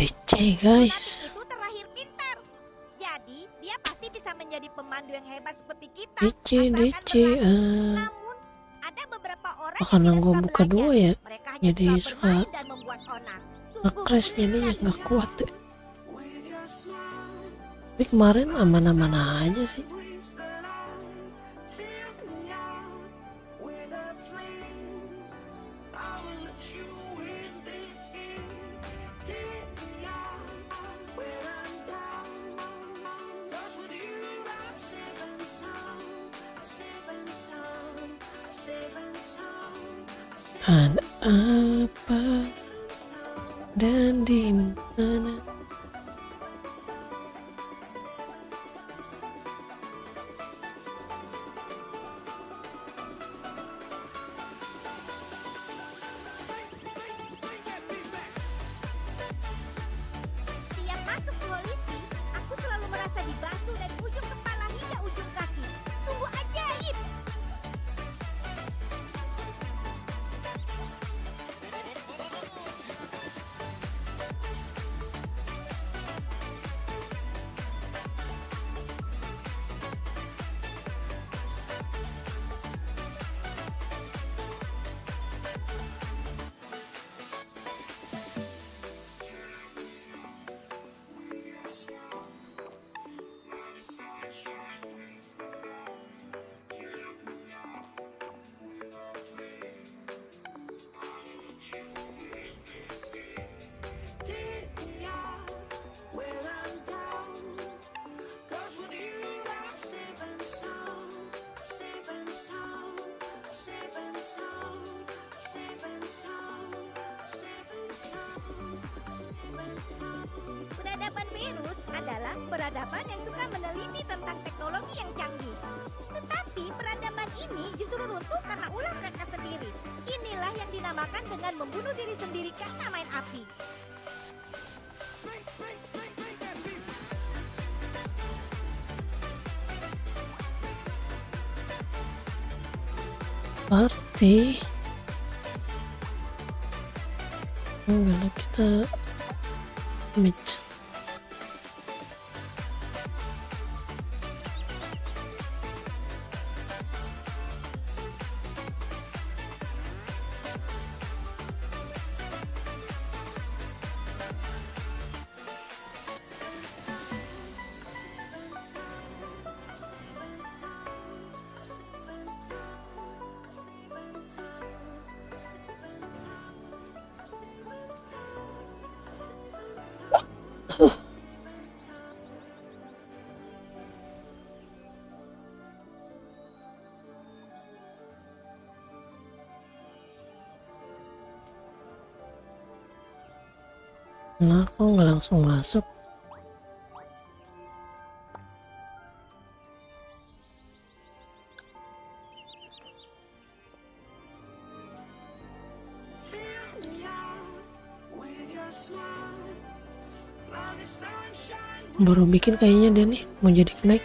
DC guys. Itu terlahir pintar. Jadi dia pasti bisa menjadi pemandu yang hebat seperti kita. DC DC. Namun ada beberapa orang Karena yang gue tidak buka suka dua belajar. ya, Mereka hanya jadi suka suka bermain dan membuat onar. nge-crash jadinya nggak kuat deh. Tapi kemarin aman-aman aja sih. Ada apa dan di mana? Tiap masuk polisi, aku selalu merasa dibantu dari ujung kepala hingga ujung kaki. Sungguh ajaib. Peradaban virus adalah peradaban yang suka meneliti tentang teknologi yang canggih. Tetapi peradaban ini justru runtuh karena ulah mereka sendiri. Inilah yang dinamakan dengan membunuh diri sendiri karena main api. Party. Enggak lah, kita match. Nah, kok nggak langsung masuk? Baru bikin kayaknya dia nih mau jadi naik.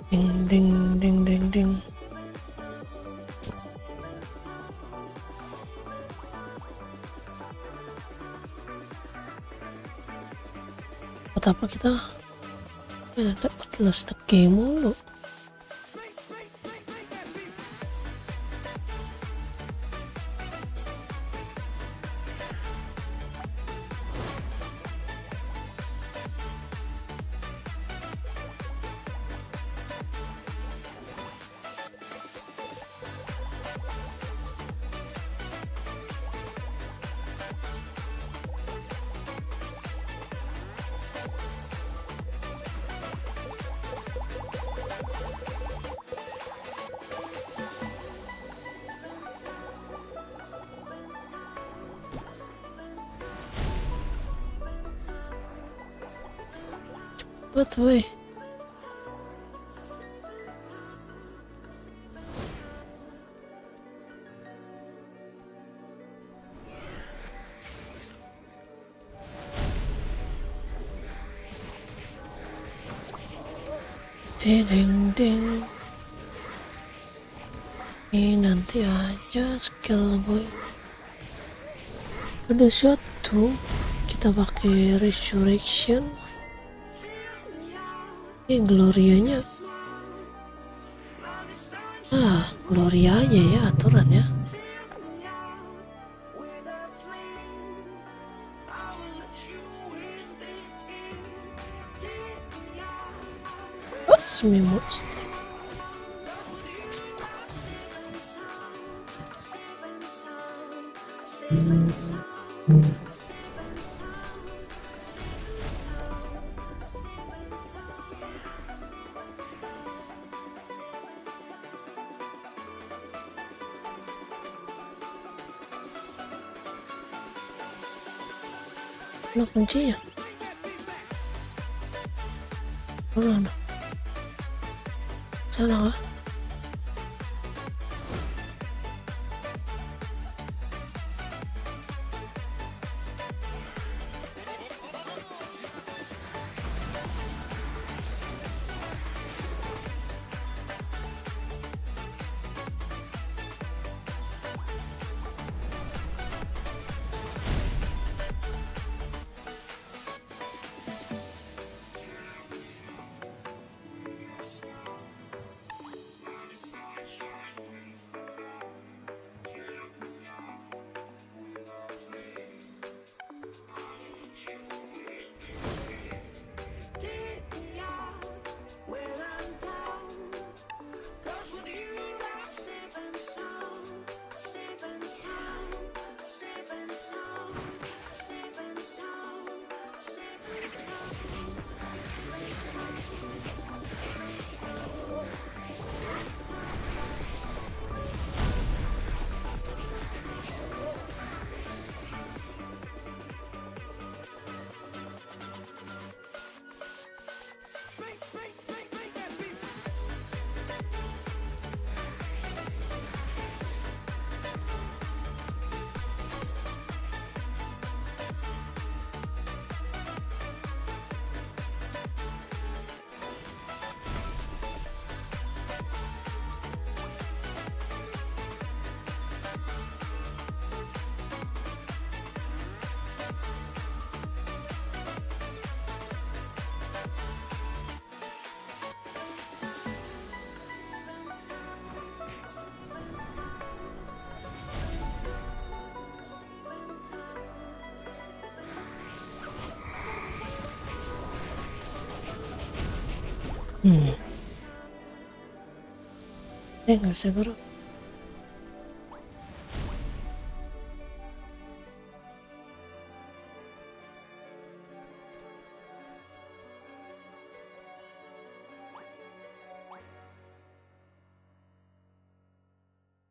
Ding ding ding ding ding. Buat apa kita dapat last game mulu? Cepet weh. Ding ding. Ini nanti aja skill gue. Udah satu, kita pakai resurrection. Ini glorianya. Gloria aja ya aturannya. What's me monster? Mana kuncinya? Mana? Sana kah? Nggak bisa bro.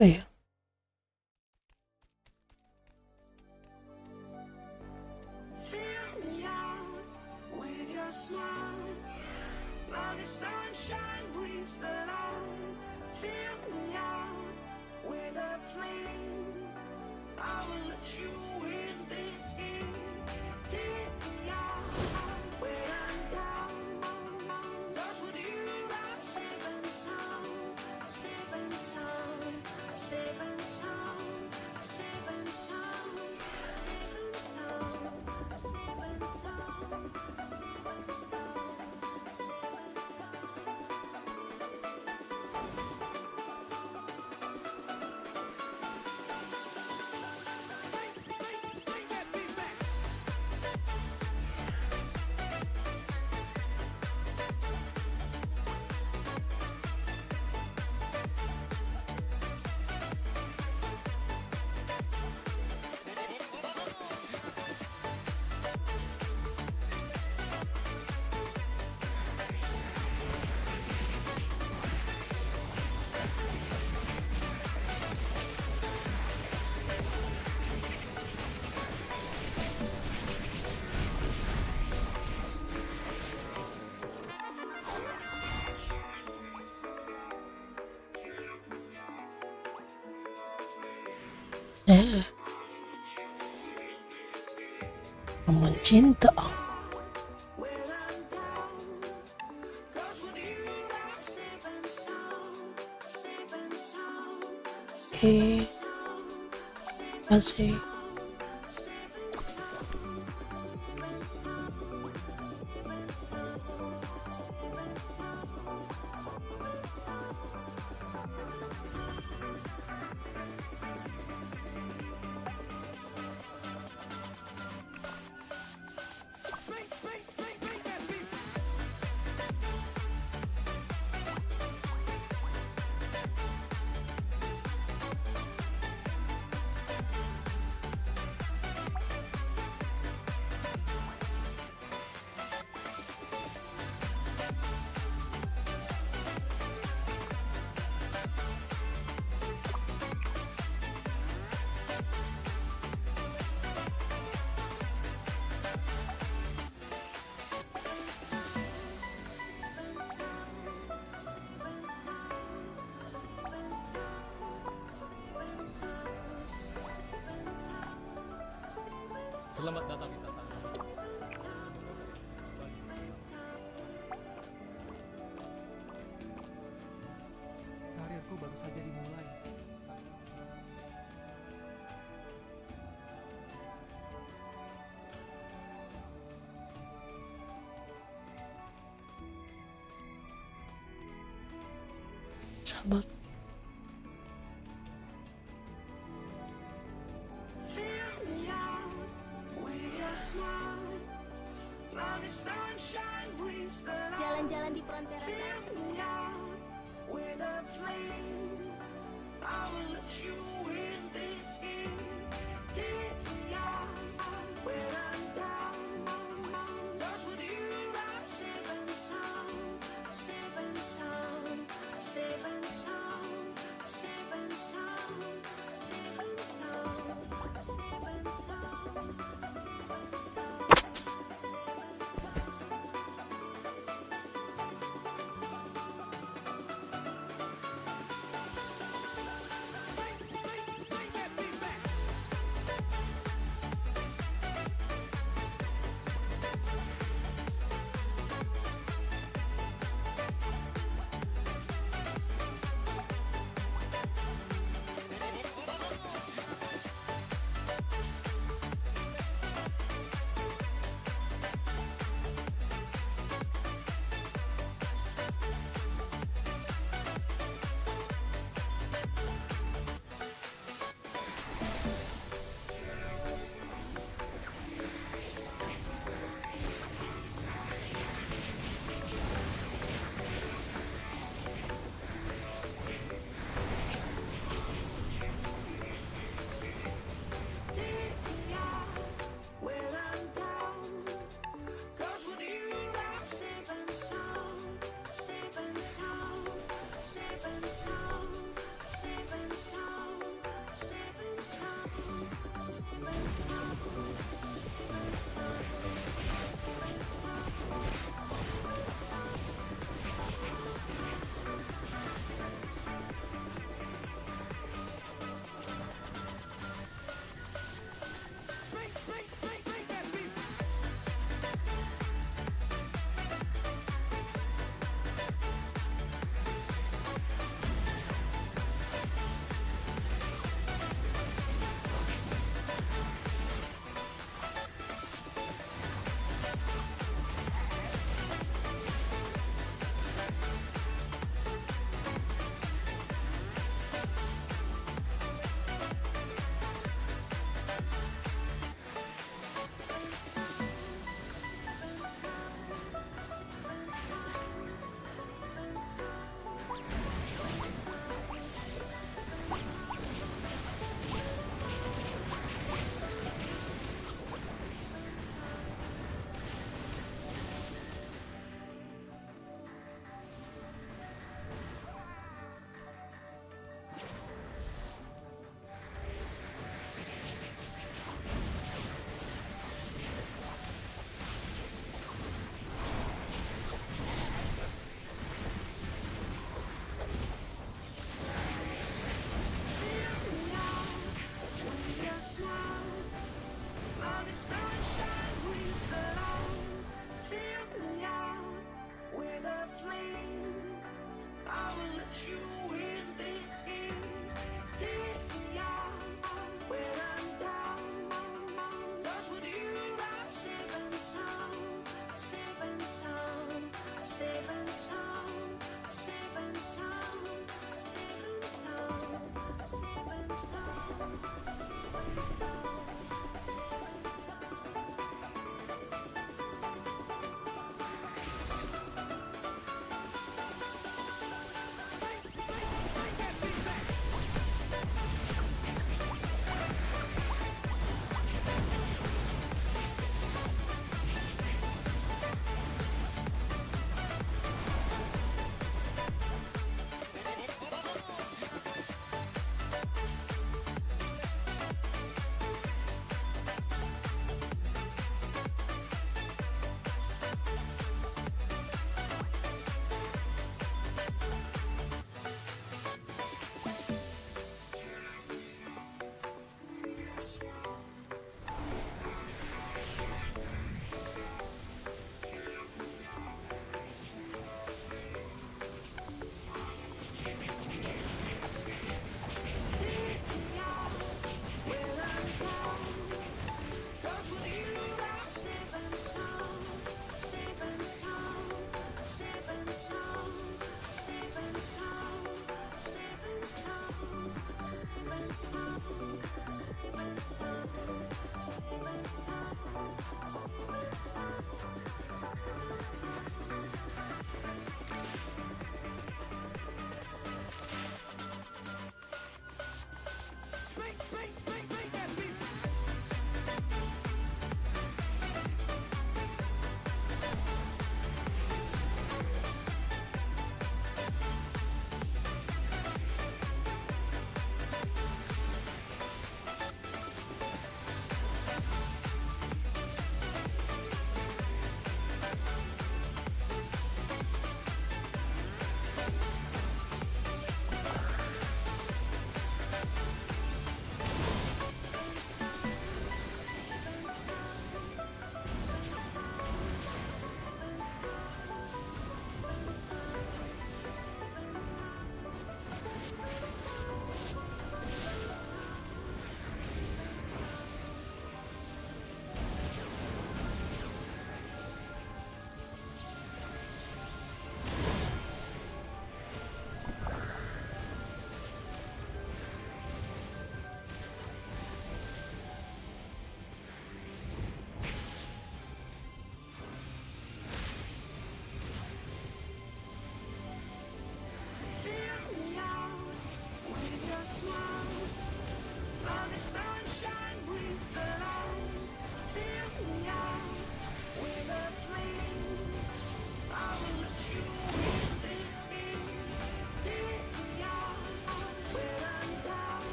Iya. Eh, roman cinta. Oke, kasih. Selamat datang di Tantangan. Karirku baru saja dimulai. Sabar. Jalan-jalan di frontera Seven sound.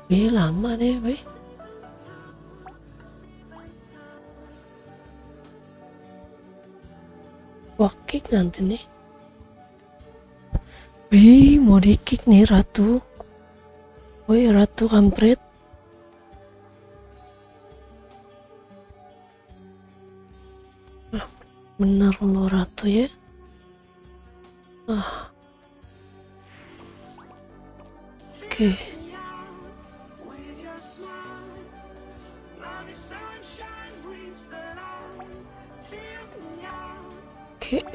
Wih, lama deh, wih. Wah, kick nanti nih. Wih, mau di kick nih Ratu. Wih, Ratu kampret. Bener lo Ratu ya. Oke. Oke.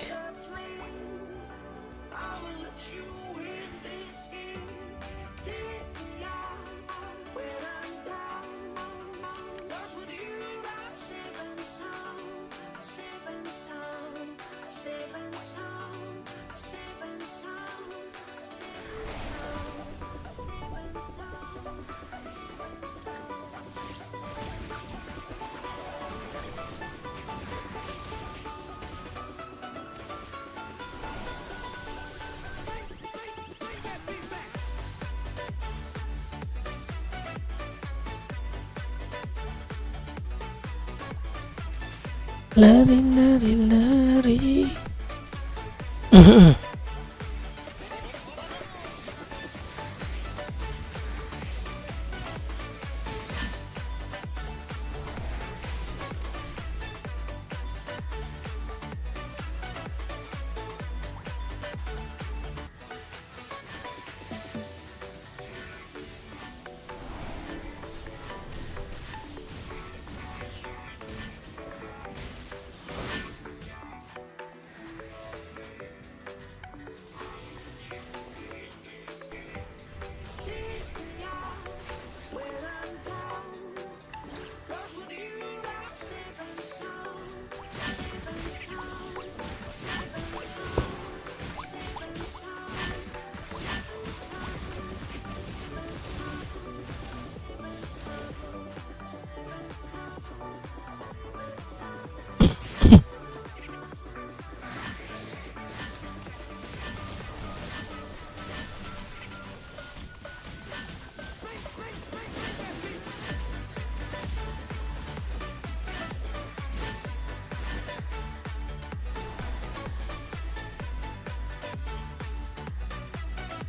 Lari, lari, lari.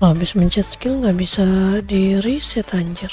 Habis mencet skill nggak bisa di reset anjir.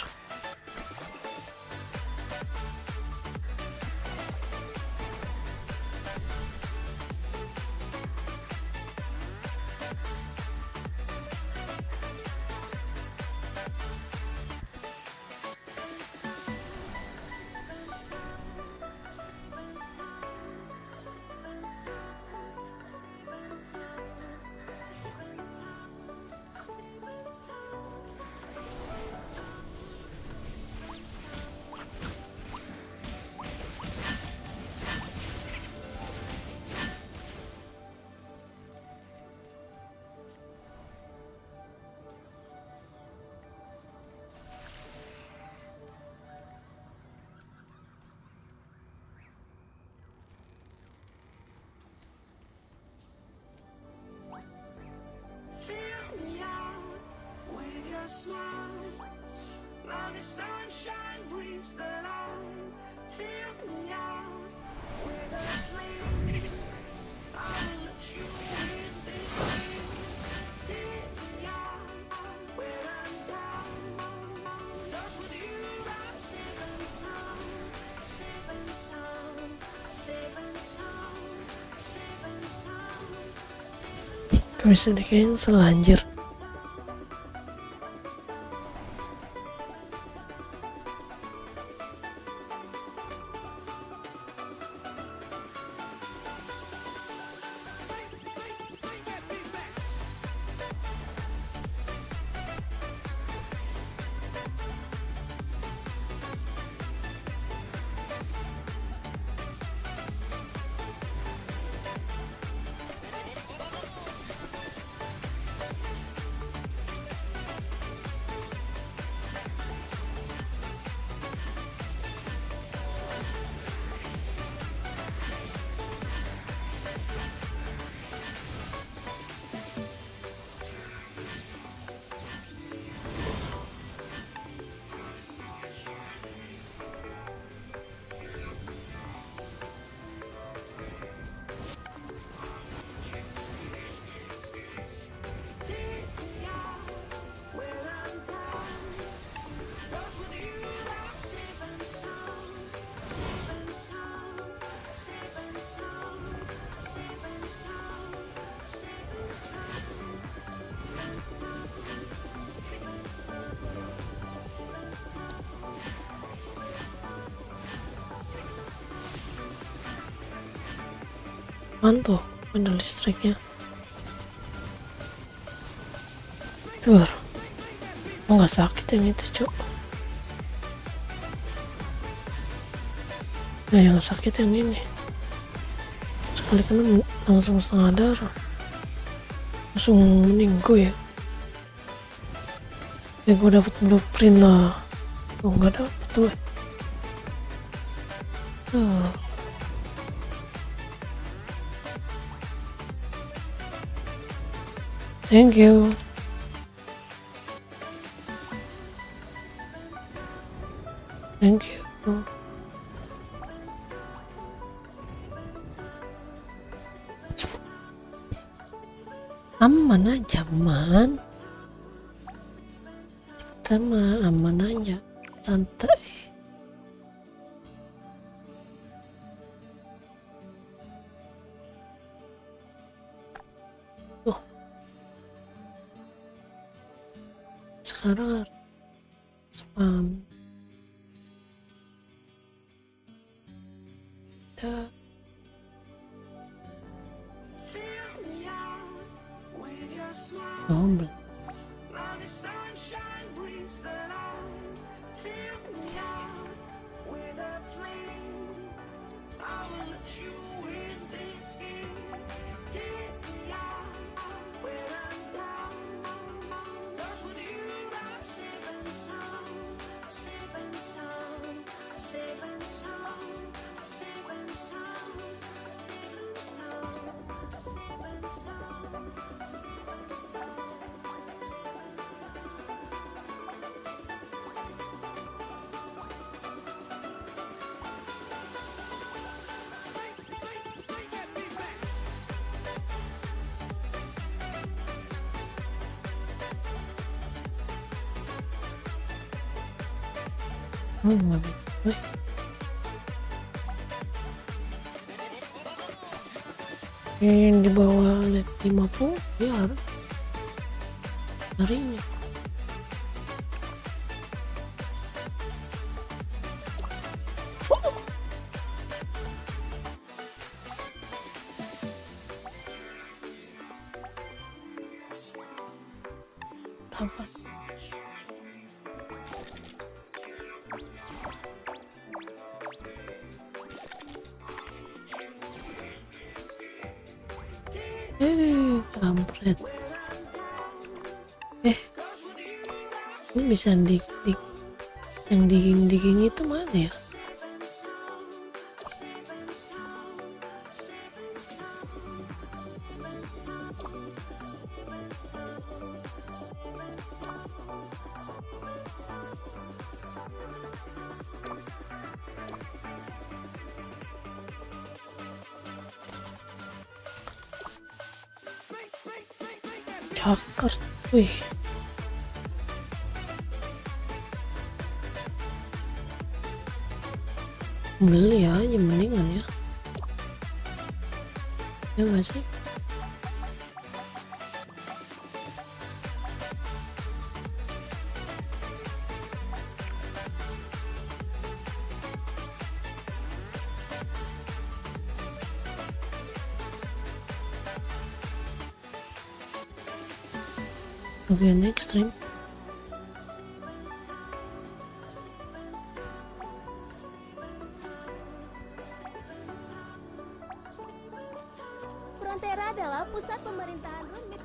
Gak bisa di cancel anjir. Mantul ada listriknya. Tuh, nggak sakit yang itu cok. Nah yang sakit yang ini. Sekali kena langsung setengah darah, langsung meninggu ya. Ya gue dapet blueprint lah. Oh nggak dapet tuh. Thank you. Thank you. aman aja, man. Kita mah aman aja, santai. Tuh, sekarang harus spam. Kita goblok. Oh, nggak bisa. Yang di bawah level 50 ya harus harinya. Tambah. Kampret. Ini bisa dik yang dingin itu mana ya? Cakar, wih. Beli aja mendingan ya. Ya gak sih? Bagian ekstrim. Frontera adalah pusat pemerintahan rumit.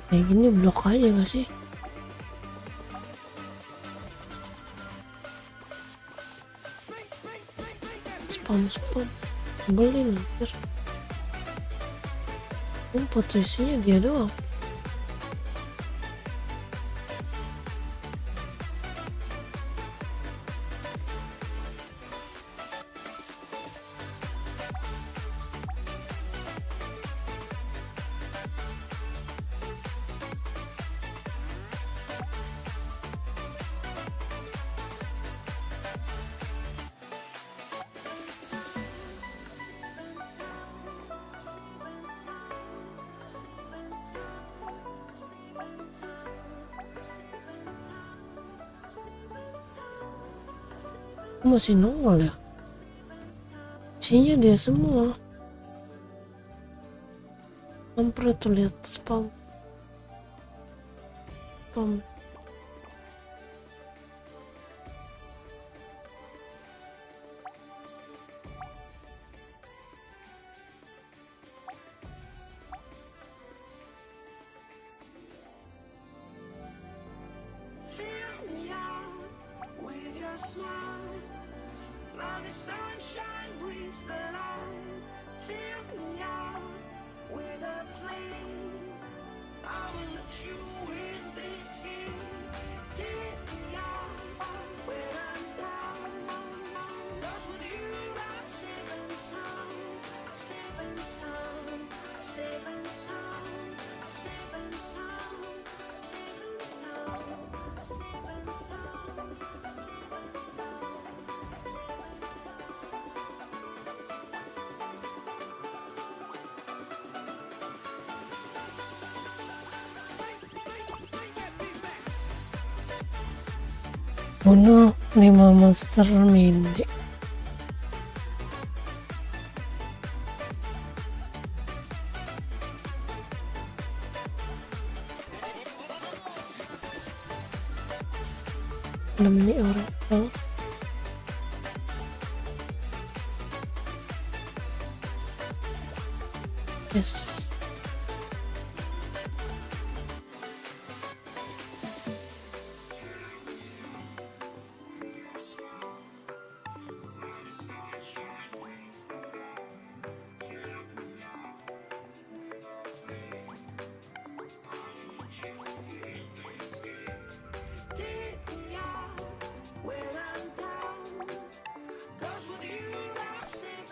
Kayak gini blok aja gak sih? Spam beli anjir. Posisinya dia doang. Masih nongol ya, isinya dia semua. Kampret tuh, lihat spam. Now the sunshine brings the light. Fill me out with a flame. I will let you in this game. Take me out when I'm down. 'Cause with you I'm safe and sound. Safe and sound. Safe and sound. Safe and sound. Safe and sound. Safe and sound. Safe and sound. Bunuh 5 monster mini. Namanya orang oh. Yes.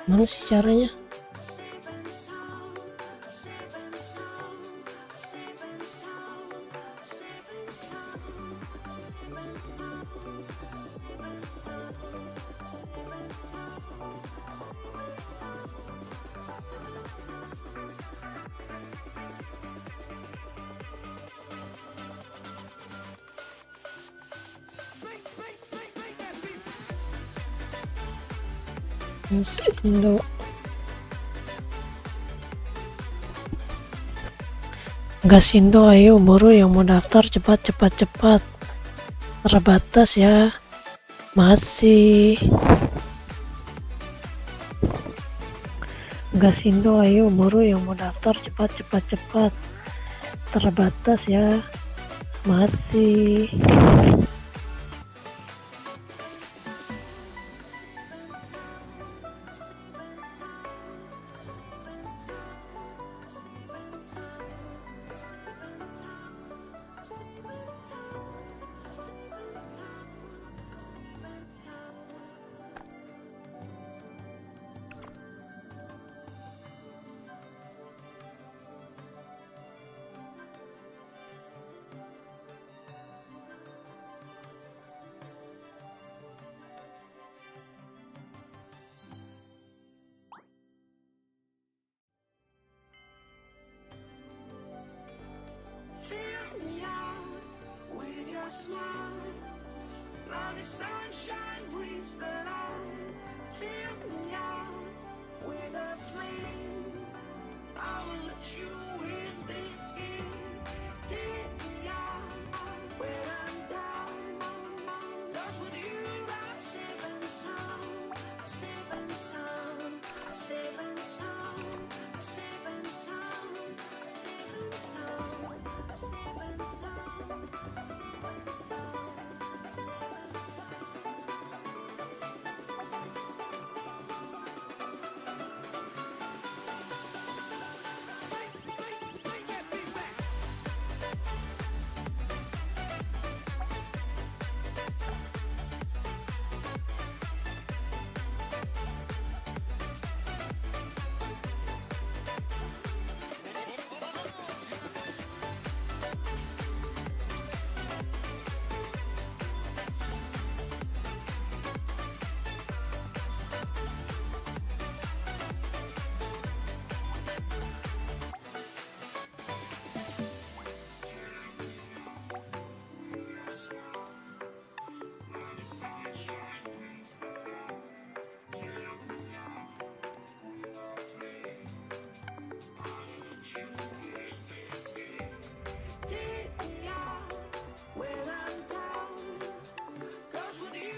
Mana sih caranya? Indo. Gasindo, ayo buru yang mau daftar cepat. Terbatas ya. Masih. Gasindo, ayo buru yang mau daftar cepat. Terbatas ya. Masih. Fill me out with your smile. Now the sunshine brings the light. Fill me out with a flame. I will let you in this game. Take me out when I'm down. 'Cause with you I'm safe and sound.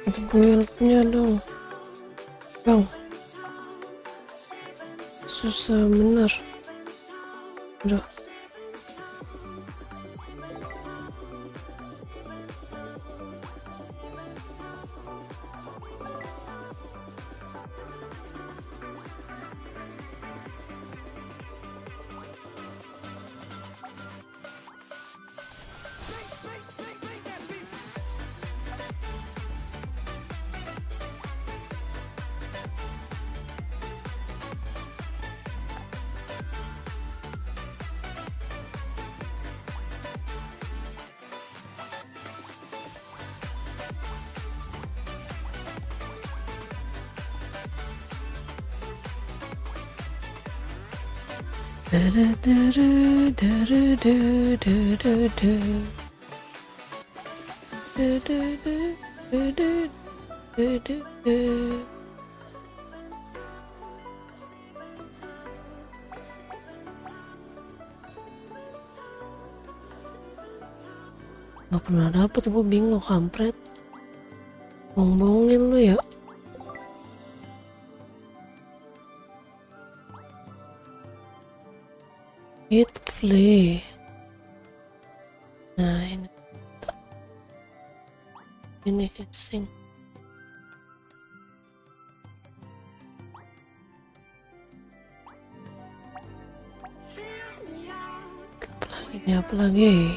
Itu buildnya dong bang, susah bener. Aduh. Gak pernah dapet, gue bingung kampret. Bohong-bohongin lu ya. It flee. Nah ini casing. Apa lagi?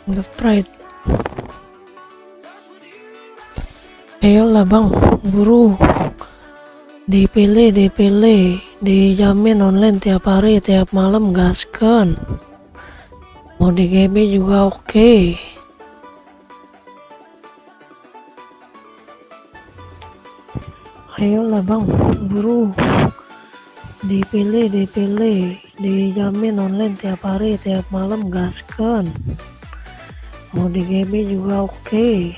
The Pride. Ayolah bang, buru. Dipilih, dijamin online tiap hari, tiap malam, gaskan. Mau di GB juga oke. Ayolah bang, buru. Dipilih, dijamin online tiap hari, tiap malam, gaskan. Mau di GB juga oke.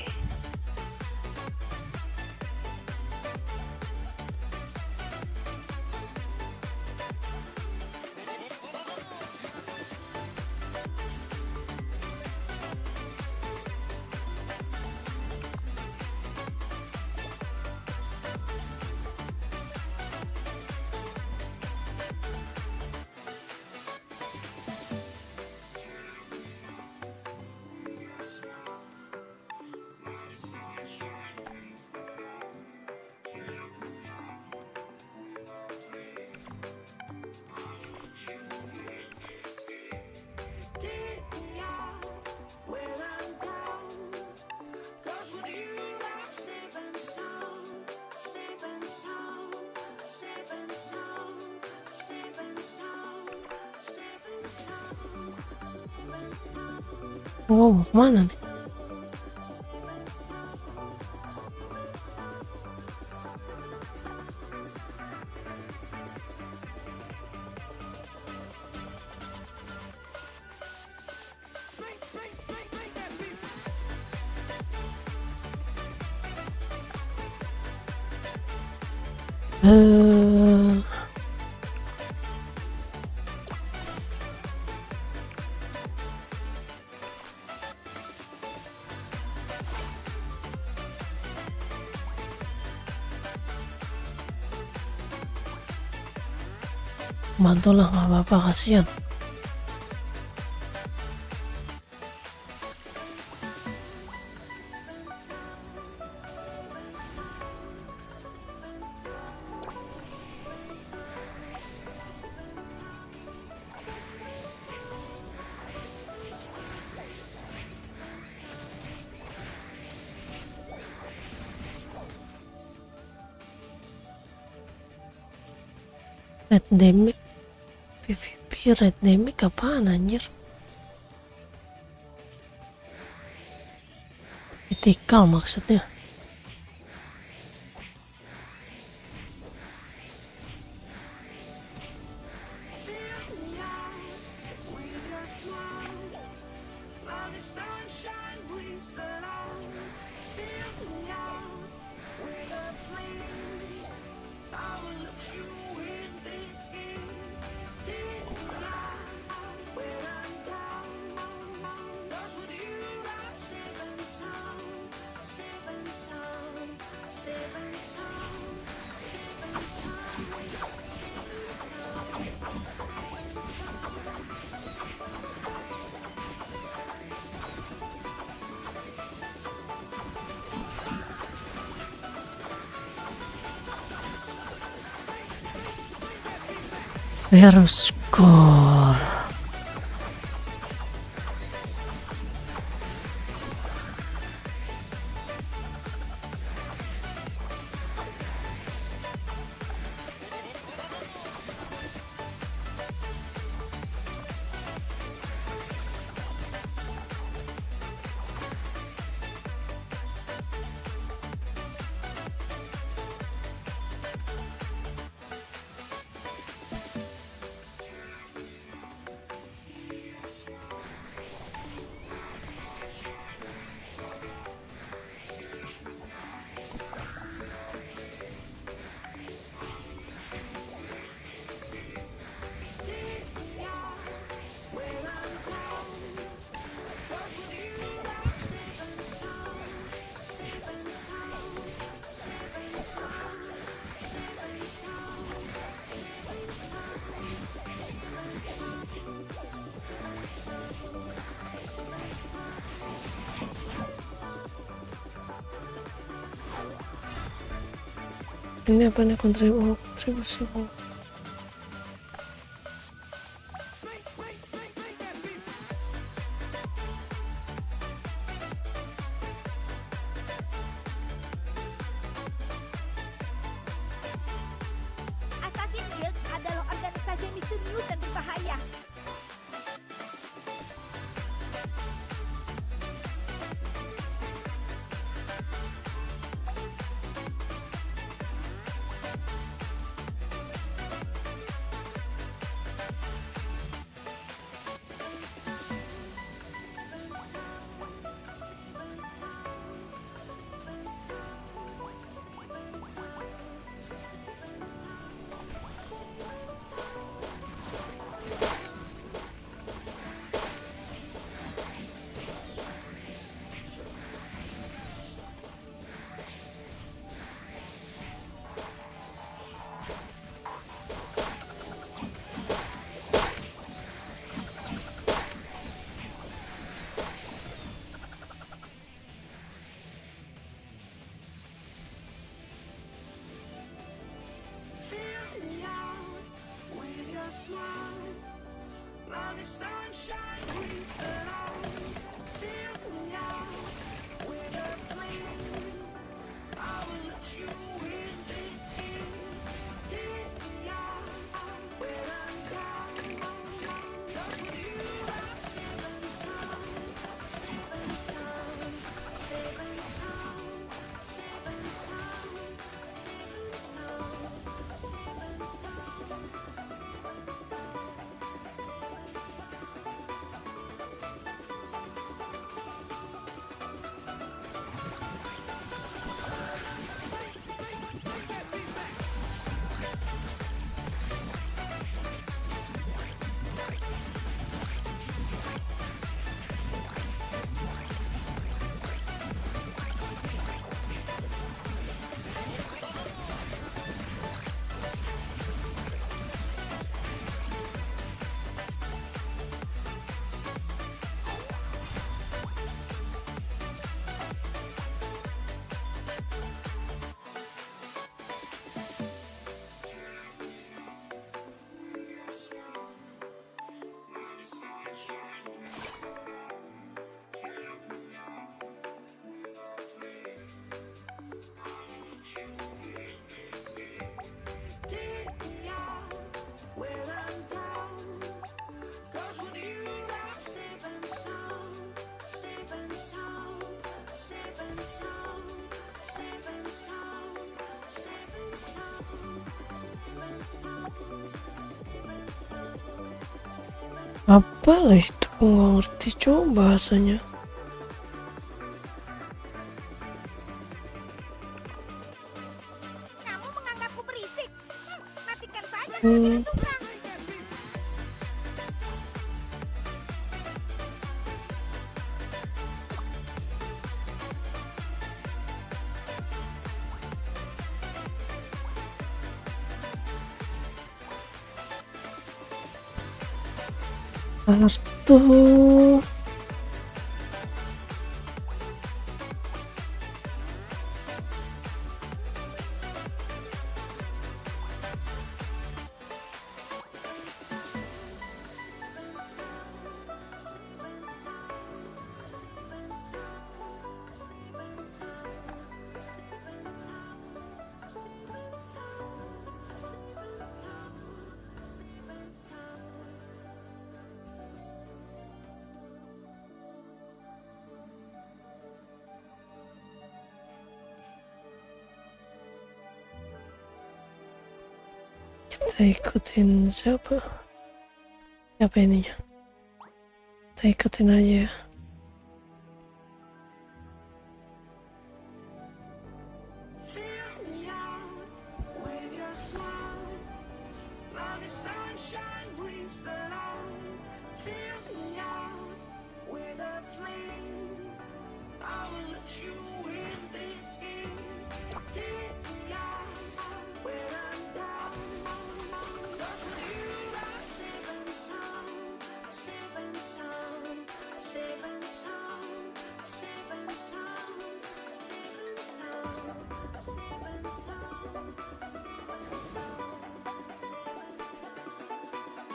Oh, mau kemana nih? Bantulah, nggak apa-apa, kasihan. Red Demic PvP, Red Demic apaan anjir? Critical maksudnya. With your smile, while the sunshine brings Hero score. Ini apa nih, kontribusi. Assassin's Guild adalah organisasi yang misterius dan berbahaya. Fill me out with your smile. Now the sunshine brings the light. Fill me out with a flame. I will let you in this game. Take me out when I'm down. 'Cause with you I'm safe and sound. Safe and sound. Safe and sound. Safe and sound. Safe and sound. Safe and sound. Safe and sound. Take me out when I'm down. 'Cause with you I'm safe and sound. Safe and sound. Safe and sound. Safe and sound. Safe and sound. Safe and sound. Safe and sound. Apalah itu, nggak ngerti coba bahasanya. Kamu menganggapku berisik? Matikan saja Hmm. kalau tidak suka. Kartu. Kita ikutin siapa ininya, kita ikutin aja ya. Fill me out with your smile. Now the sunshine brings the light. Fill me out with a flame. I will let you in this game. Take me out when I'm down. 'Cause with you I'm safe and sound. Safe and sound. Safe and sound. Safe and sound. Safe and sound. Safe and sound. Safe and sound.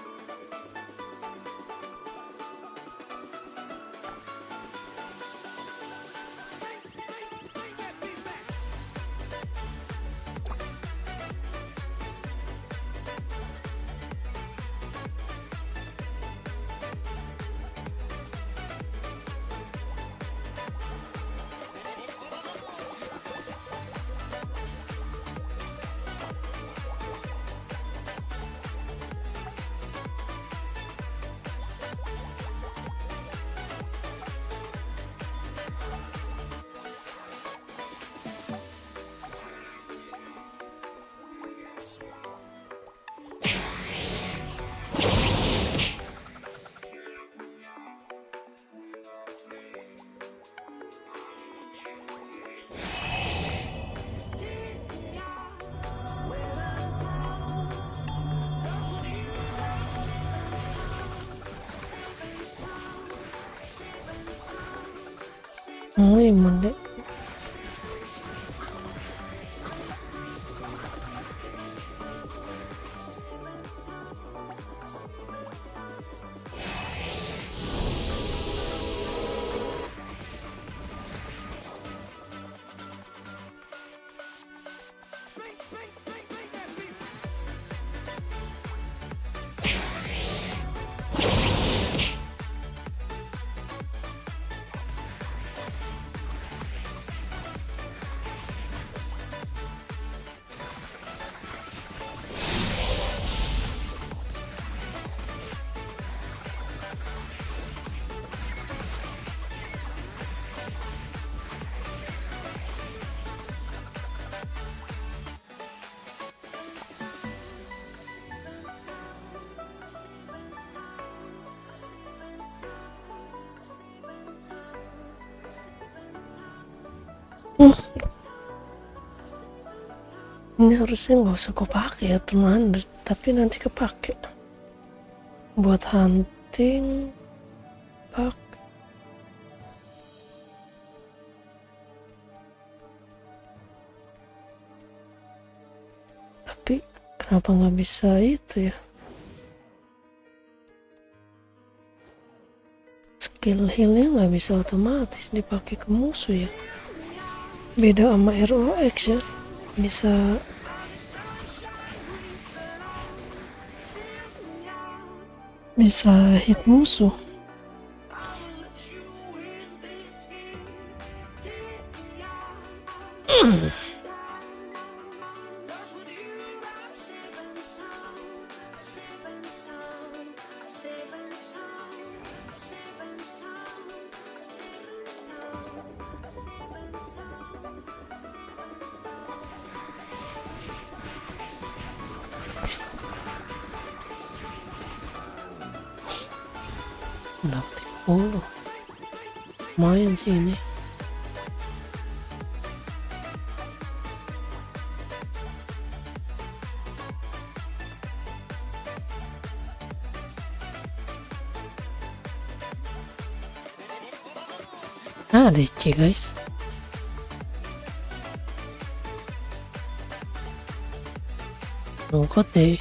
Safe and Imun deh. Ini harusnya nggak usah gue pakai ya teman, tapi nanti kepake buat hunting. Pakai. Tapi kenapa nggak bisa itu ya? Skill healnya nggak bisa otomatis dipakai ke musuh ya. Beda sama ROX ya. Bisa hit musuh. Dapat 30. Lumayan sih ini. DC guys. Nongkot deh.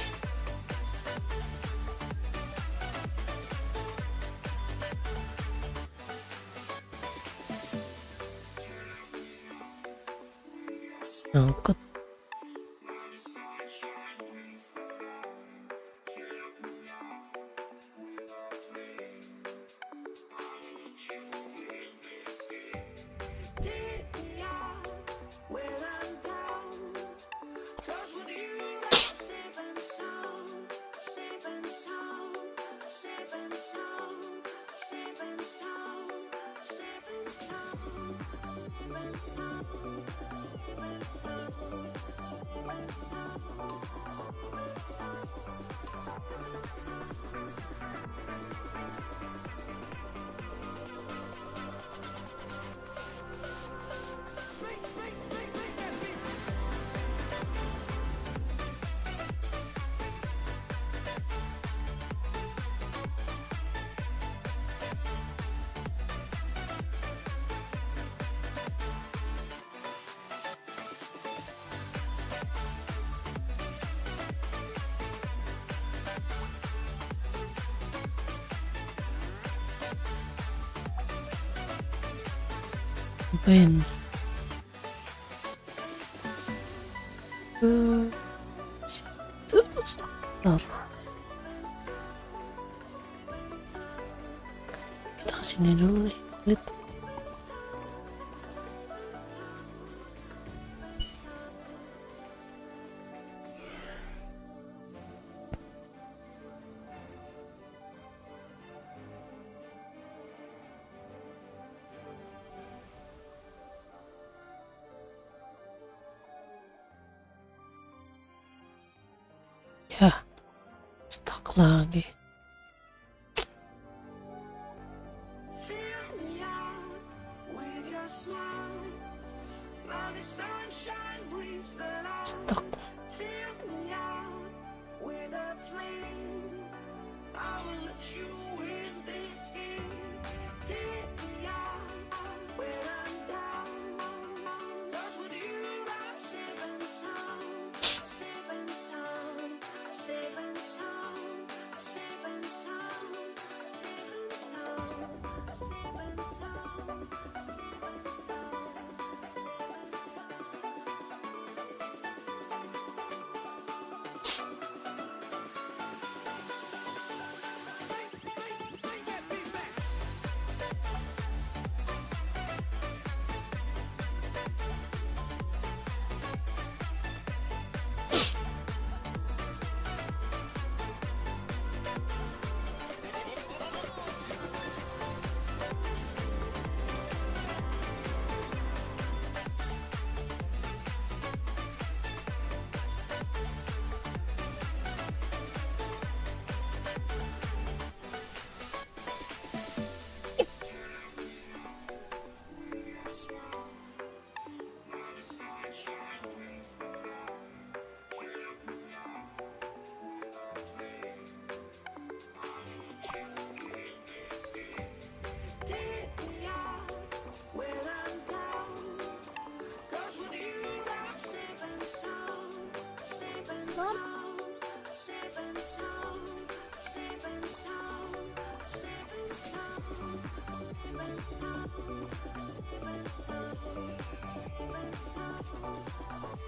Nongkot. When I'm down, 'cause with you I'm safe and sound. Ngapain? Ke situ. Bentar. Kita kesini dulu nih. Lihat. Ya, stuck lagi. Fill me out with your smile. Now the sunshine brings the light. Stuck. Fill me out with a flame. I will let you in this game. Take me out when I'm down. 'Cause with you I'm safe and sound. Safe and sound. Safe and sound. Safe and sound. Safe and sound. Safe and sound. Safe and sound. Safe and take me out when I'm down. 'Cause with you I'm safe and sound. Safe and sound. Safe and sound. Safe and sound. Safe and sound. Safe and sound. Safe and sound. Safe and sound. Safe and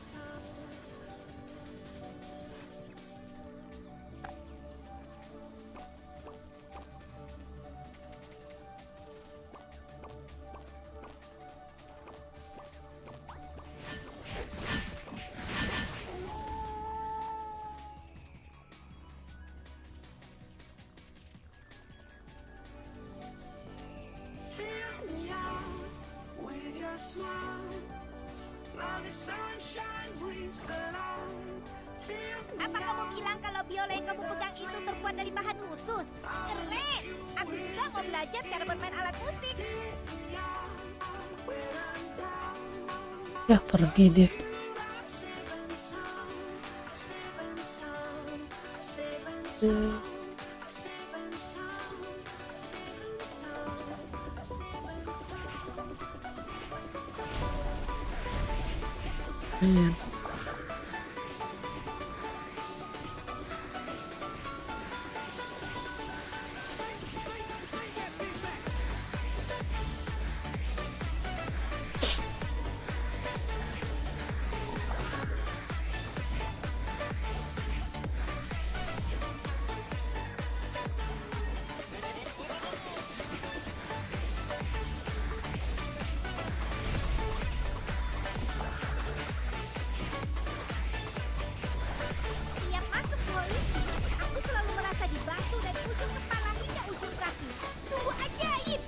sound. Fill me out with your smile. Now the sunshine brings the light. Fill me Apa kamu bilang kalau biola yang kamu pegang itu terbuat dari bahan khusus? Keren! Aku juga mau belajar cara bermain alat musik. Ya Ya pergi dia. Lumayan. Tiap masuk gol ini, aku selalu merasa dibantu dari ujung kepala hingga ujung kaki. Sungguh ajaib.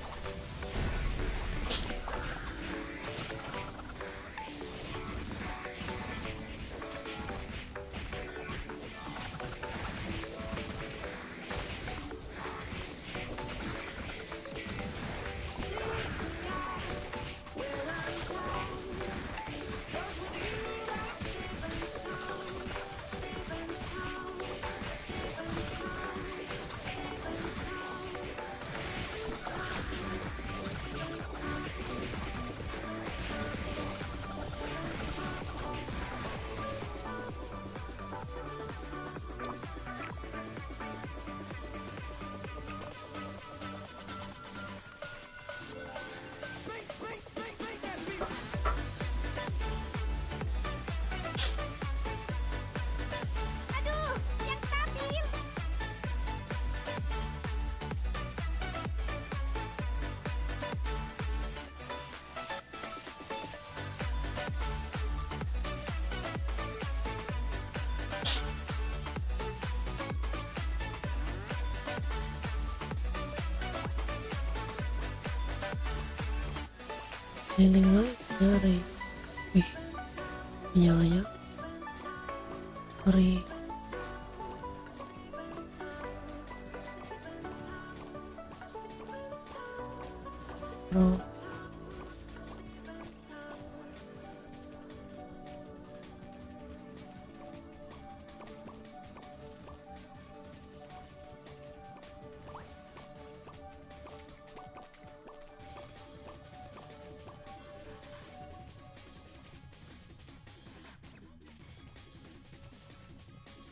Aduh, yang stabil. Keliling lagi. Wih, nyalanya ngeri. Bro,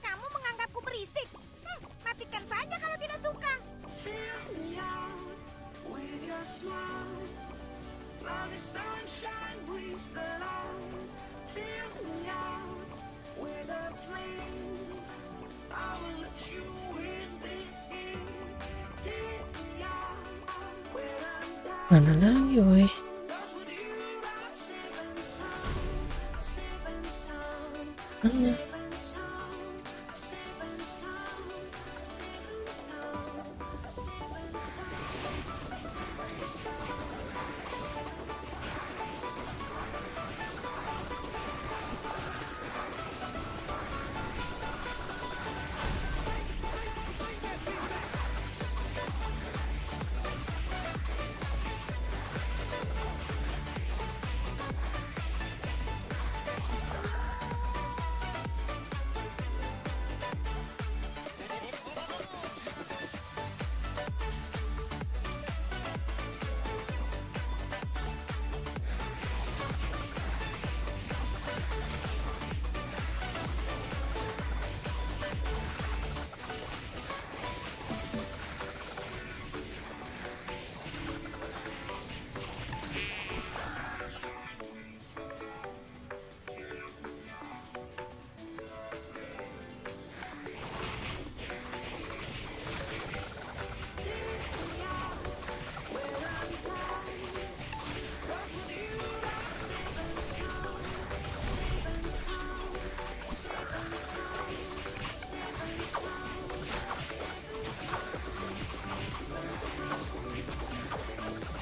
Kamu menganggapku berisik? Matikan saja kalau tidak suka. Fill me out with your smile. Now the sunshine brings the light. Fill me out with a flame. I will let you in this game. Take me out where I'm down. mana lagi woi? Cause with you I'm safe and sound. Safe and sound. Mana? Safe and sound. Safe and sound. Safe and sound. Safe and sound.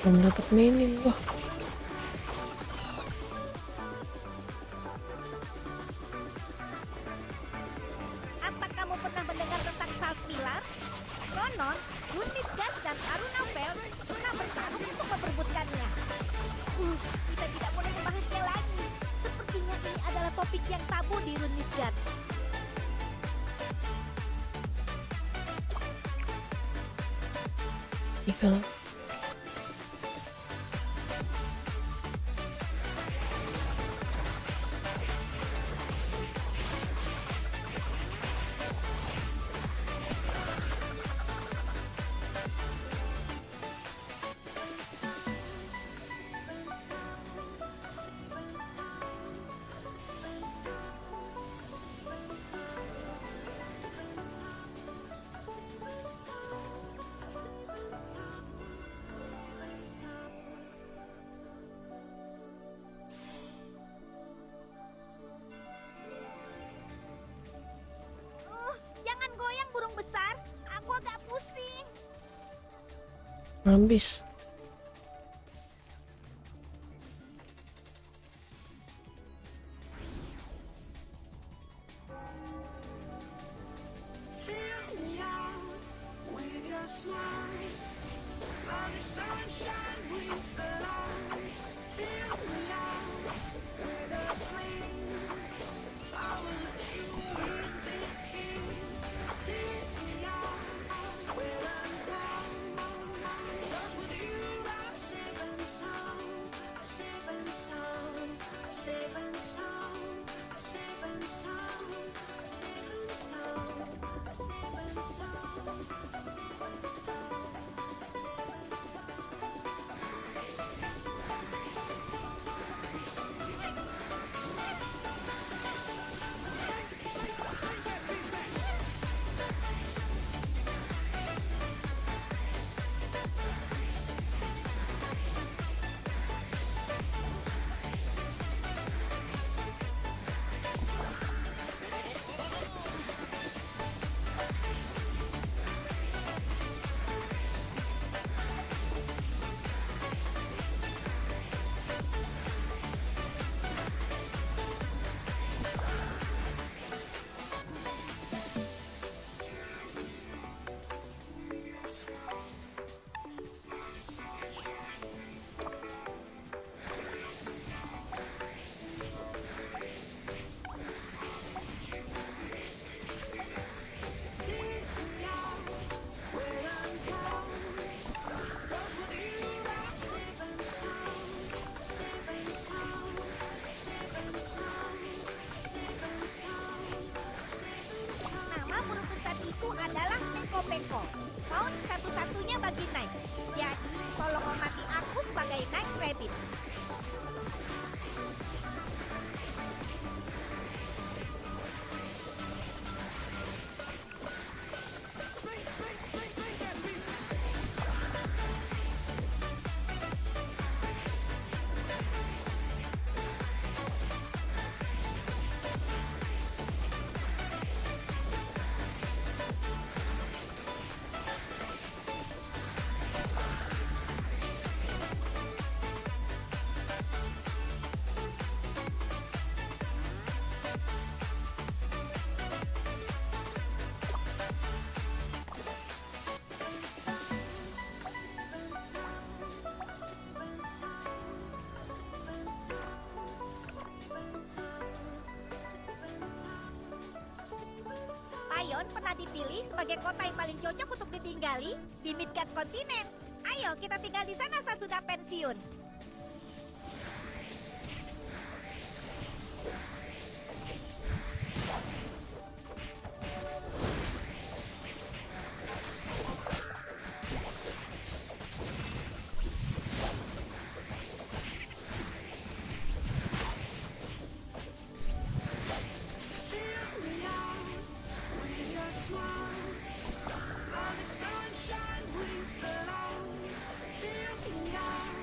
Belum dapat minim gua. Apa kamu pernah mendengar tentang salt pilar? Konon, Gunmit Gas dan Arunapel pernah bertarung untuk memperebutkannya. Kita tidak boleh membahasnya lagi. derajat. Tiga. Jangan goyang burung besar. Aku agak pusing. Habis. Fill me out with your smile. While the sunshine brings the light. Fill me out with a flame. I will let you in this game. Take me out where I'm down. 'Cause with you I'm safe and sound. Safe and sound. Safe and sound. Safe and sound. Safe and sound. Safe and sound. Safe and sound. Nama burung besar itu adalah Peko-Peko. Paus satu-satunya bagi Night. Jadi, tolong hormati aku sebagai Night Rabbit. Payon pernah dipilih sebagai kota yang paling cocok untuk ditinggali di Midgard kontinen. Ayo kita tinggal di sana saat sudah pensiun. Fill me out with your smile. While the sunshine brings the light. Fill me out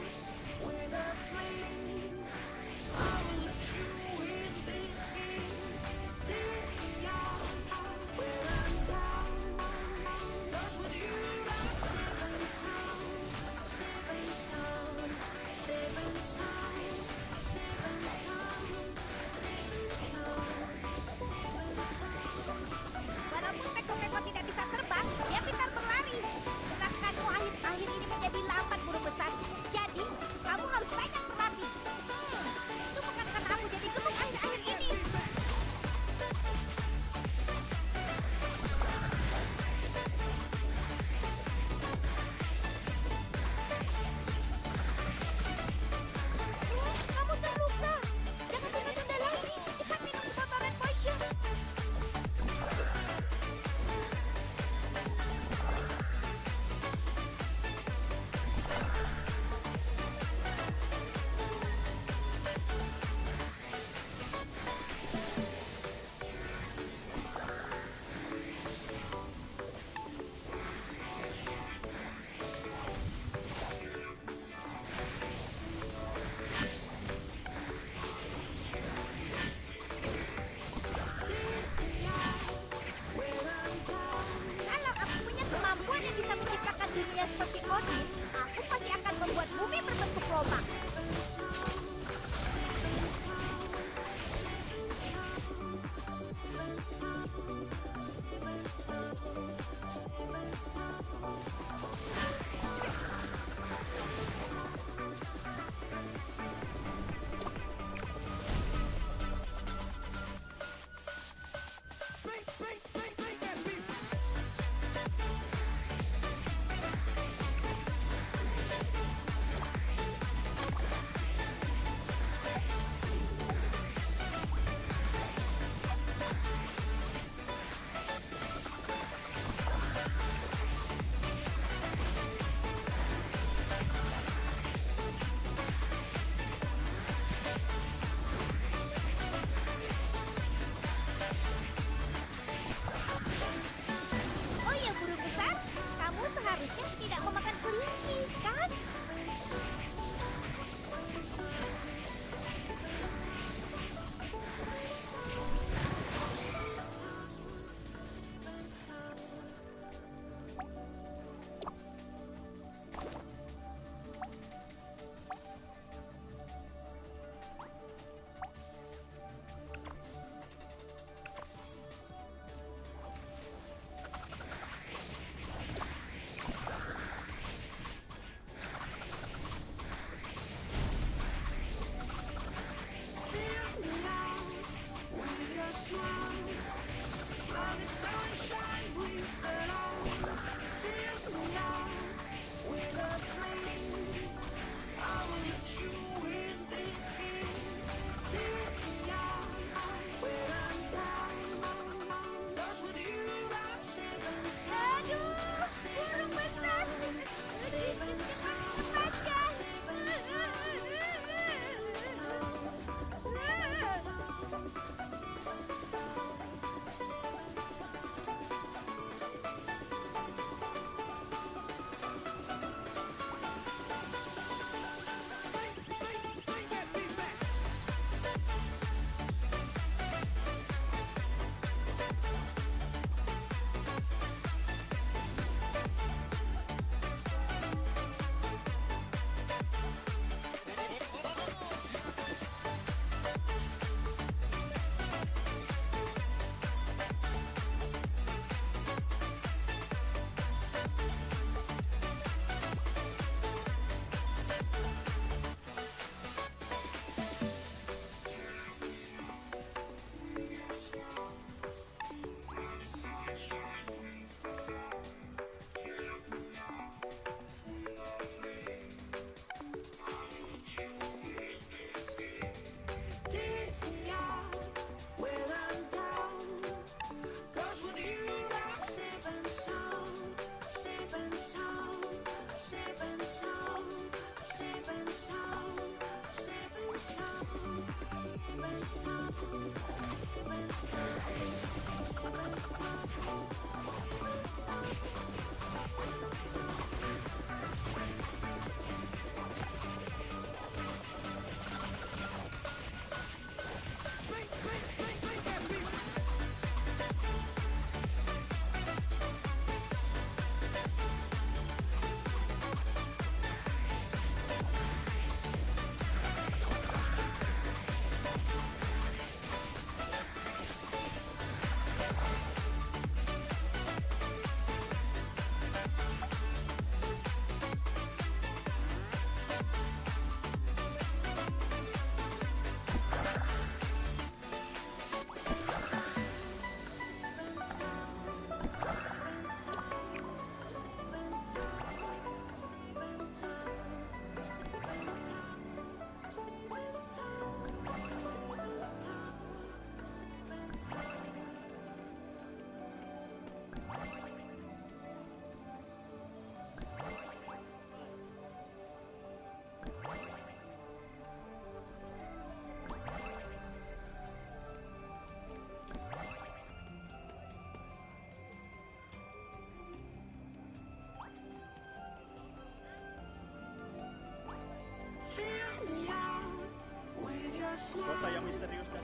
Kota yang misterius dan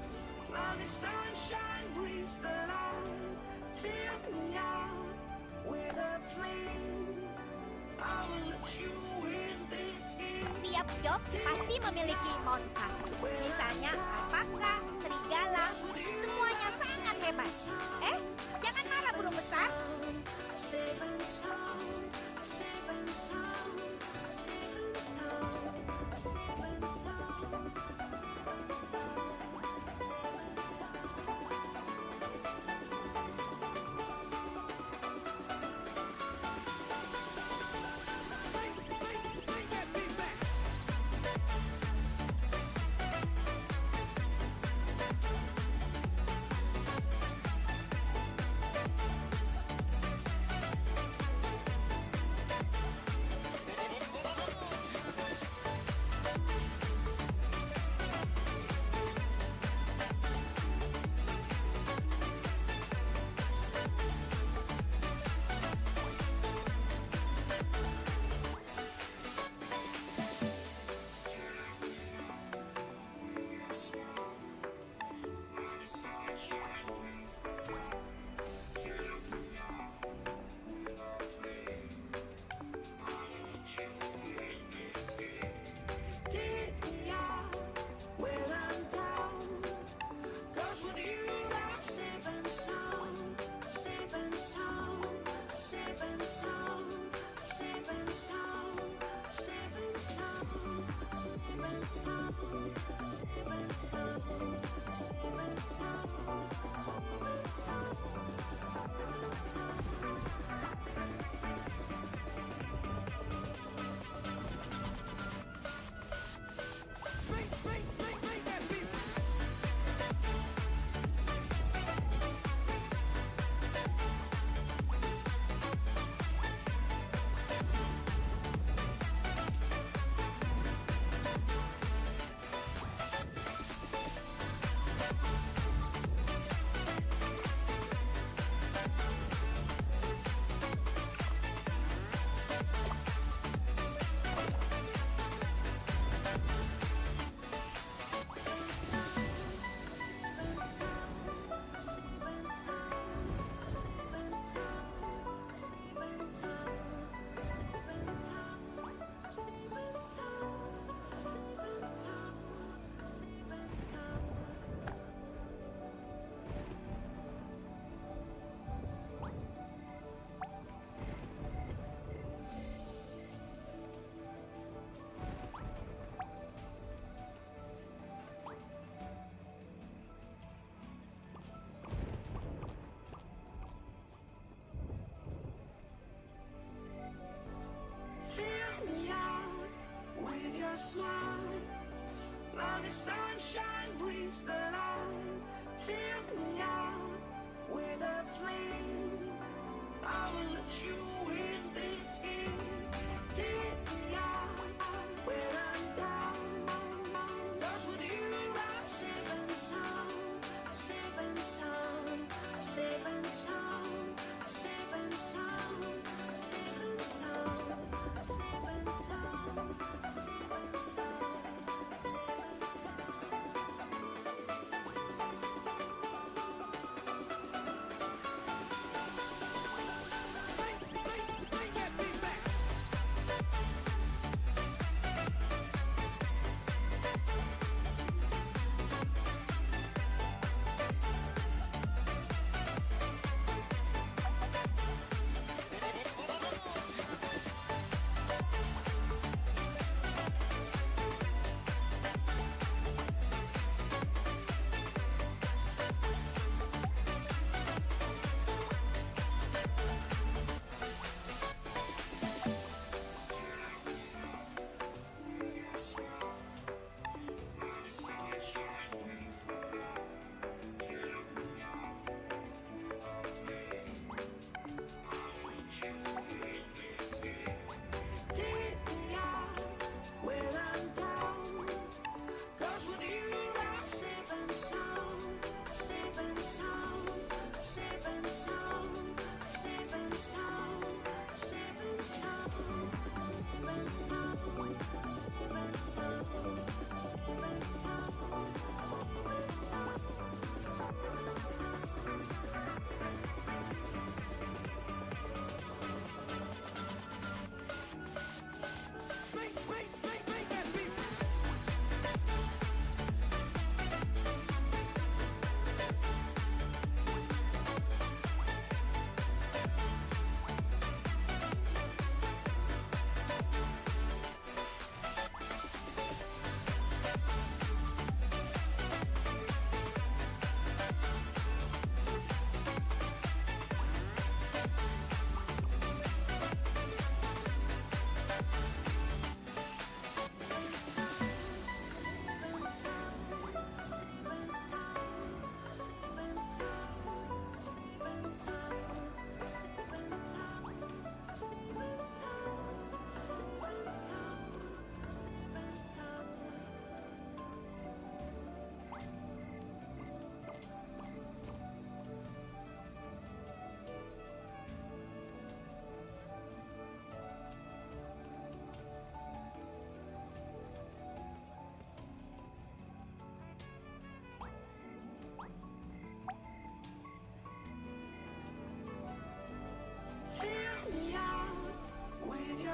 while the sunshine brings the light. Fill me out with a flame. I will let you in this game. Tiap job pasti memiliki monster. Misalnya alpaka, serigala, semuanya sangat hebat. Jangan marah burung besar. I'm saving some, I'm saving some, I'm saving some, I'm saving some, I'm saving some, I'm saving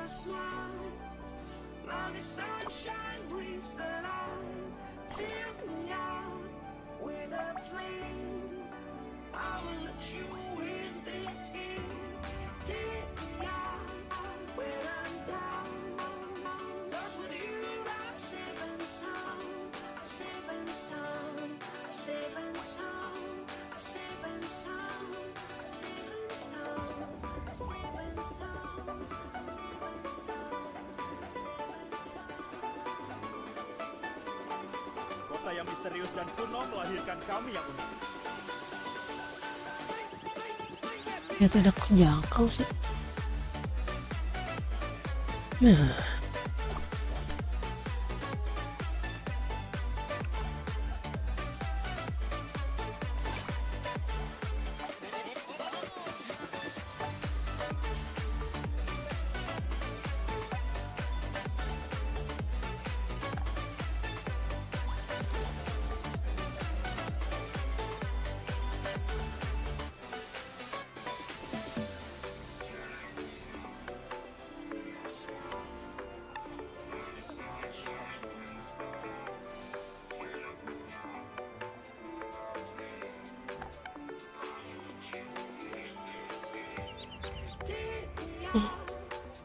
smile. Now the sunshine brings the light. Fill me out with a flame. I will let you in this game. Take me out when I'm down. 'Cause with you I'm safe and sound. Safe and sound. Safe and sound. Safe and sound. Safe and sound. Safe and sound. Safe and sound. Safe and sound. Kota yang misterius dan kuno melahirkan kami yang unik. Ya tidak terjangkau sih. Nah,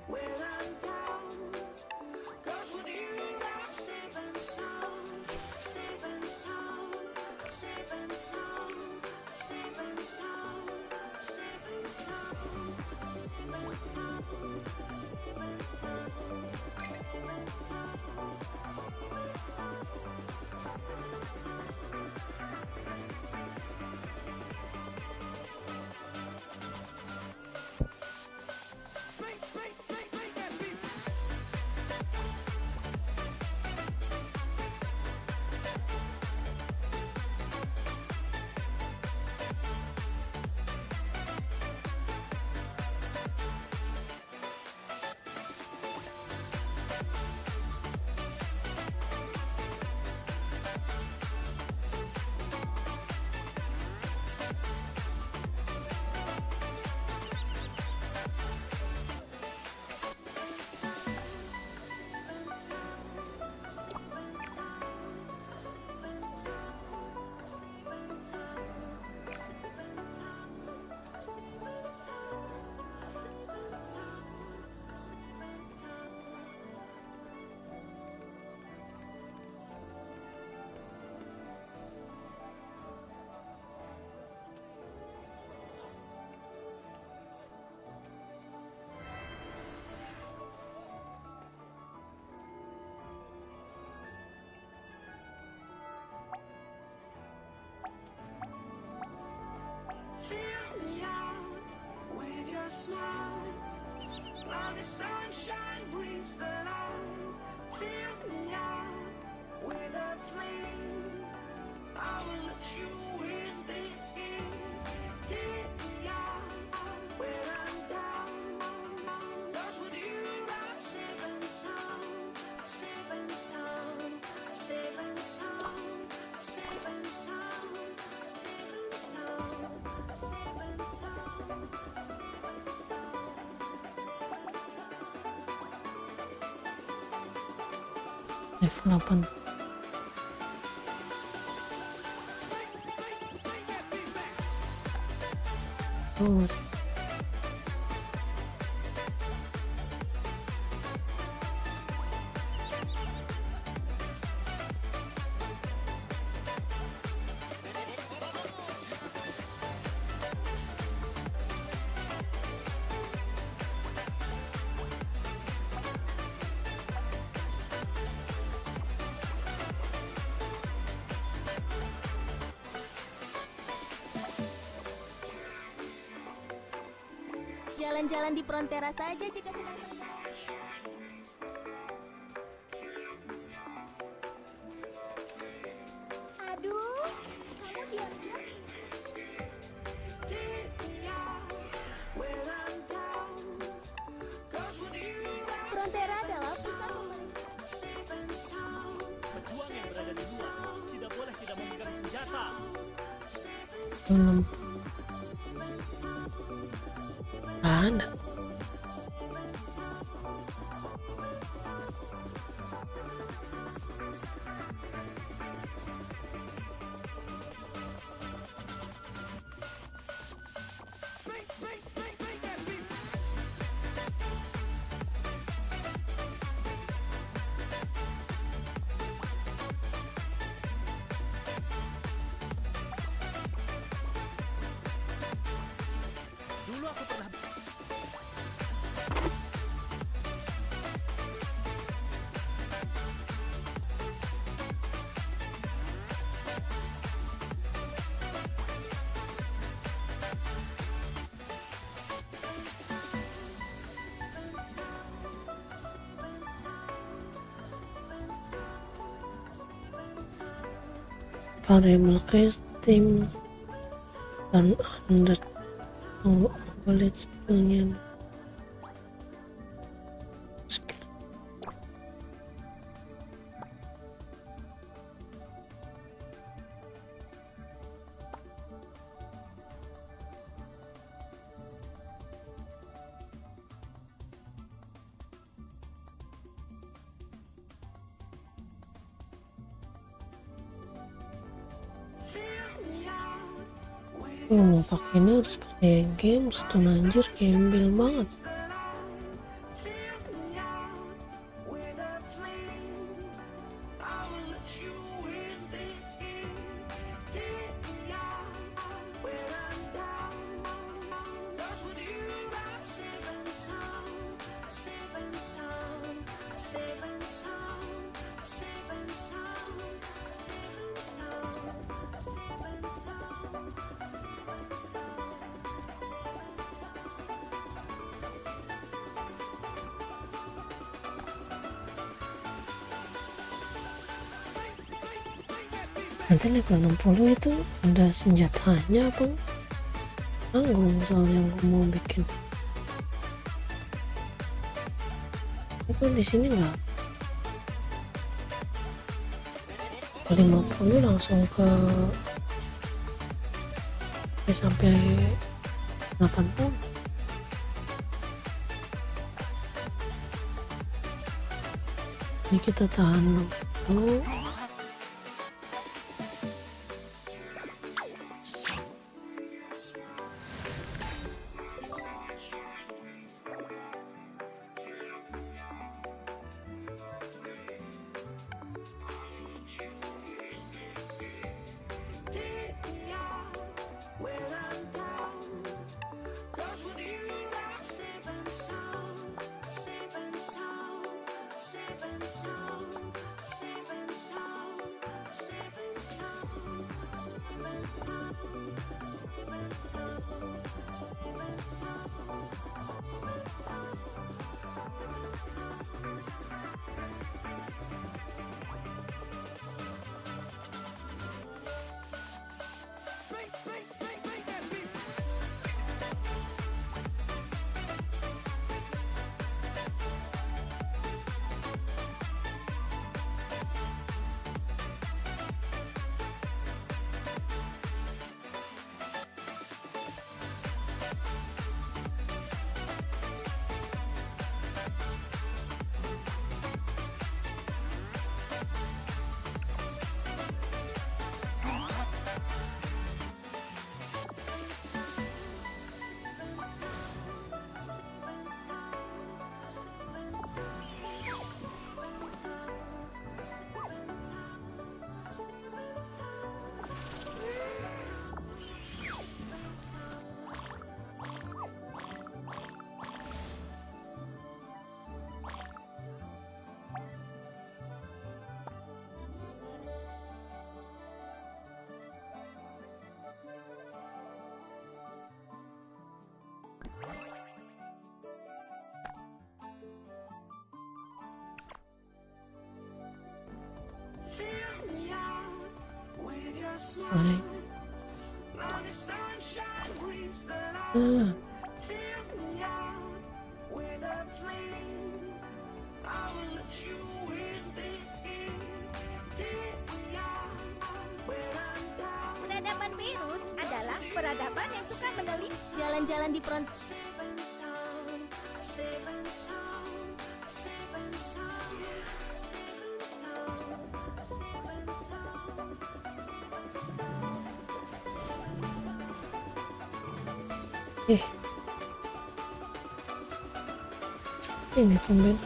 When I'm down, 'cause with you I'm safe and sound, safe and sound, safe and sound, safe and sound, safe and sound, safe and sound, safe and sound, safe and sound, safe and sound, fill me out with your smile. Now the sunshine brings the light. Fill me out with a flame. I will let you in this game. Take me out when I'm down. 'Cause with you I'm safe and sound. Safe and sound. Safe and sound. Safe and sound. Safe and sound. Safe and sound. Safe and sound. Safe and sound. level 8. Oh, Jalan-jalan di Frontera saja jika sedang Aduh, kamu diam-diam. Take me out when I'm down. 'Cause with you I'm Frontera adalah pusat pemerintah. safe and sound. Pejuang yang berada di luar tidak boleh tidak memegang senjata. belum ada. pernah variable casting dan under bullet skillnya skill. Mau pakai ini harus pakai games tuh anjir, gembel banget. Nanti level 60 itu ada senjatanya apa? Tanggung soalnya gue mau bikin. Itu di sini nggak? 50 langsung ke sampai 80. Ini kita tahan dulu. Baik. Peradaban virus adalah peradaban yang suka meneliti Jalan-jalan di front. Ini tumben.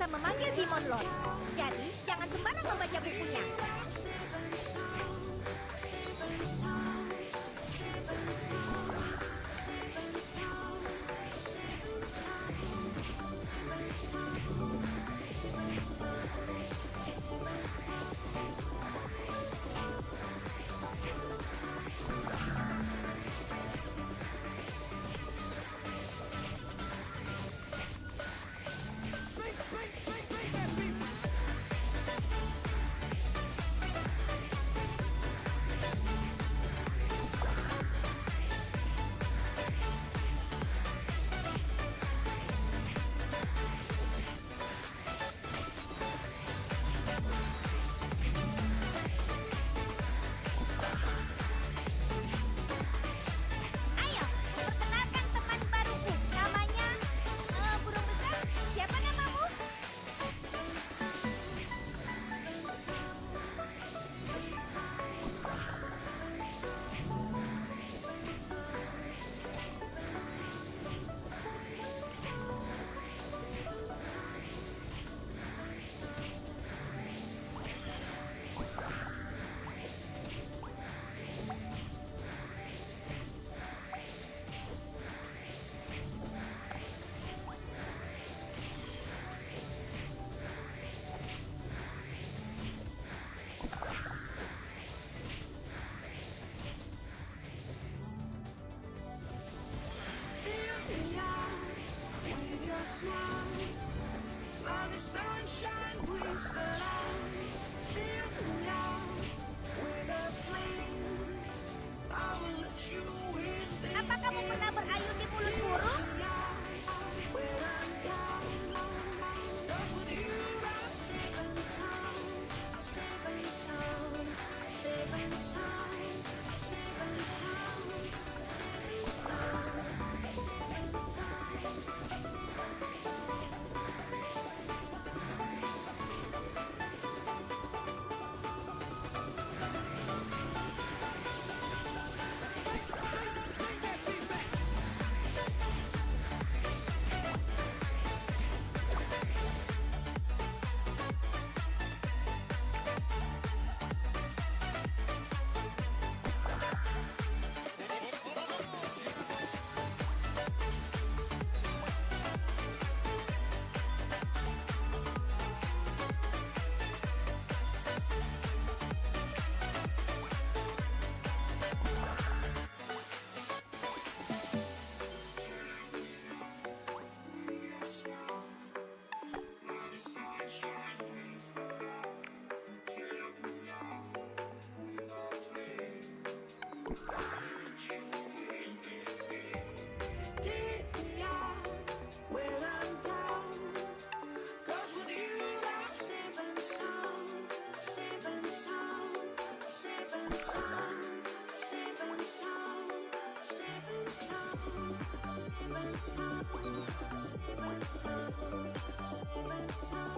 bisa memanggil Demon Lord. Jadi, jangan sembarang membaca bukunya. Ayo, perkenalkan teman baruku. Namanya, burung besar. Siapa namamu? Fill me out with your smile. While the sunshine brings the light. Fill me out with a flame. I will let you in this Apa kamu pernah berayun di mulut burung? when I'm down. 'Cause with you I'm safe and sound. Safe and sound. Safe and sound. Safe and sound. Safe and sound. Safe and sound. Safe and sound. Take me out when I'm down. 'Cause with you I'm safe and sound. Safe and sound. Safe and sound. Safe and sound. Safe and sound. Safe and sound. Safe and sound. Safe and sound.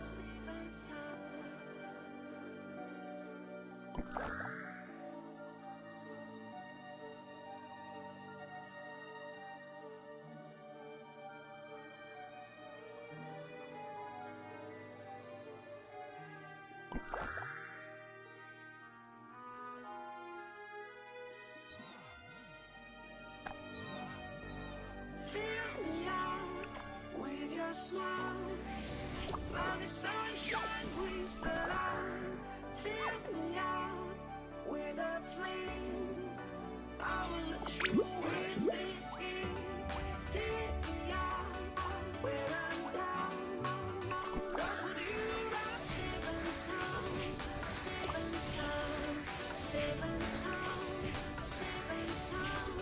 Safe and sound. Fill me out with your smile. While the sunshine brings the light. fill me out with a flame. I will let you in this game. Take me out when I'm down. 'Cause with you I'm safe and sound, safe and sound, safe and sound, safe and sound,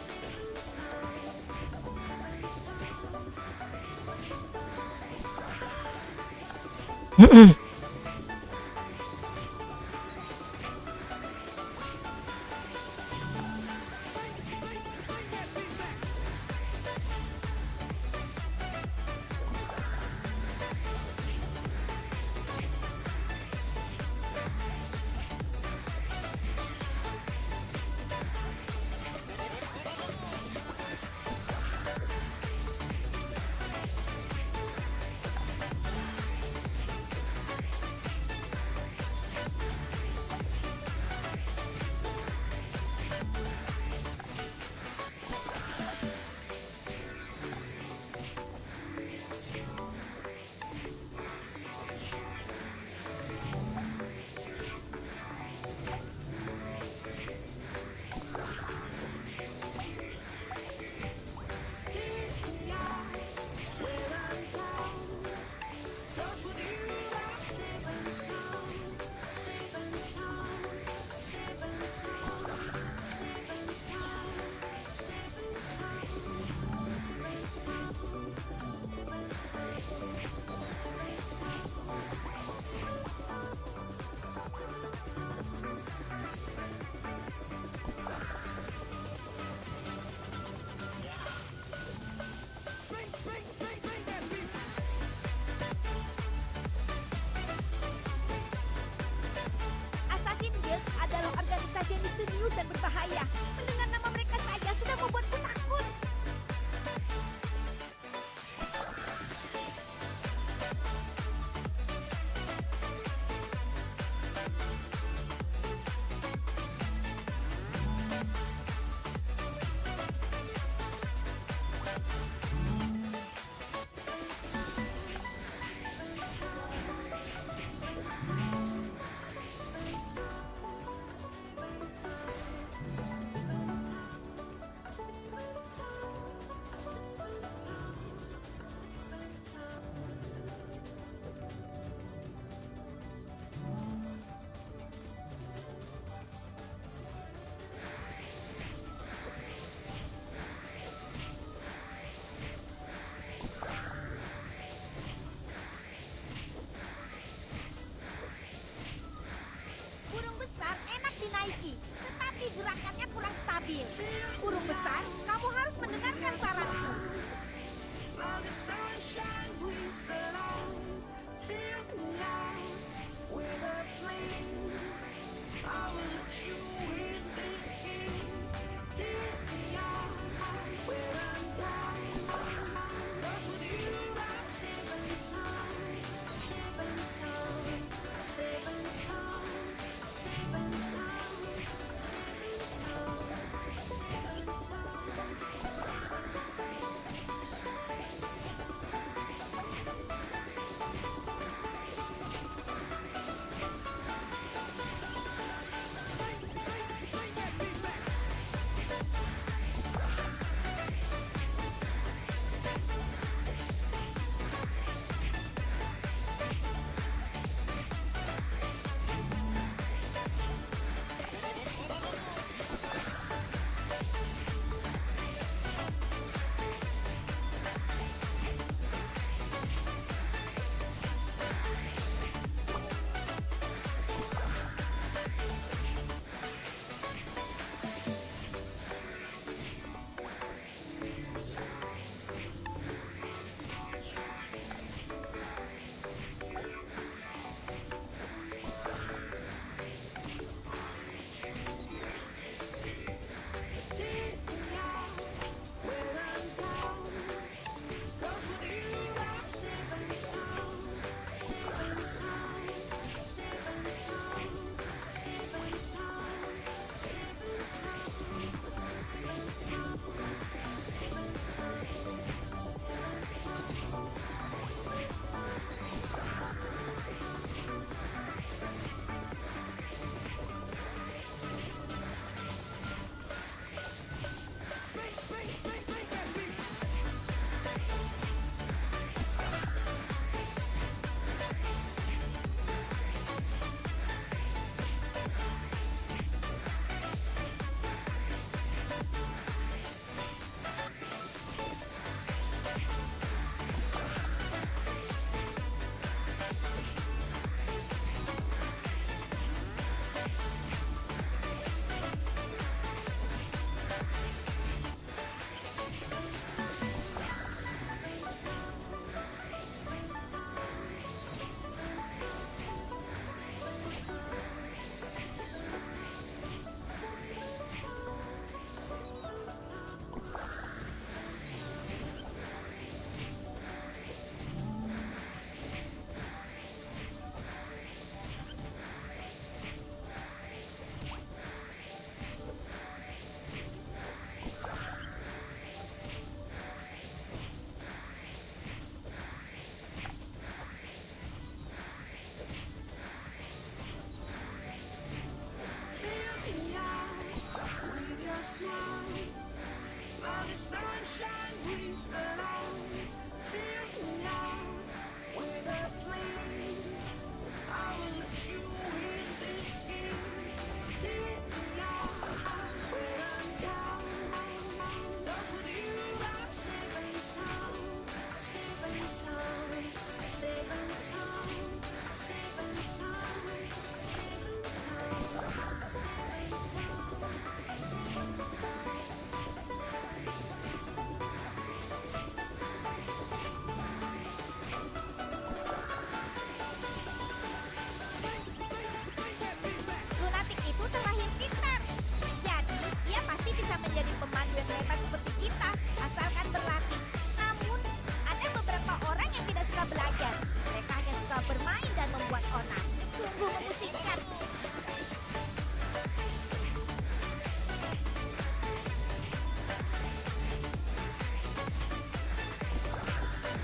safe and sound, safe and sound, safe and sound.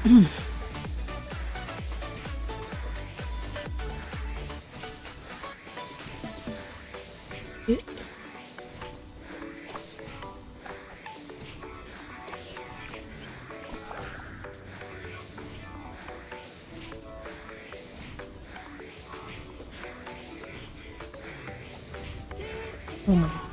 Ih. Aman.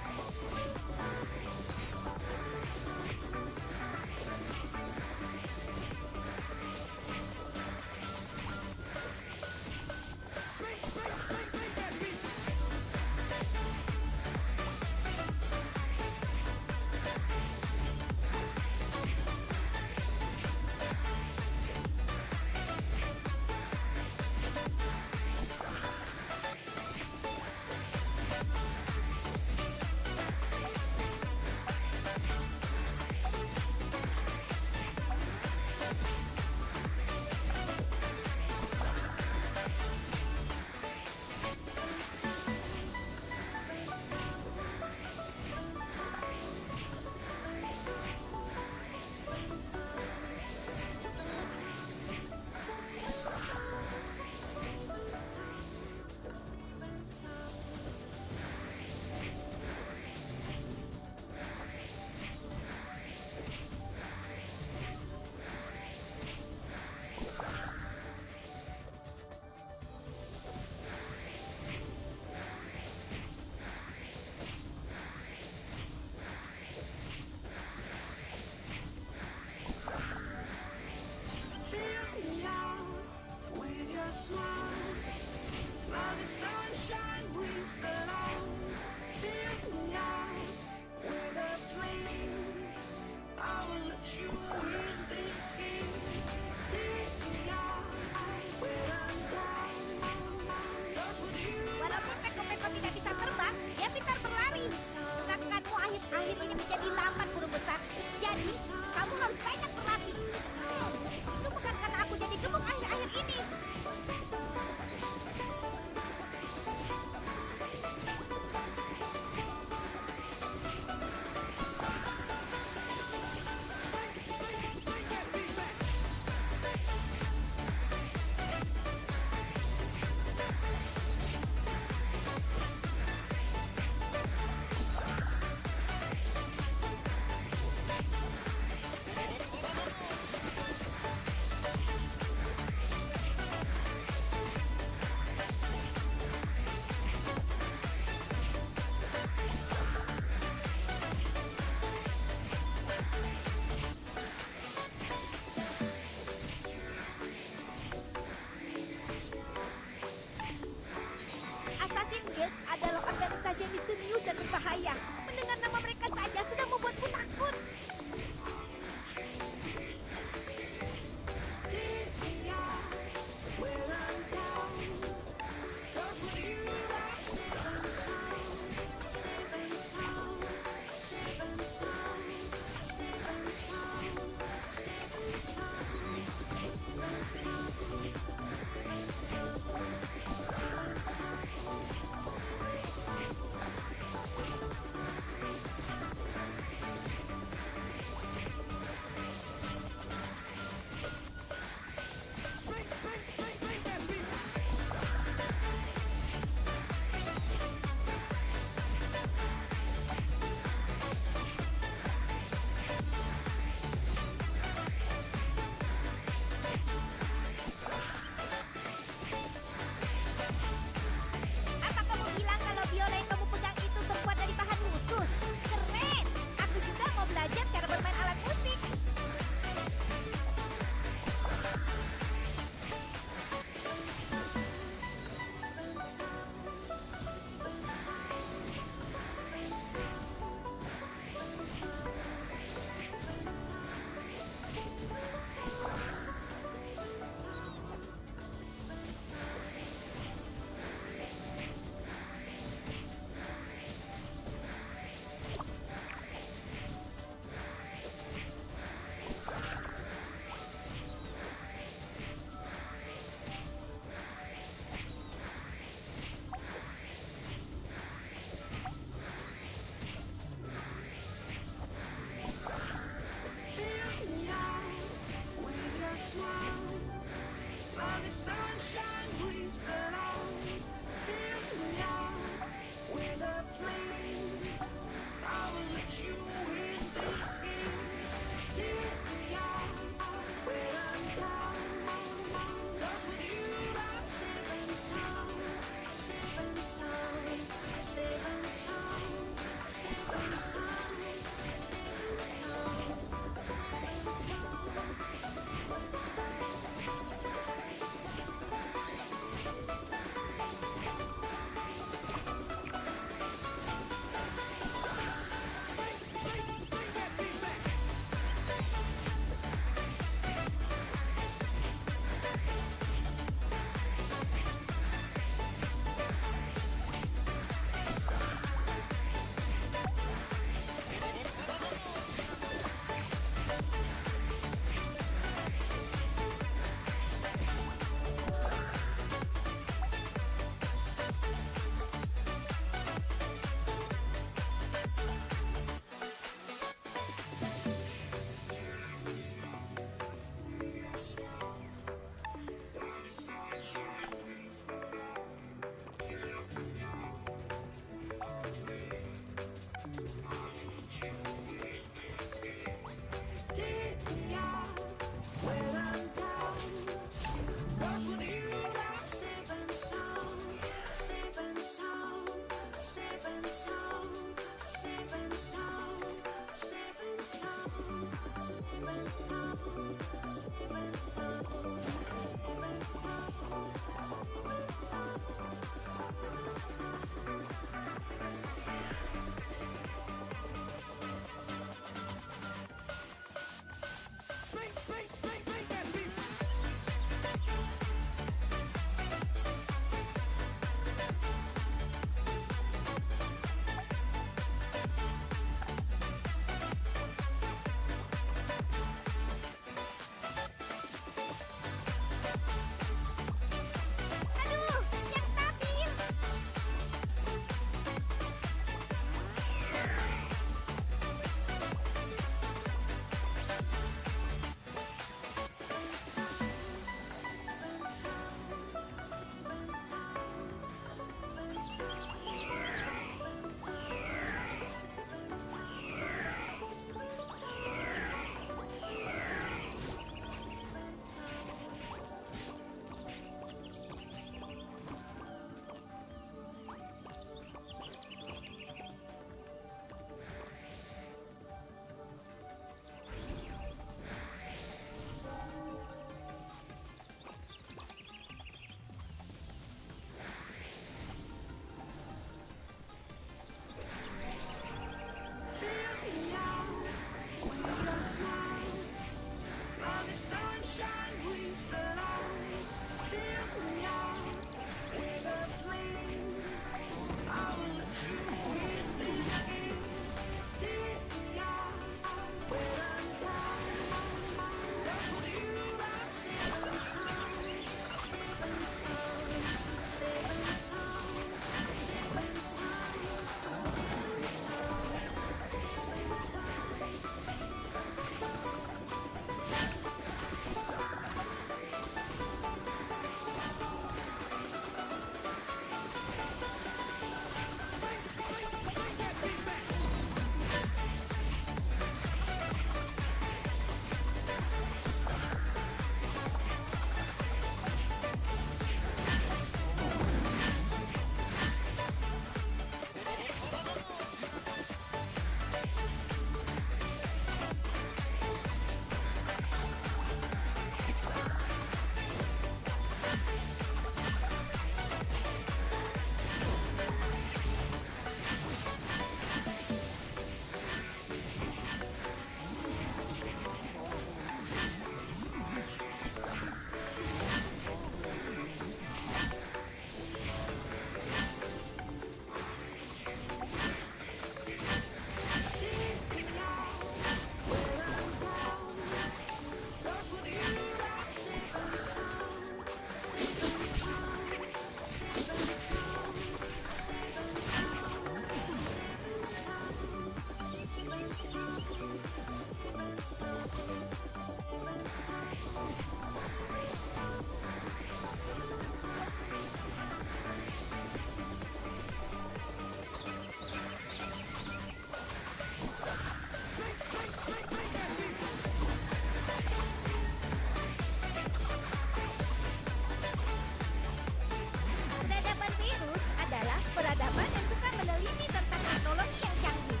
Peradaban virus adalah peradaban yang suka meneliti tentang teknologi yang canggih.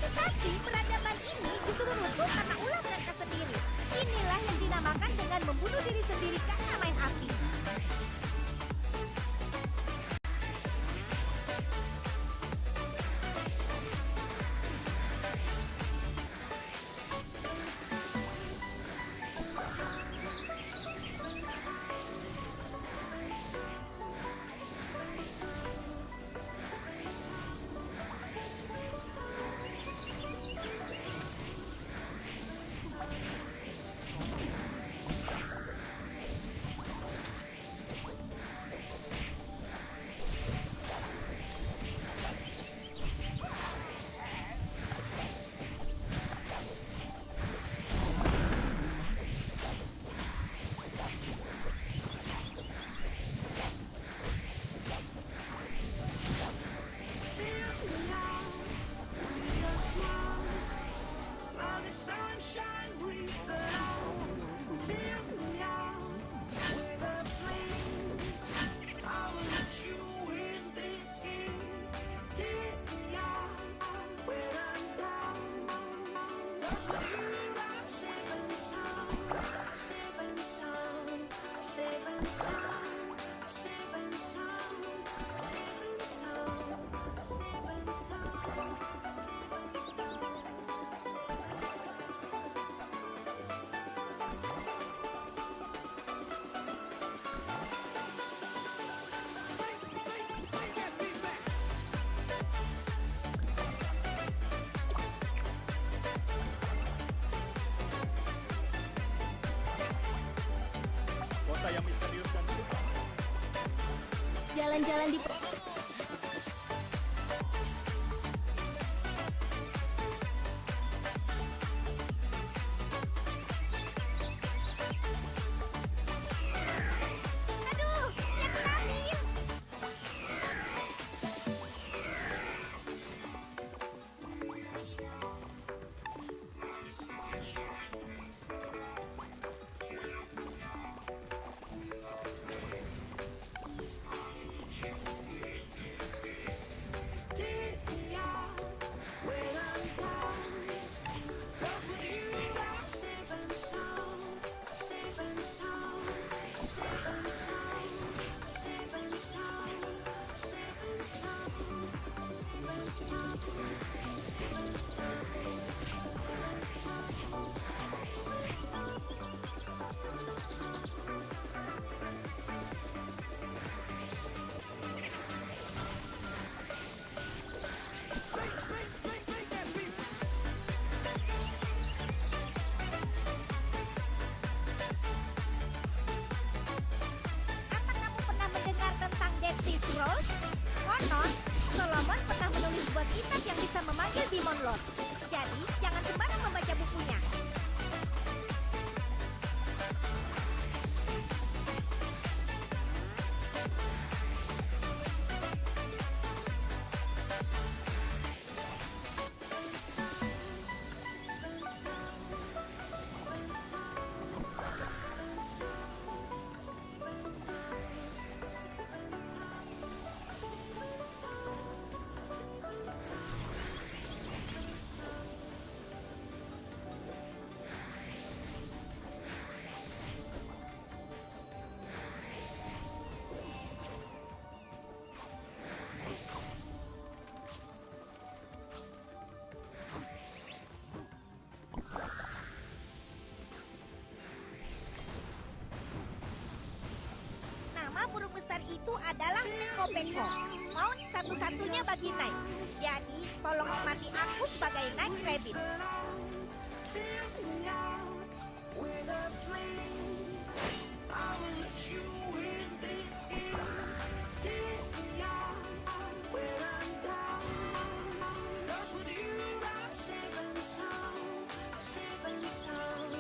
Tetapi peradaban ini justru runtuh karena ulah mereka sendiri. Inilah yang dinamakan dengan membunuh diri sendiri karena main api. While the sunshine brings the light, fill me out with a flame. I will let you in this game. Take me out when I'm down. 'Cause with you I'm safe and sound, safe and sound, safe and sound, safe and sound, safe and sound, safe and sound, safe and sound. Kota yang misterius dan Jalan-jalan di Aduh, yang terakhir. Take me out when I'm down. 'Cause with you I'm safe and sound, safe and sound, safe and sound, safe and sound, safe and sound, safe and sound, safe and sound, Apa kamu pernah mendengar tentang Dead Sea Scrolls? Konon, Solomon pernah menulis sebuah kitab yang bisa memanggil Demon Lord. Jadi, jangan sembarang membaca bukunya. Nama burung besar itu adalah Peko-Peko, maut satu-satunya bagi Night. Jadi, tolong hormati aku sebagai Night Rabbit. fill me out with a flame. I will let you in this game. Take me out when I'm down. 'Cause with you I'm safe and sound, safe and sound,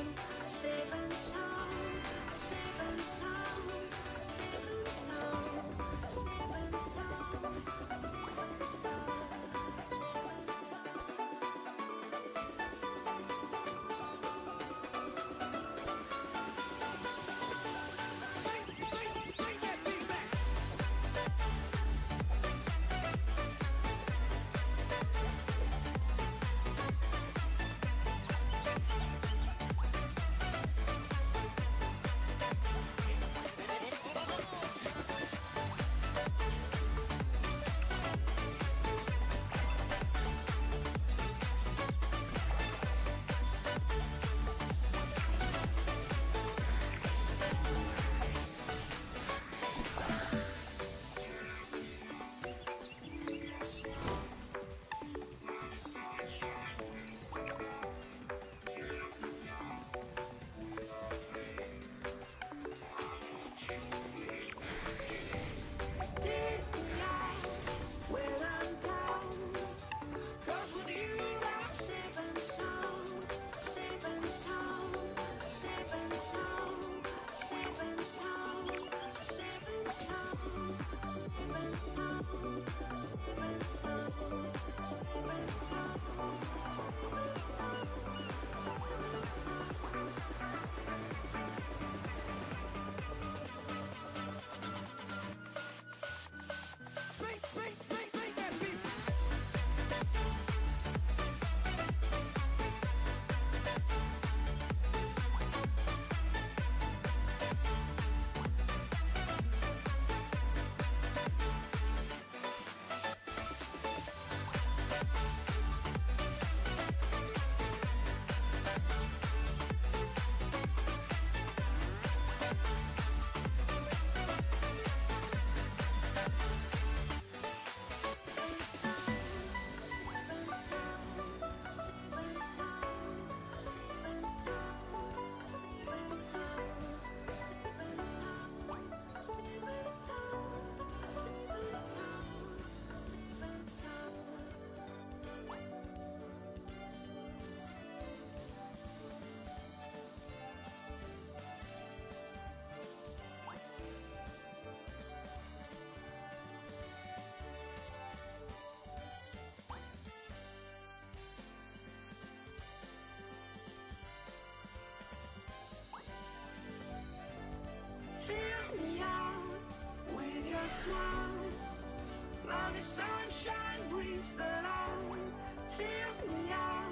breathes the light. Fill me out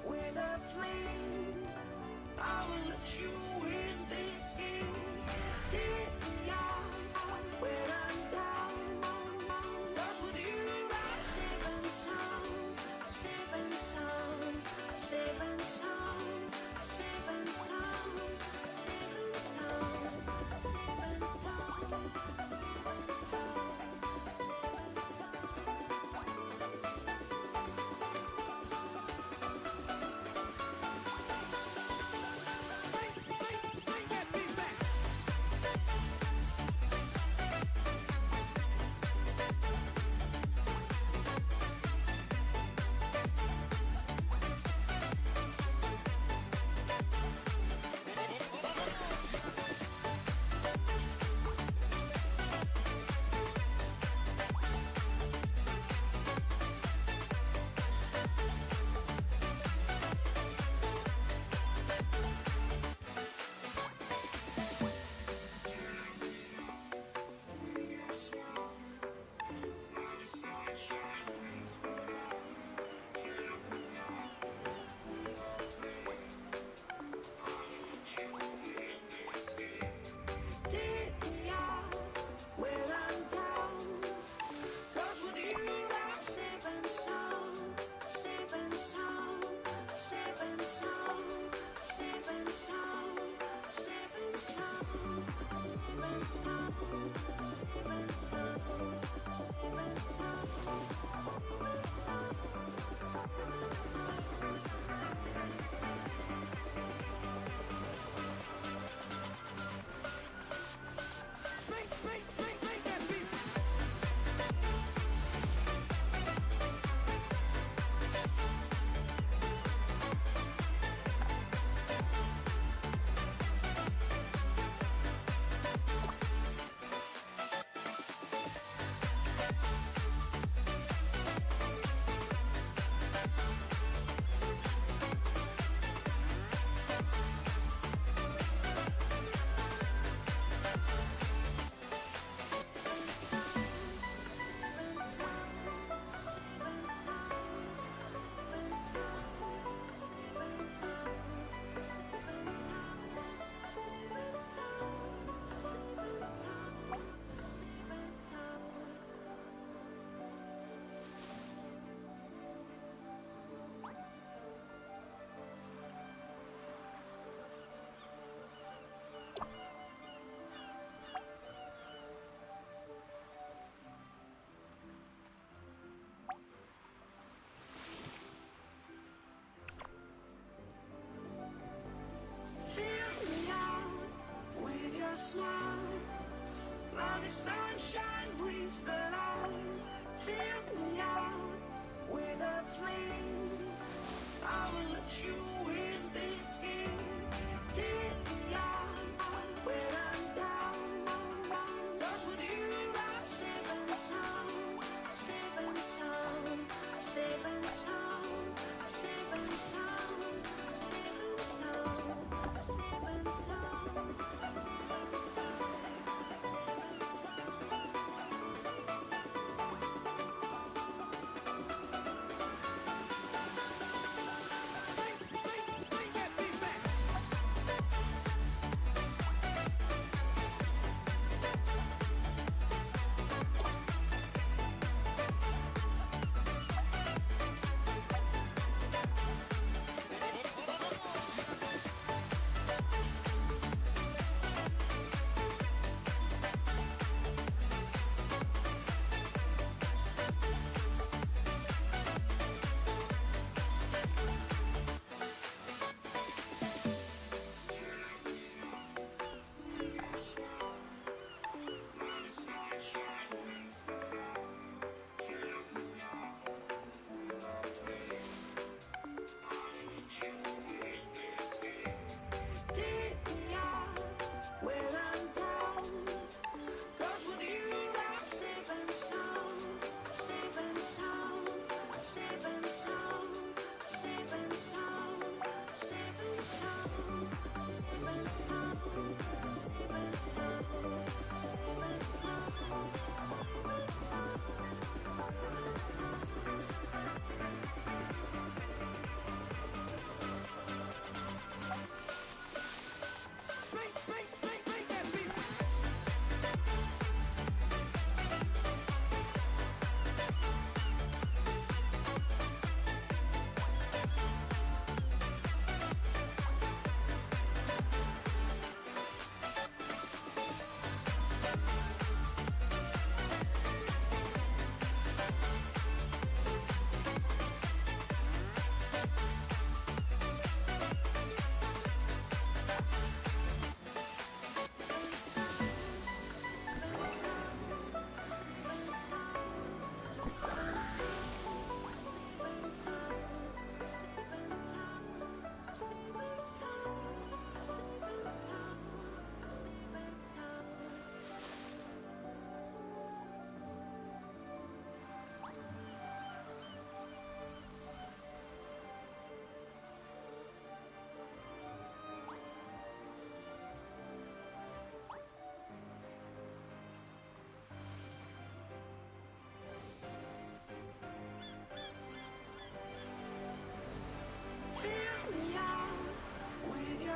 with a flame. I will let you in this game. Take me out when I'm down. 'Cause with you I'm safe and sound. Safe and sound. Safe and sound. Safe and sound. Safe and sound. Safe and sound. Safe and sound. Safe and take me out when I'm down. 'Cause with you I'm safe and sound. Safe and sound. Safe and sound. Safe and sound. Safe and sound. Safe and sound. Safe and sound. Safe and sound. Safe and sound. Fill me out with your smile. Now the sunshine brings the light. Fill me out with a flame. I will let you in this game. Take me out when I'm down. 'Cause with you I'm safe and sound. Safe and sound. Safe and sound. Safe and sound. Safe and sound. Safe and sound. Safe and sound. Safe and sound.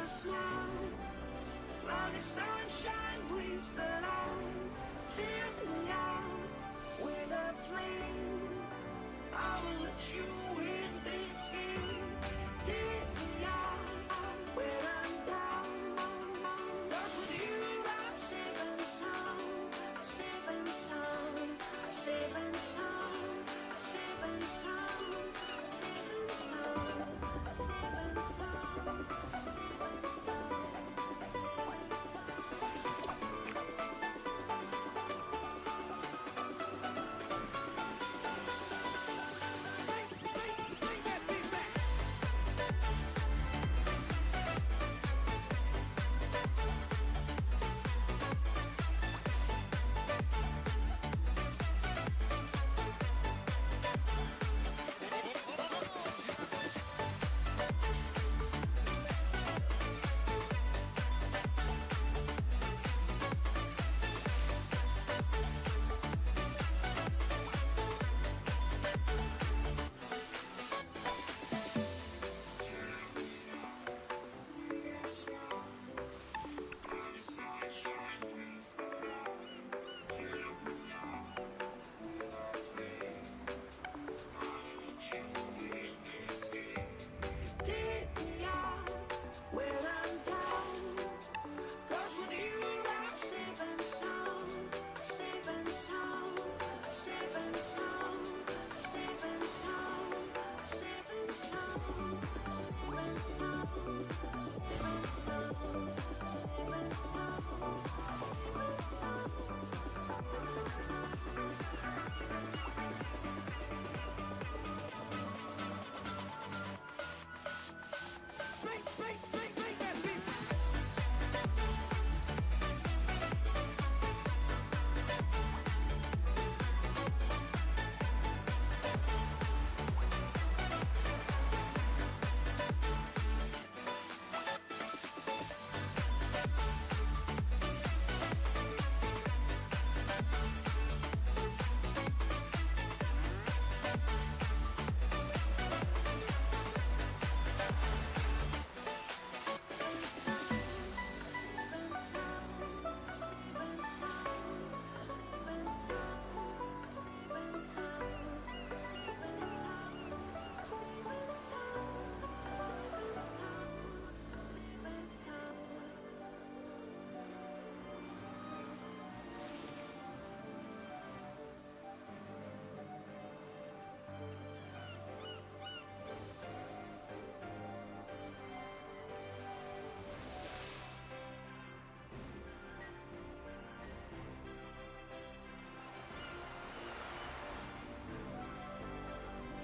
smile, like the sunshine brings the light. Fill me out with a flame. I will let you in this game. Take me out when I'm down. 'Cause with you I'm safe and sound, safe and sound, safe and sound, safe and sound, safe and sound, safe and sound, safe and sound, safe and take me out when I'm down. 'Cause with you I'm safe and sound, safe and sound, safe and sound, safe and sound, safe and sound, safe and sound, safe and sound, safe and sound, safe and sound, safe and sound.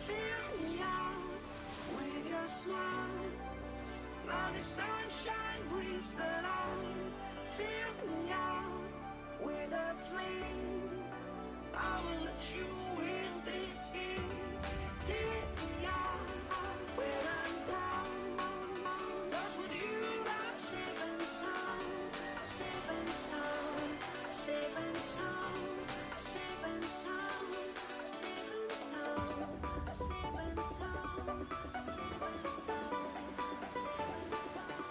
Fill me out with your smile, like the sunshine brings the light. Fill me out with a flame. I will let you in this game. Take me out when I'm down. 'Cause with you I'm safe and sound, safe and sound, safe and sound, safe and sound, safe and sound, safe and sound, safe and sound, safe and sound.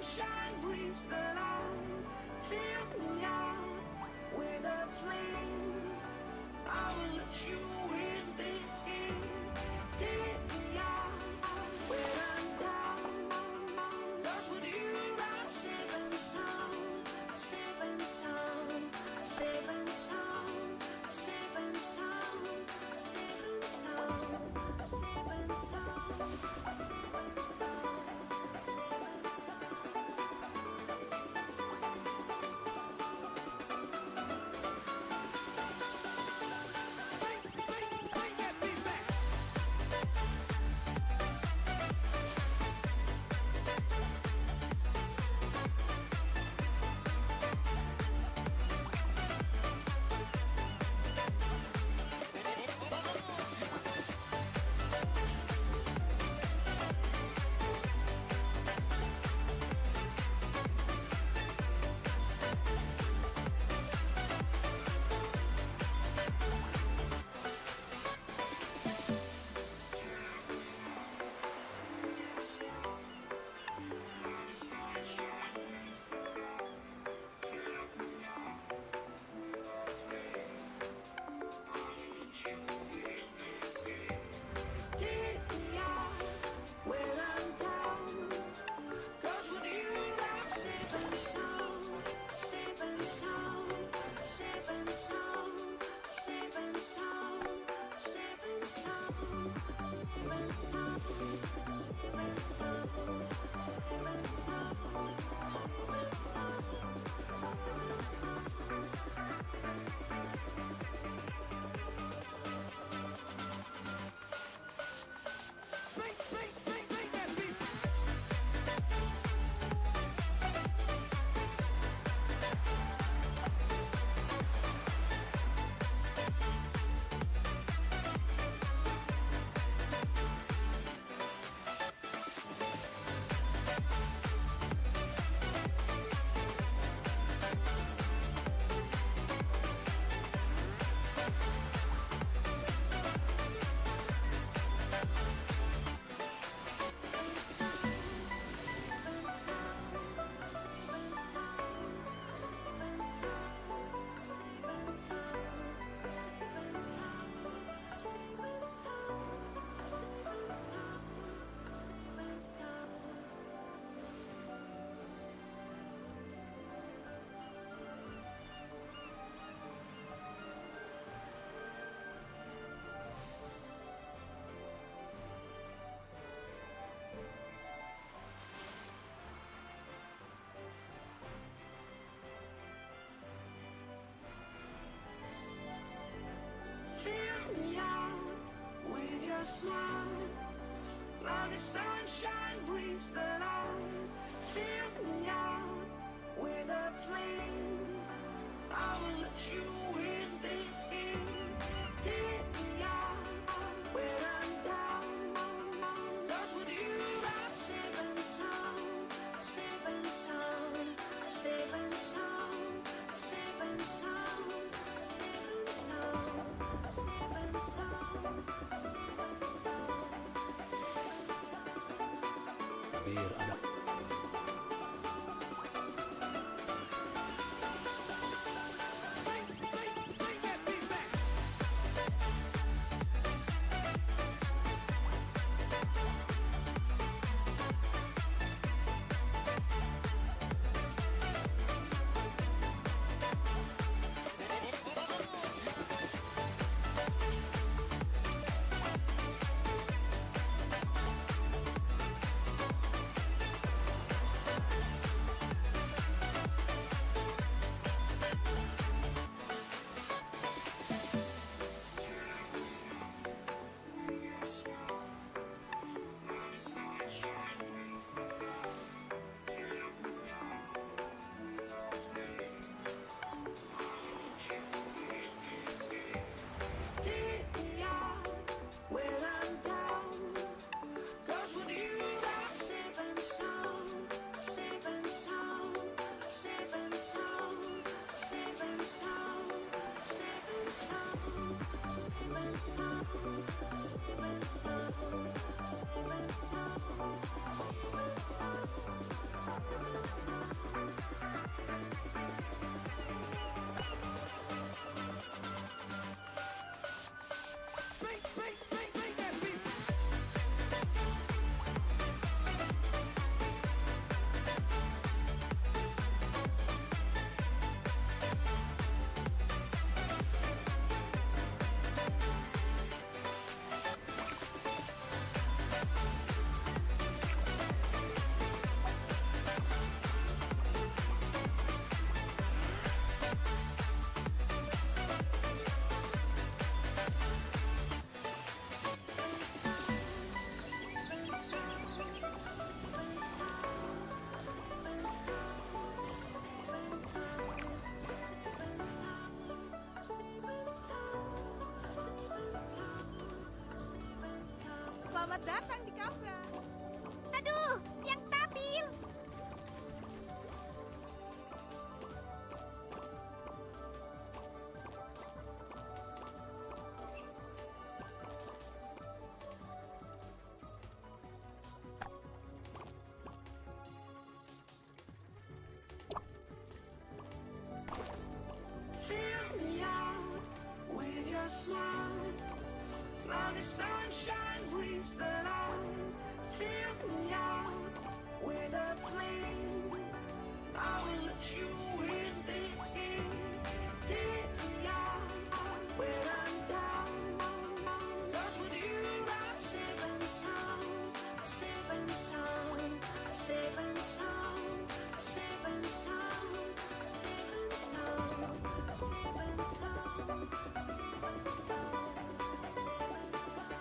sunshine brings the light. Fill me out with a flame. I will let you in this game. Take me out when I'm down. 'Cause with you I'm safe and sound. Safe and sound. Safe and sound. Safe and sound. Safe and sound. Safe and sound. Safe and sound. Safe and take me out when I'm down. 'Cause with you I'm safe and sound. Safe and sound. Safe and sound. Safe and sound. Safe and sound. Safe and sound. Safe and sound. Safe and sound. Safe and sound. Fill me out with your smile. While the sunshine brings the light. Fill me out with a flame. I will let you in this game. Take me out when I'm down. 'Cause with you I'm safe and sound. Safe and sound. Safe and sound. Safe and sound. Safe and sound. Safe and sound. Safe and sound. Safe and sound. Bir anak Selamat datang di Kafra. Aduh, yang tampil. Fill me out with your smile. Now the sunshine brings the light. Fill me out with a flame. I will let you in this game. Take me out when I'm down. 'Cause with you I'm safe and sound. Safe and sound. Safe and sound. Safe and sound. Safe and sound. Safe and sound. Safe and sound.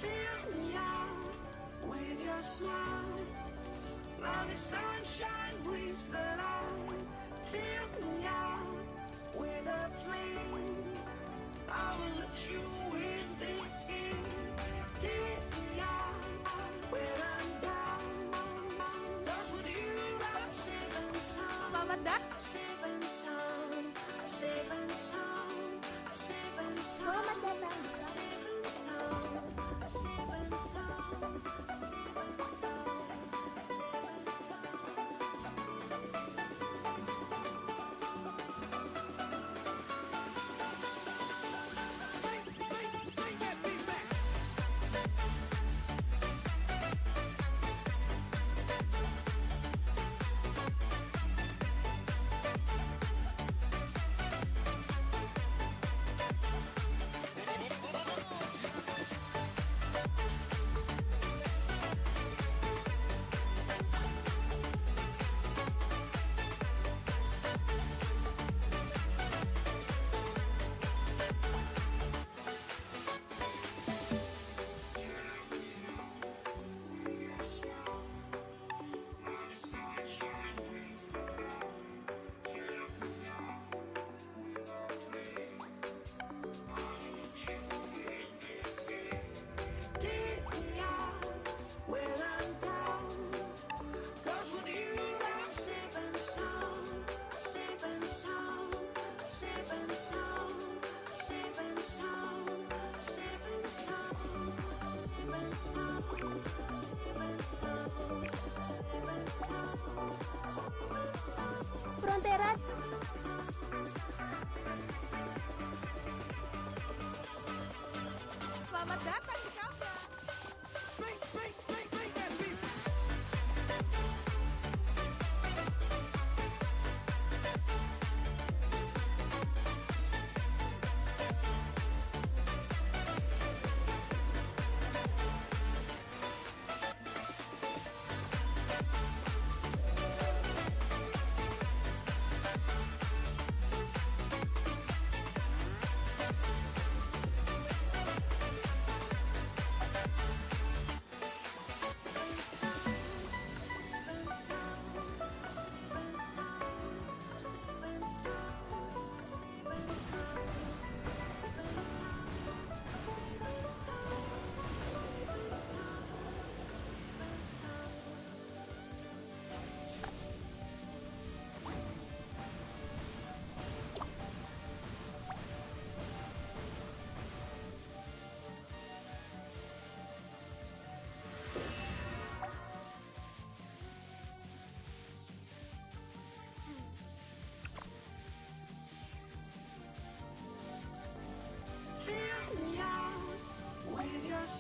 Fill me out with your smile. Now the sunshine brings the light. Fill me out with a flame. I will let you in this game. Take me out when I'm down. 'Cause with you I'm safe and sound.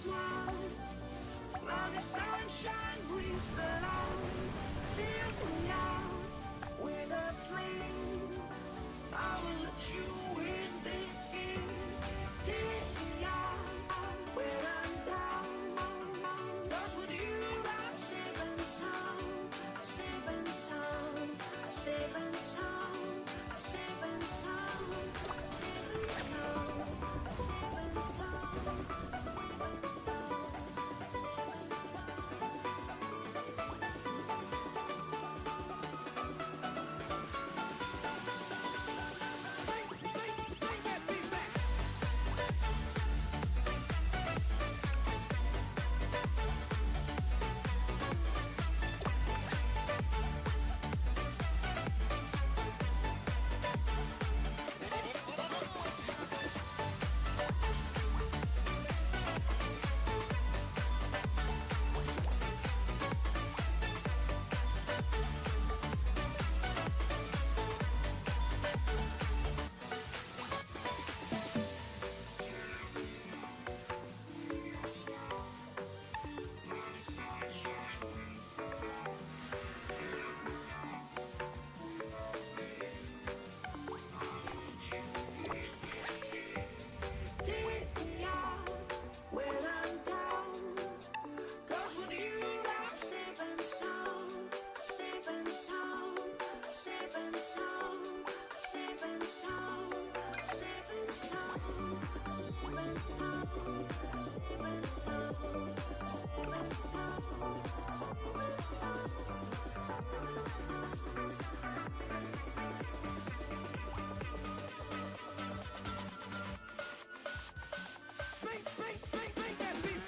smile. Now the sunshine brings the light. Fill me out with a flame. I will let you in this game. Take me out when I'm down. 'Cause with you I'm safe and sound. Safe and sound. Safe and sound. Safe and sound. Safe and sound. Safe and sound. Safe and sound. Safe and take me out when I'm down. 'Cause with you I'm safe and sound. Safe and sound. Safe and sound. Safe and sound. Safe and sound. Safe and sound. Safe and sound. Safe and sound. Safe and sound. Make that beat.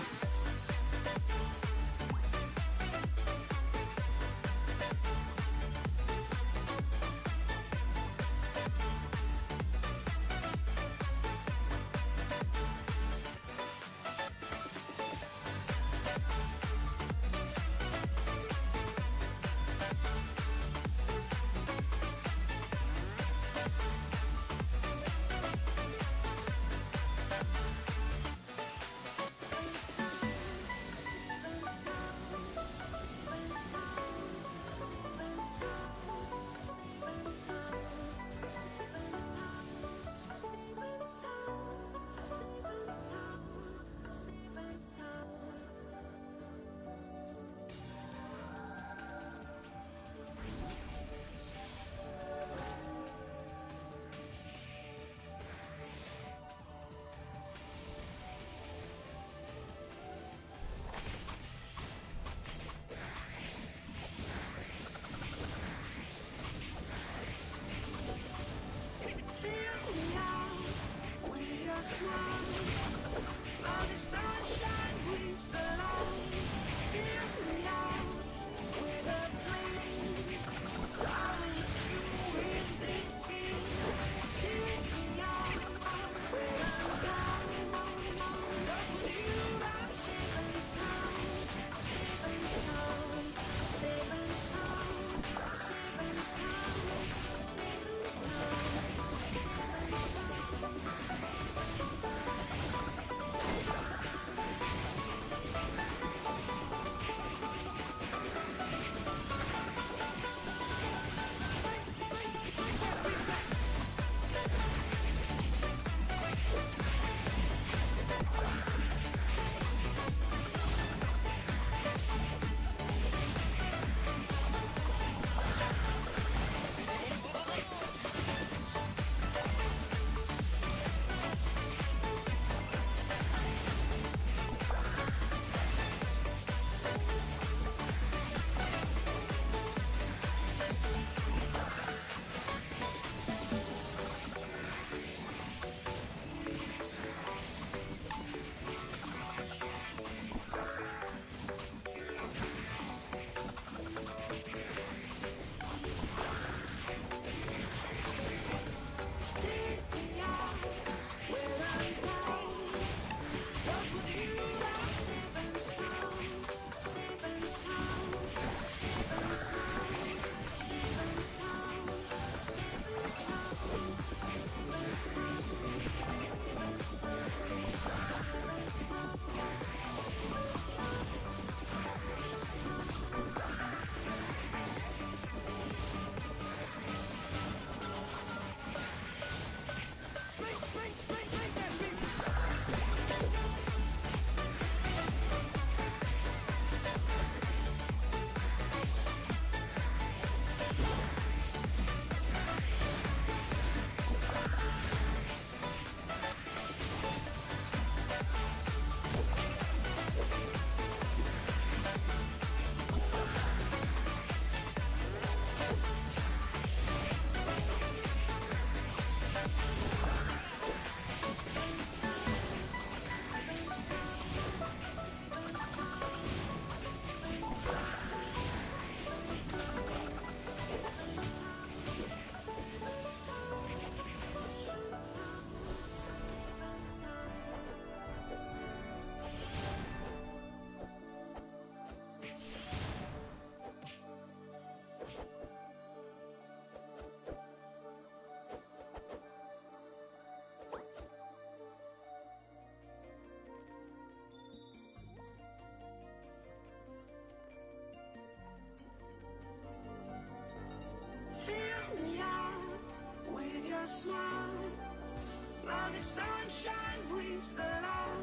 While the sunshine brings the light,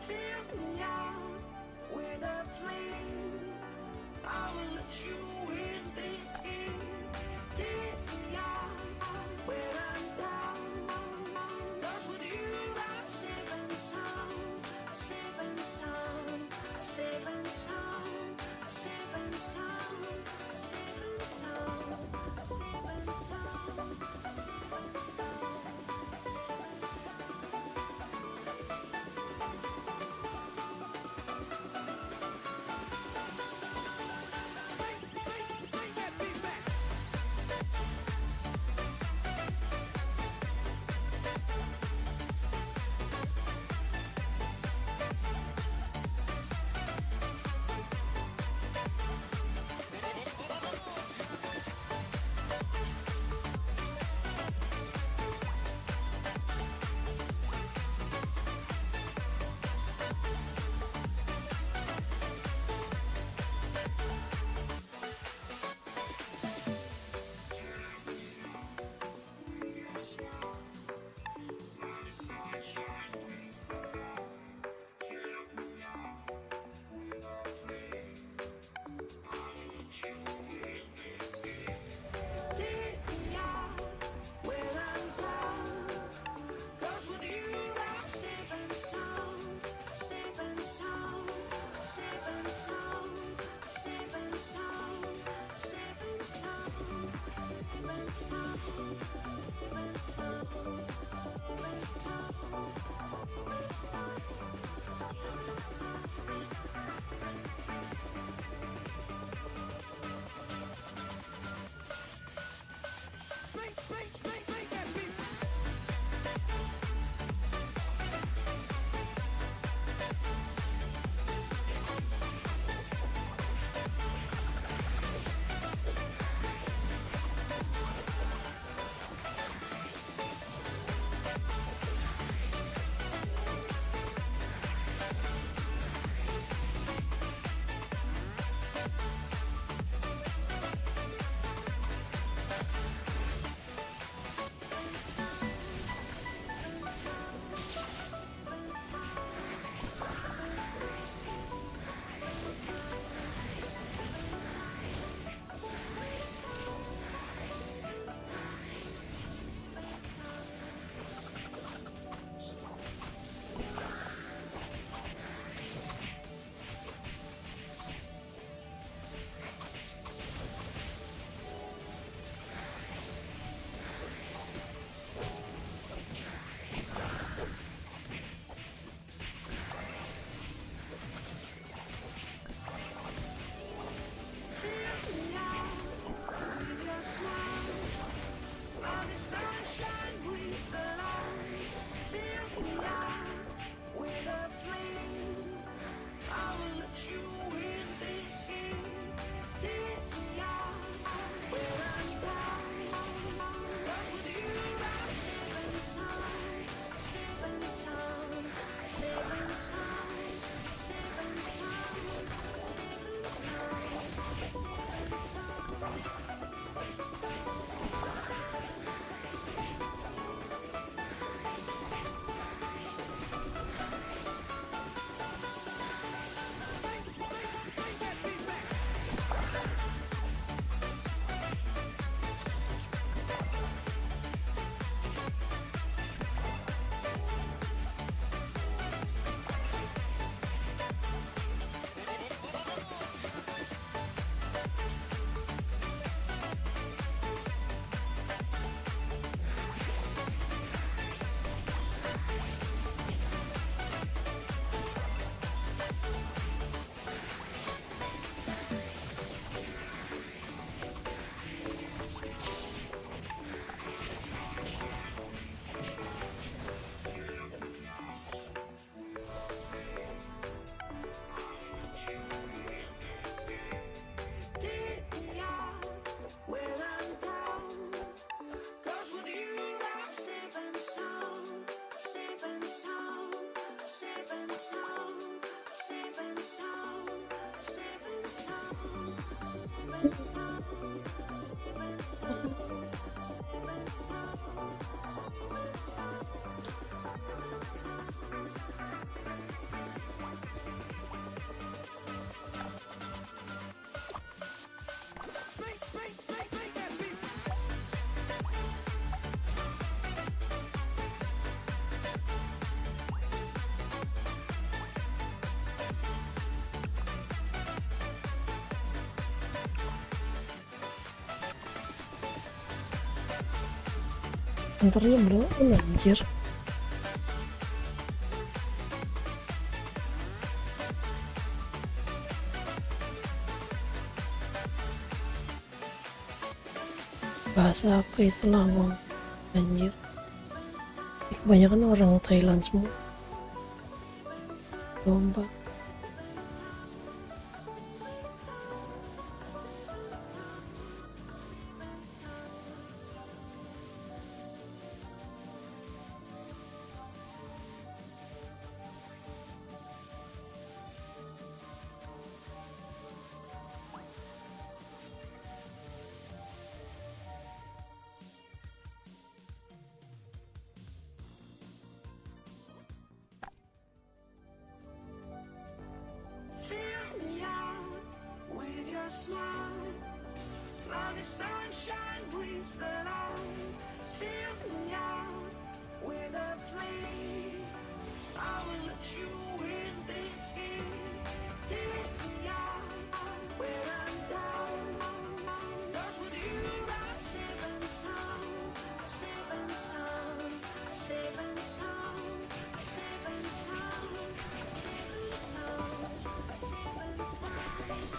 fill me out with a flame. I will let you in this game. Take me out where I'm down. 'Cause with you I'm safe and sound, safe and sound, safe and sound, safe and sound, safe and sound, safe and sound, safe and sound, safe and take me out where I'm down. 'Cause with you I'm safe and sound, safe and sound, safe and sound, safe and sound, safe and sound, safe and sound, safe and sound, safe and sound, safe and sound, safe and sound, safe and sound, safe and sound. Kantornya belum anjir. Bahasa apa itu lawang anjir. Kebanyakan orang Thailand semua. Domba. Fill me out with your smile. Now the sunshine brings the light. Fill me out with a flame. I will let you in this game. Take me out where I'm down. 'Cause with you I'm safe and sound. Safe and sound. Safe and sound. Safe and sound. Safe and sound. Safe and sound. Safe and sound.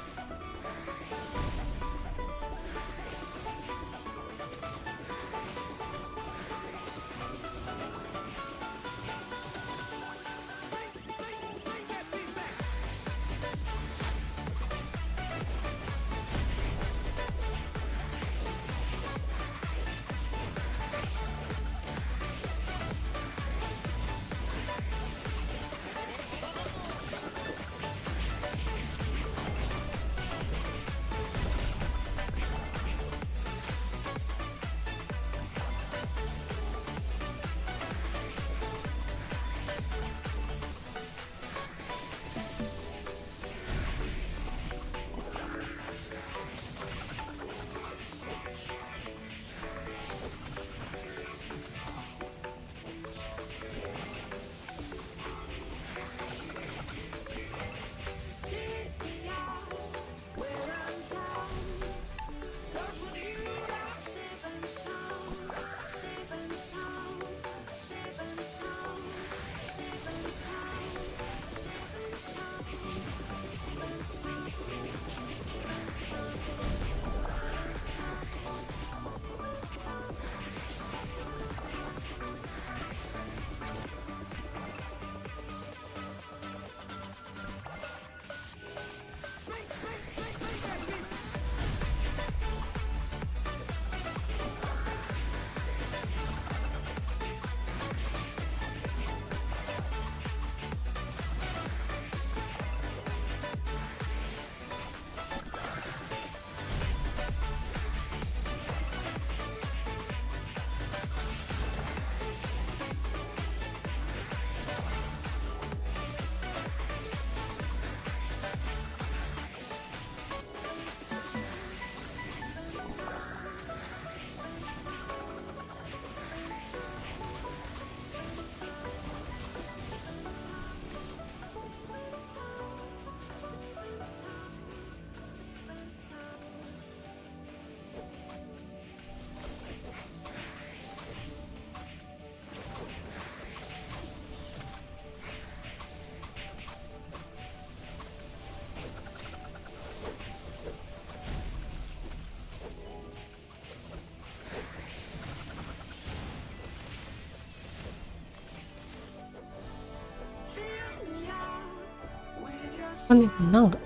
Kan nih menang nggak?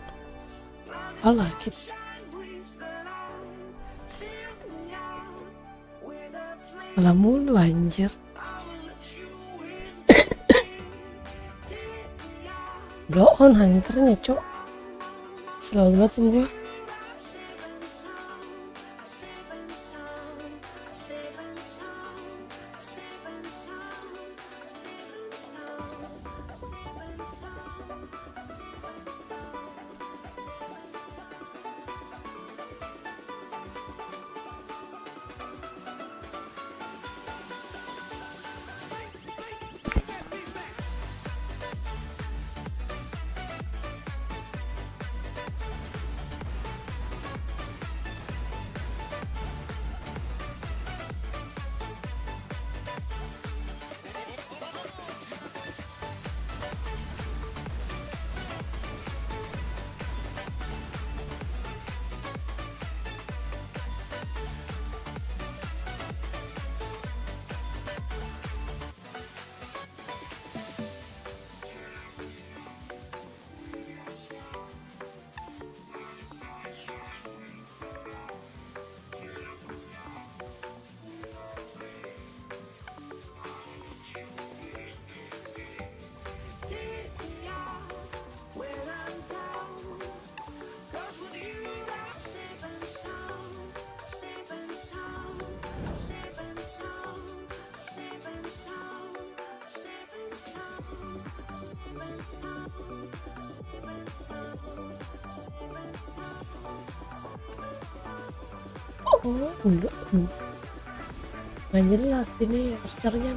Kalah gitu. Kalah mulu anjir. Blow on hunternya cok. Selalu batin gue. Oh, enggak. Nggak jelas ini posternya.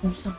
Bisa.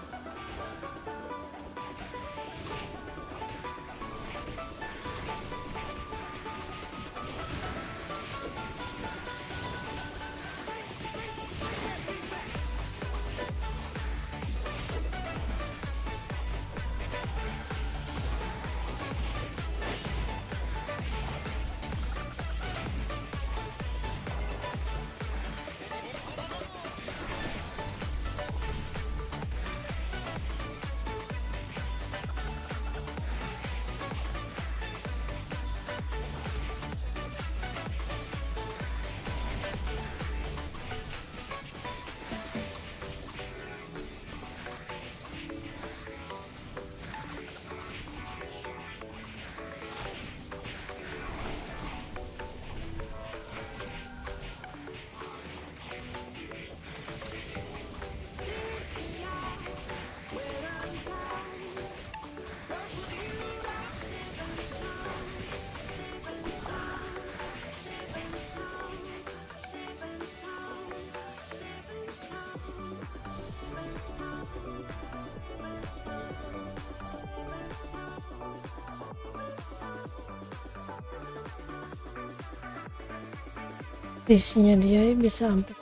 Isinya dia bisa sampai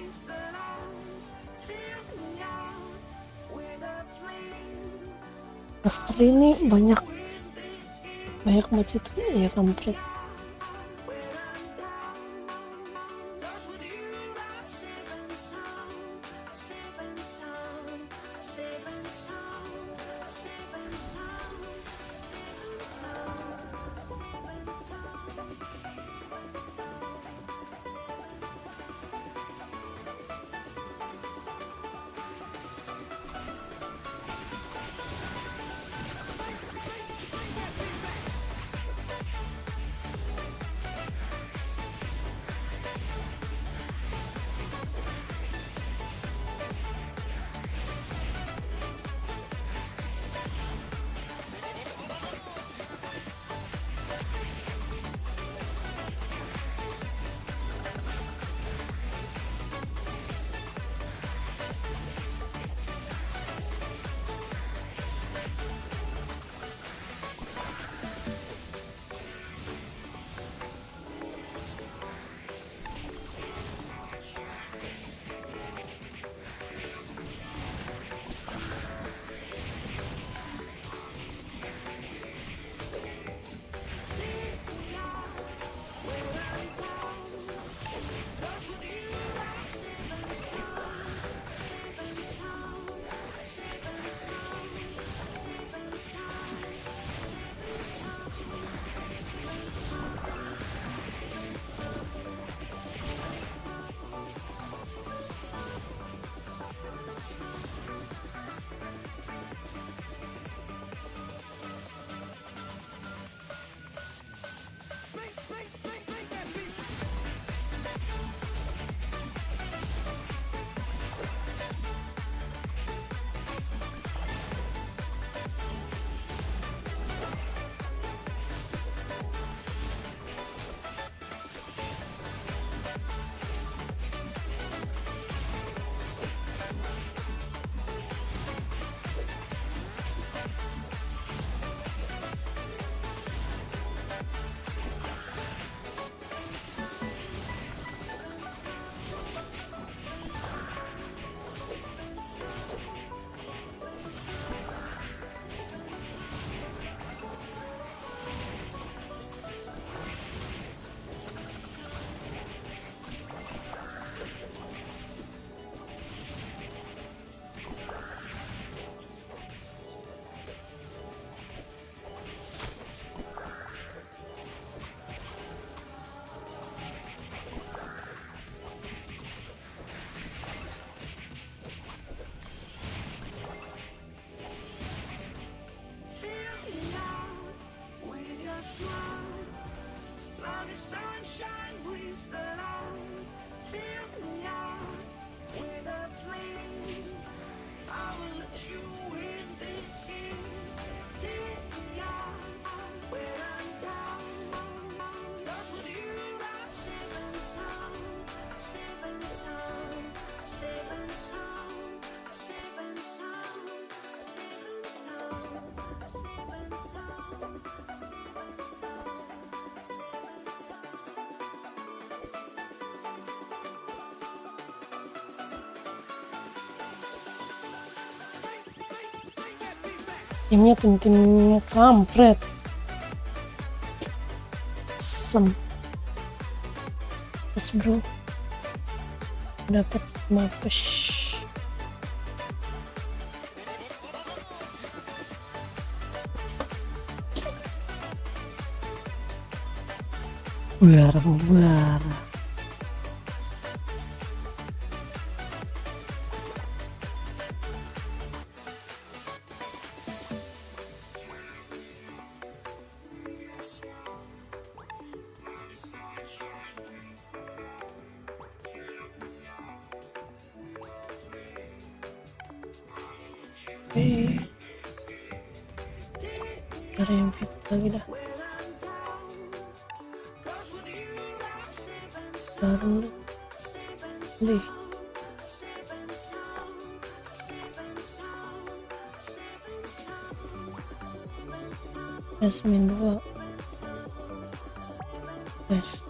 breathes the light. Fill me out with a flame. Kali ini banyak macet ya kampret. Timnya tim kampret. Pas bro dapat mapes. Buar. Ada yang fit lagi dah. Baru deh. Yasmin 2. Yes.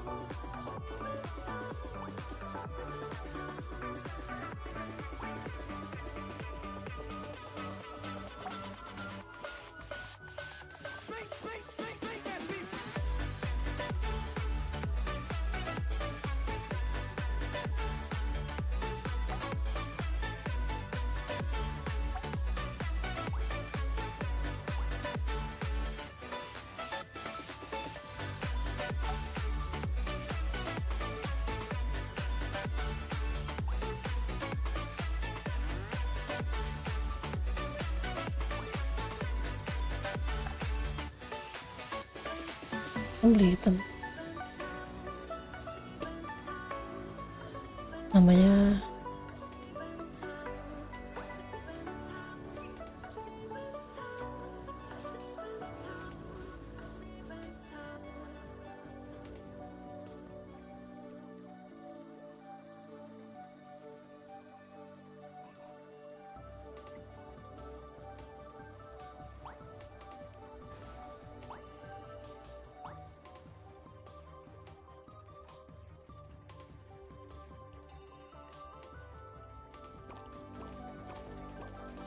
beli hitam. Namanya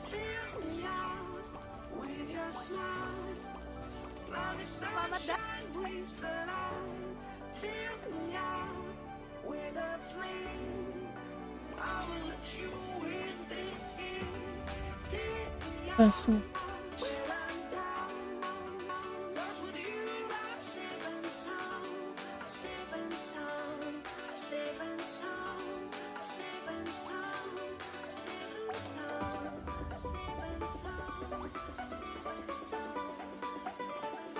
Fill me out with your smile. Now the sunshine brings the light. Fill me out with a flame. I will let you in this game. Take me out langsung when I'm down. 'Cause with you I'm safe and sound. Safe and sound. Safe and sound. Safe and sound. Safe and sound. Safe and sound. Safe and sound. Safe and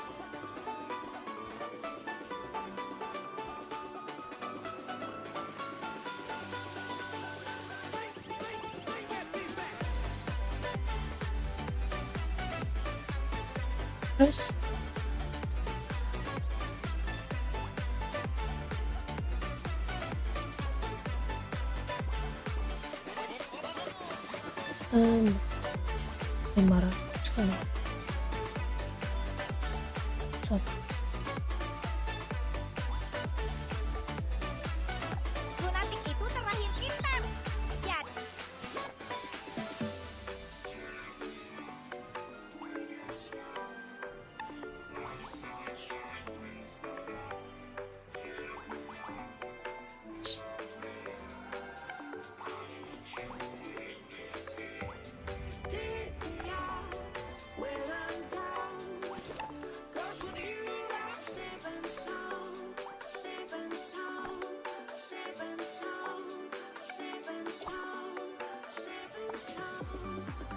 terus um, 500 kali satu. Lunatik itu terlahir pintar. Jadi, take me out when I'm down. 'Cause with you I'm safe and sound. Safe and sound. Safe and sound. Safe and sound. Safe and sound.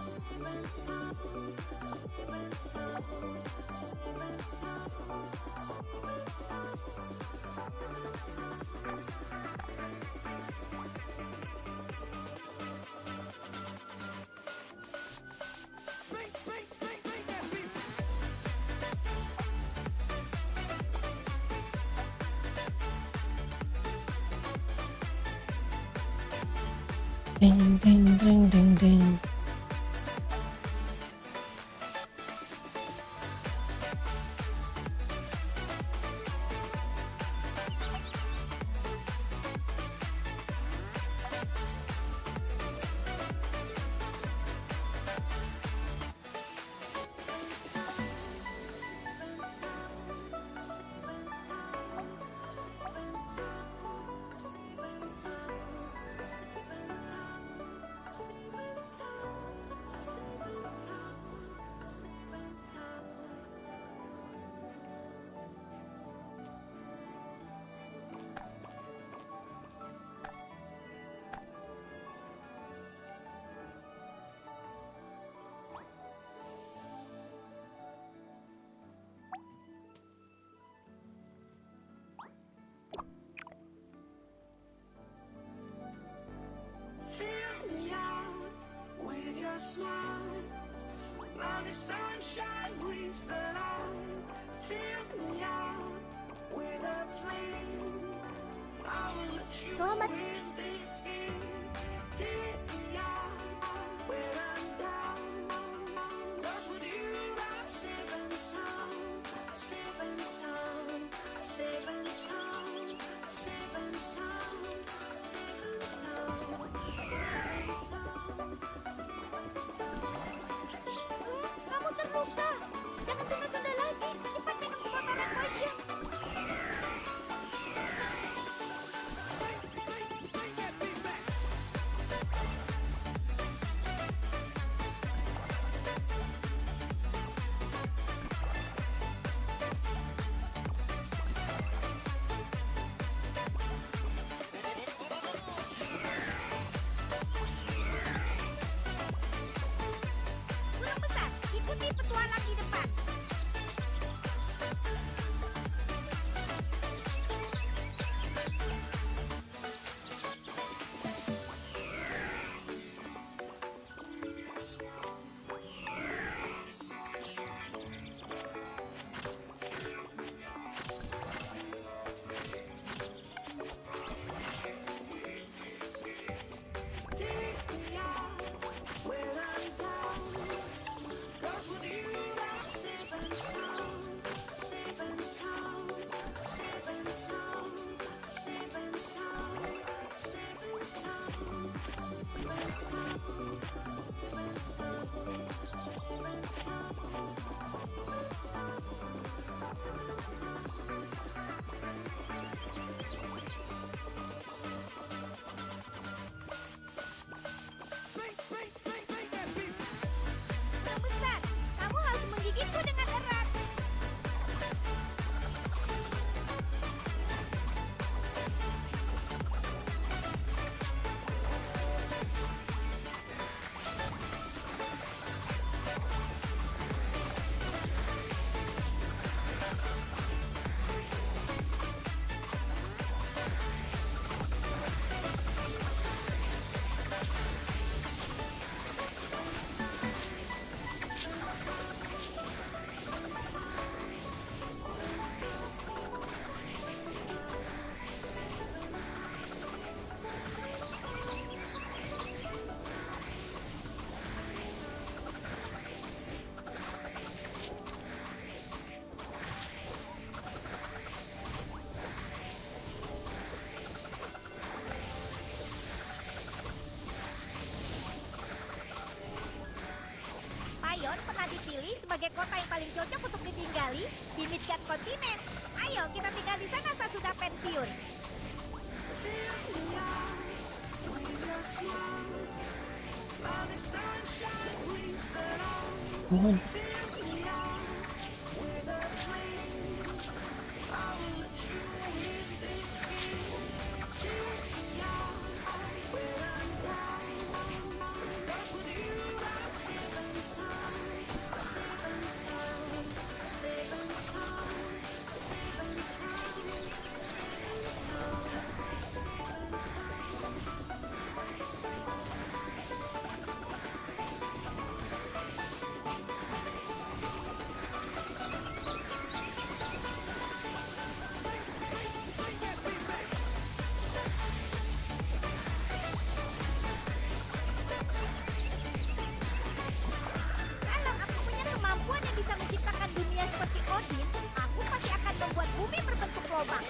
Safe and sound. Safe and sound. Safe and sound. Safe and sound. Ding ding ding ding ding. Fill me out with your smile. Now the sunshine brings the light. Fill me out with a flame. I will let you Selamat. in this game. Take me out when I'm down. 'Cause with you I'm safe and sound. Safe and sound. Safe and sound. Safe and sound. Safe and sound. Safe and sound. Safe and sound. kamu terbuka. Jangan tunda-tunda lagi. Cepat minum sebotol aku aja. Burung besar, ikuti petualang di depan. Zion pernah dipilih sebagai kota yang paling cocok untuk ditinggali di Midgard kontinen. Ayo kita tinggal di sana sesudah pensiun. Oh, Kalau aku punya kemampuan yang bisa menciptakan dunia seperti Odin, aku pasti akan membuat bumi berbentuk lubang.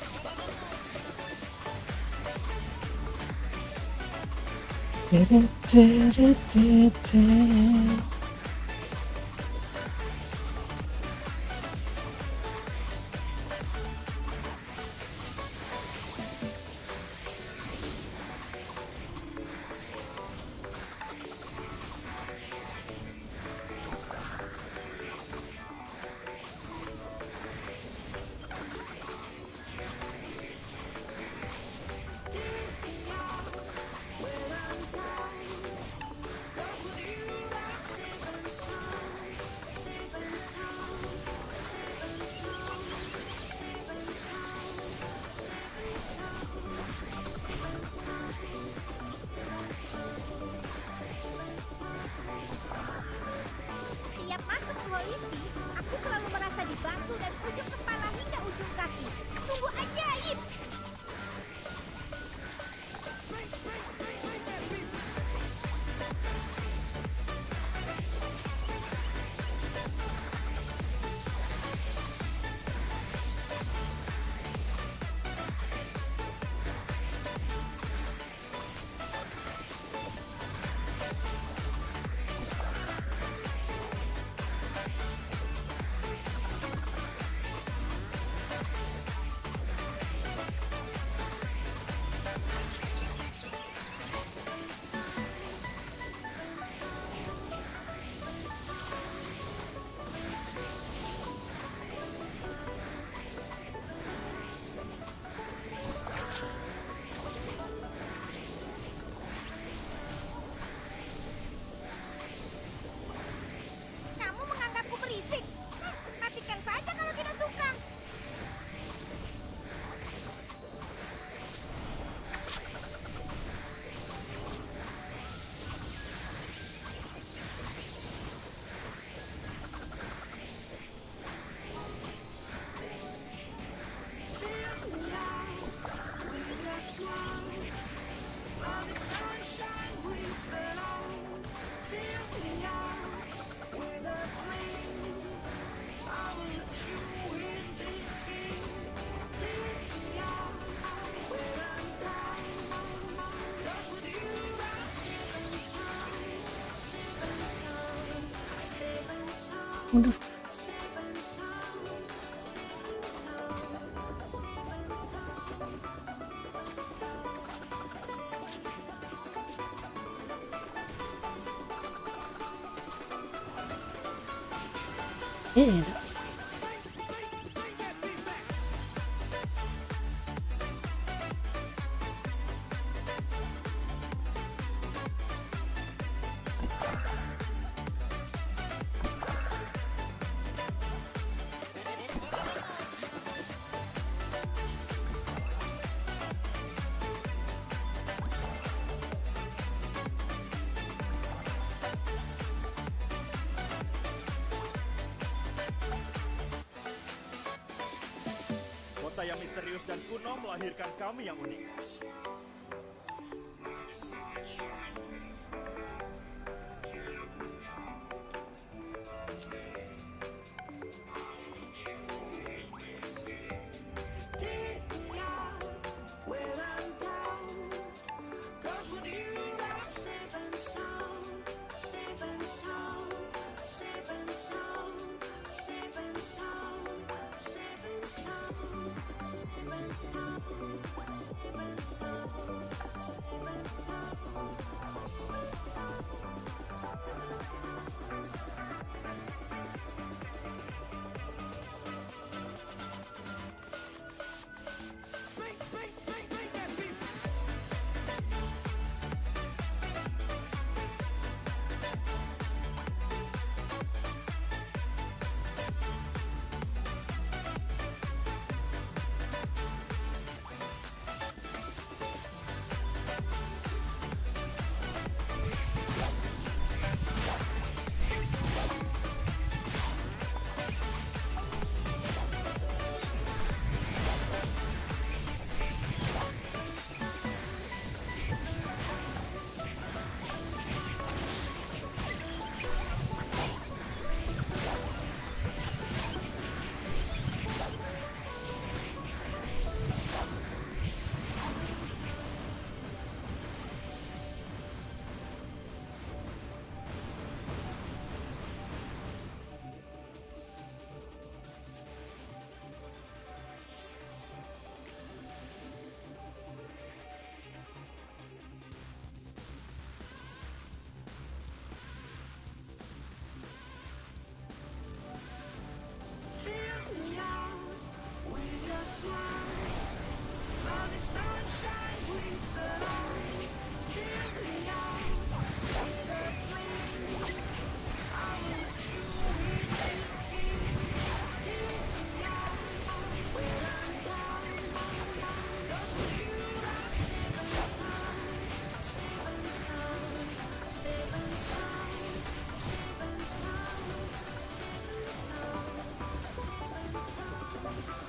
Tiap masuk Hollity, aku selalu merasa dibantu dari ujung kepala hingga ujung kaki. Sungguh ajaib. Kamu menganggapku berisik? Matikan saja kalau tidak suka. Waduh. Iya. Kota yang misterius dan kuno melahirkan kami yang unik. Fill me out with your smile. While the sunshine brings the light. Fill me out with a flame. I will let you in this game. Take me out where I'm down. Cause with you I'm safe and sound. Safe and sound. Safe and sound. Safe and sound. Safe and sound. Safe and sound.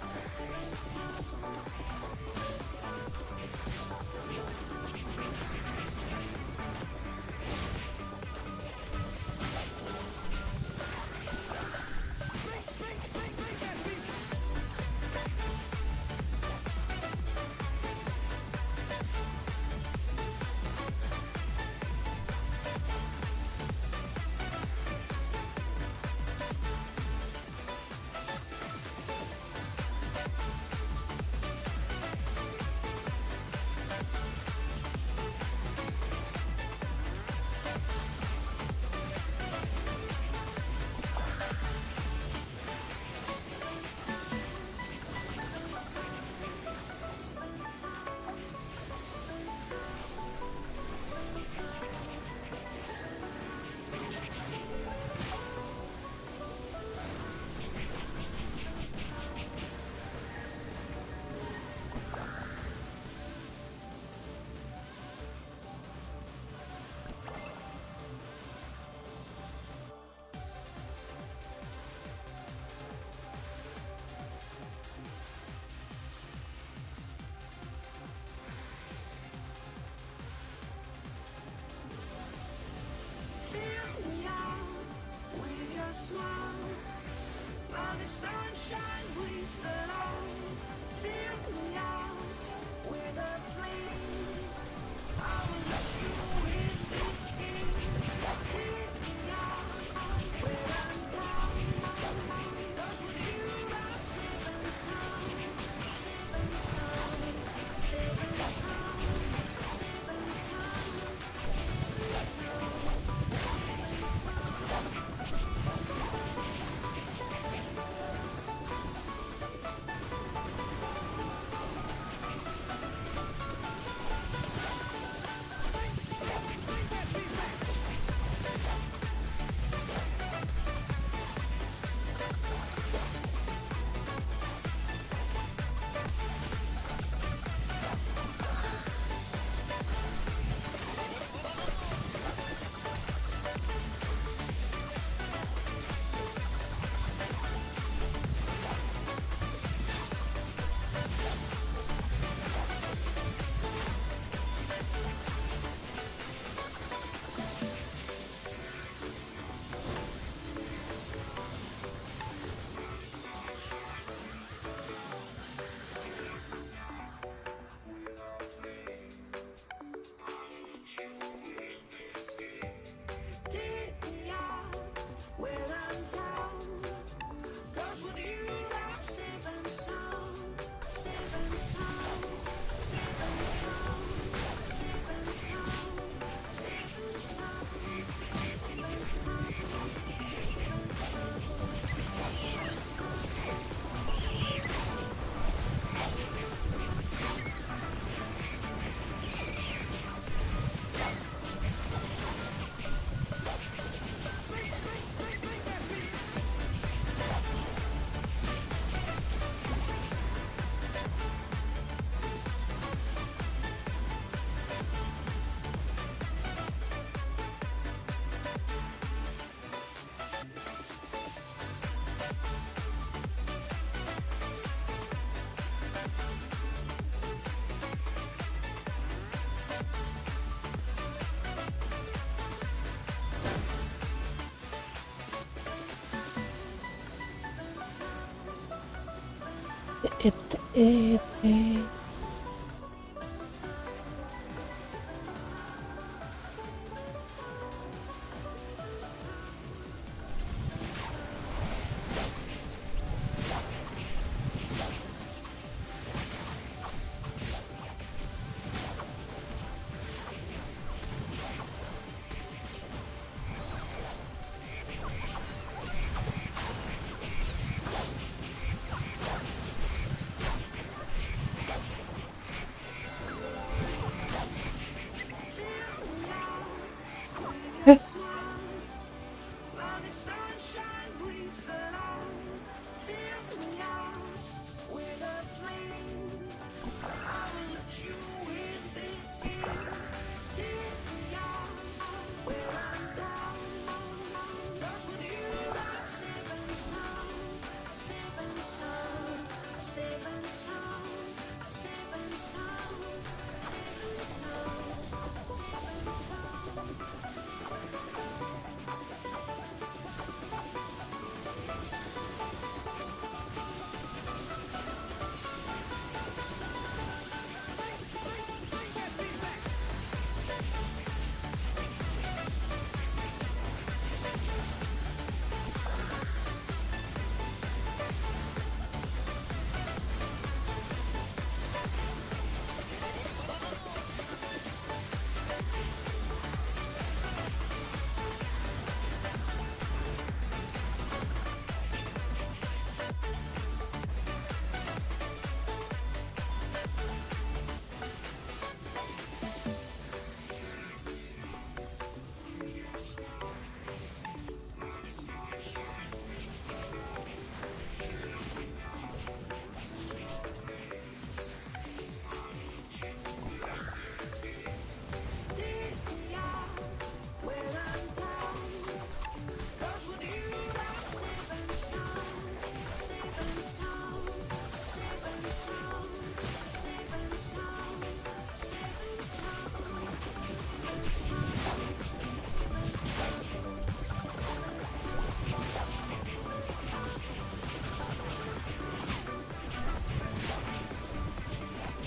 Safe and sound. smile while the sunshine brings the light. Fill me out with a flame. I will let you in this game. Take me out where I'm down. 'Cause with you I'm safe and sound, safe and It. While the sunshine brings the light, fill me out with a flame. I will let you in this game. Take me out where I'm down. 'Cause with you I'm safe and sound, safe and sound, safe and sound, safe and sound, safe and sound, safe and sound, safe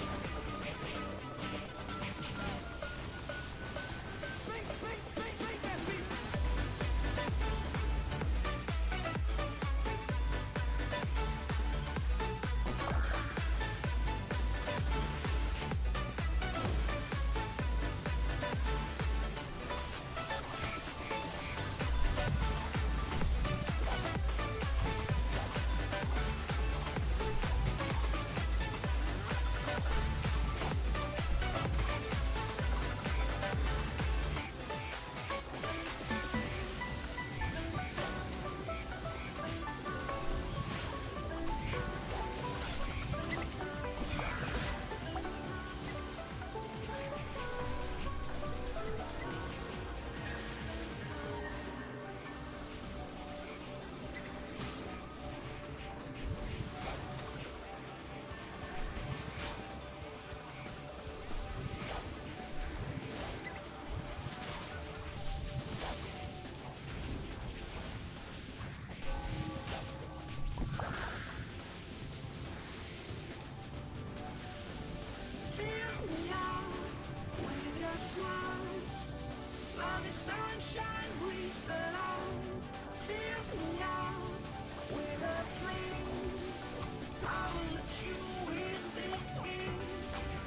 and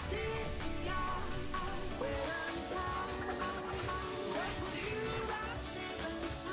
sound.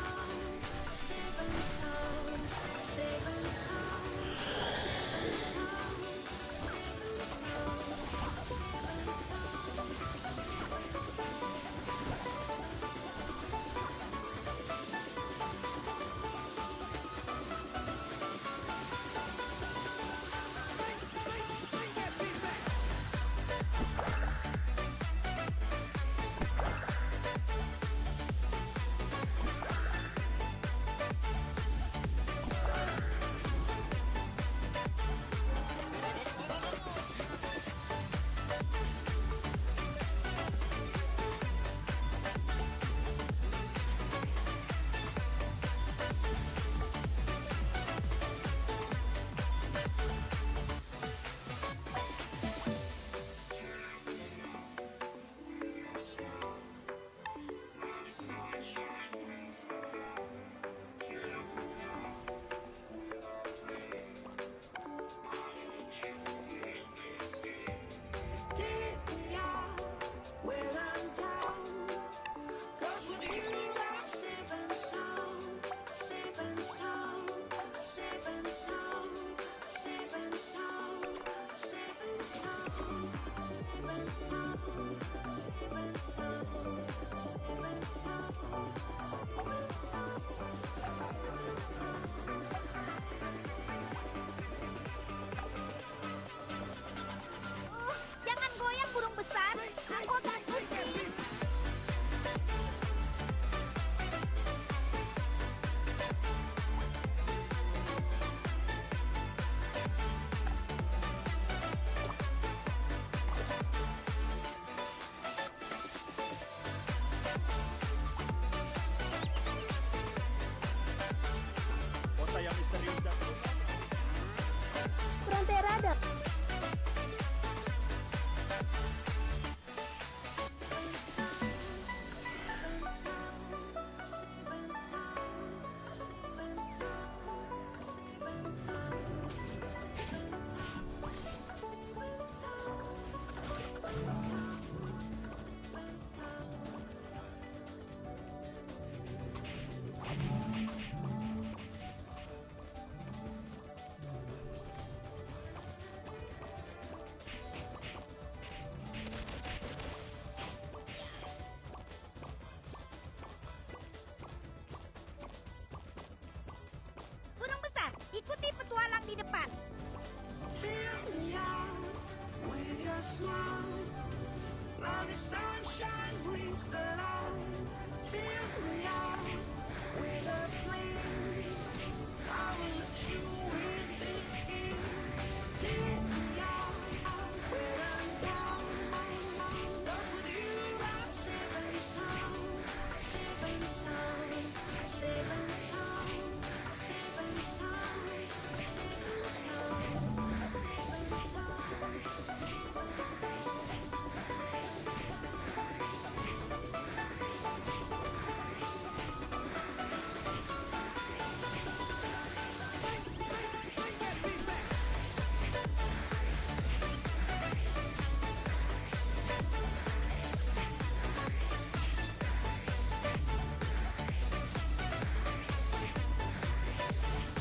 bertualang di depan. Fill me out with your smile. Now the sunshine brings the light. Fill me out with a flame. I will let you in this game. Take me out when I'm down. 'Cause with you I'm safe and sound. Safe and sound. Safe and sound. Safe and sound. Safe and sound. Safe and sound. Safe and sound.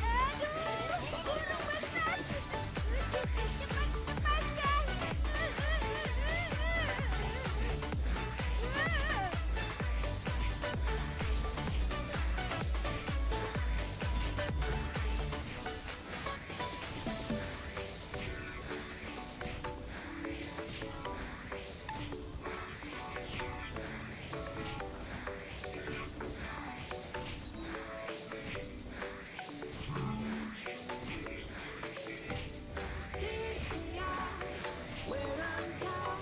Aduh, burung besar. Cepat, cepat, Take me out when I'm down.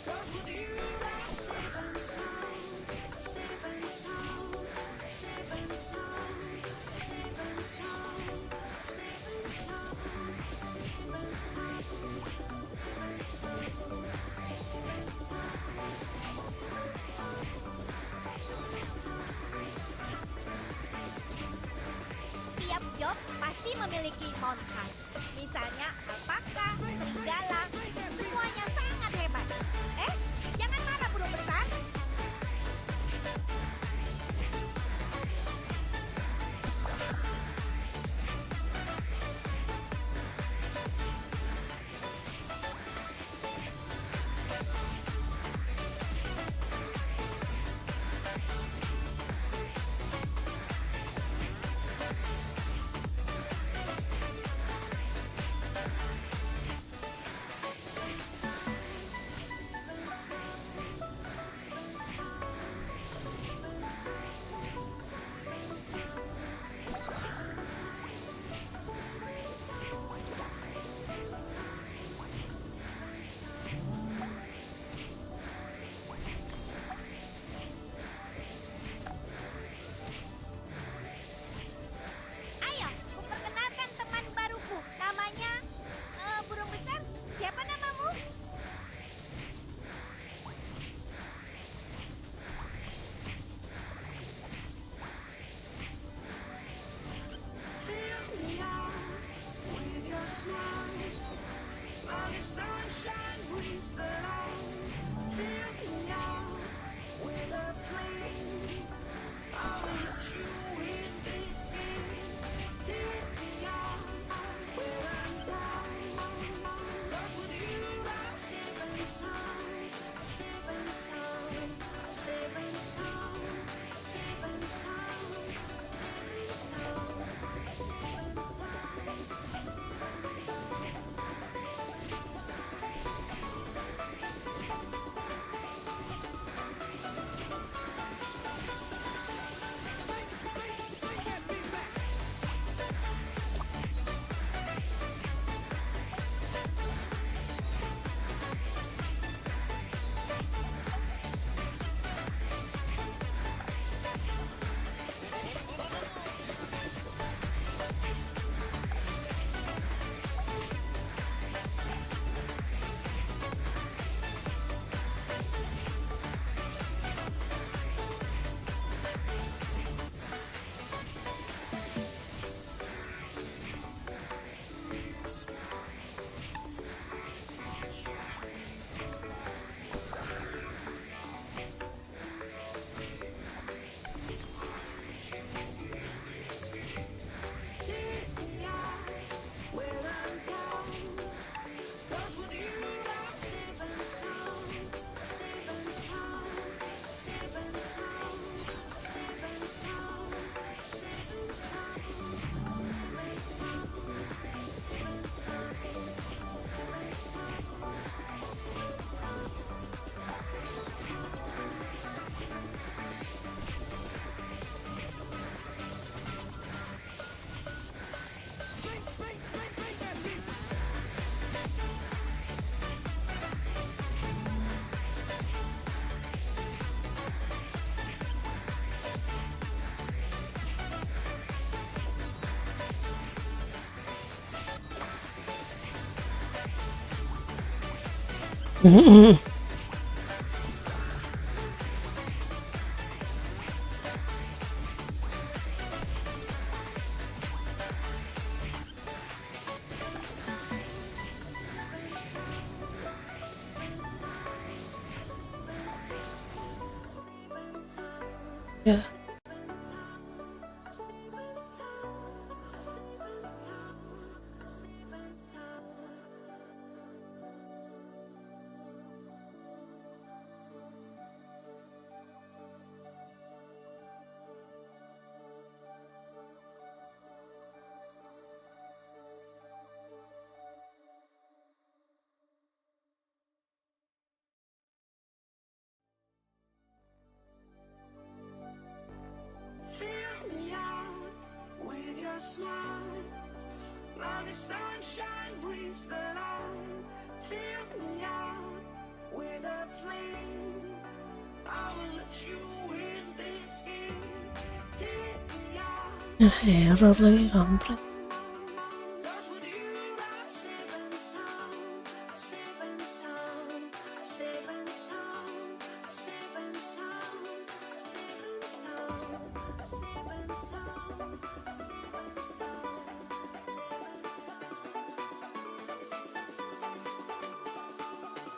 'Cause with you I'm safe and sound. Safe and sound. Safe and sound. Safe and sound. Safe and sound. Safe and sound. Safe and sound. Safe and Tiap job pasti memiliki montaj. Misalnya alpaka, serigala, semuanya sangat hebat. Jangan marah burung besar. Mhm. Ya. Fill me out with your smile. Now the sunshine brings the light. Fill me out with a flame. I will let you in this game. Take me out. Ya, error lagi kampret. 'Cause with you I'm safe and sound. Safe and sound. Safe and sound. Safe and sound. Safe and sound. Safe and sound. Safe and sound. Safe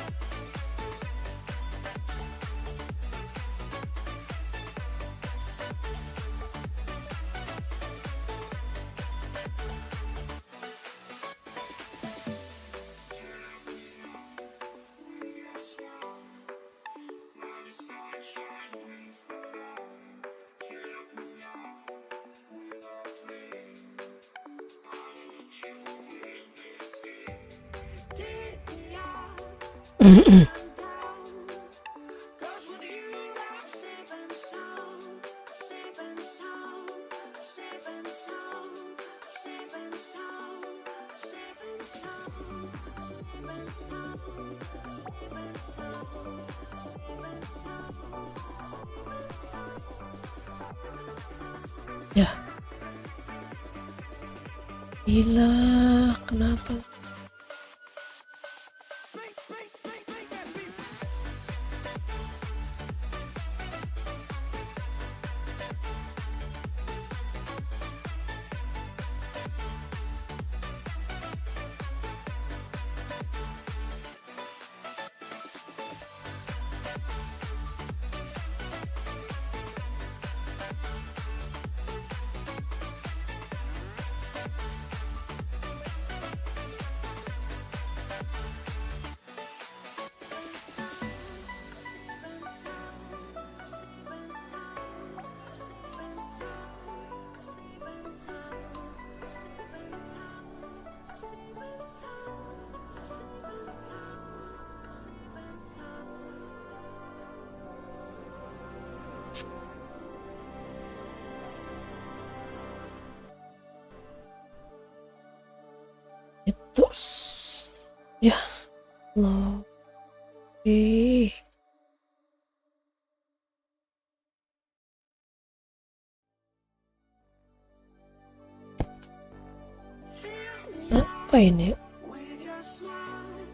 and take me out. Mhm. 'Cause with you I'm safe and sound. Safe and sound. Safe and sound. Safe and sound. Safe and sound. Safe and sound. Safe and sound. Safe and sound. Safe and sound. Ya. Gila, kenapa? Itu ya Allah. Apa ini? With your smile,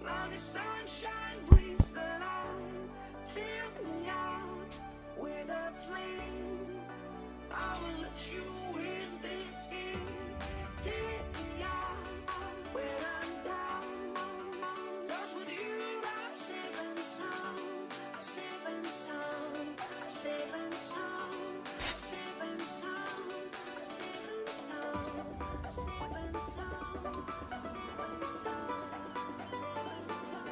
now the sunshine brings the light. Fill me out with a flame. I will let you in this game. Take me out when I'm down. 'Cause with you I'm safe and sound. Safe and sound. Safe and sound. Safe and sound. Safe and sound. Safe and sound. Safe and sound. Safe and sound.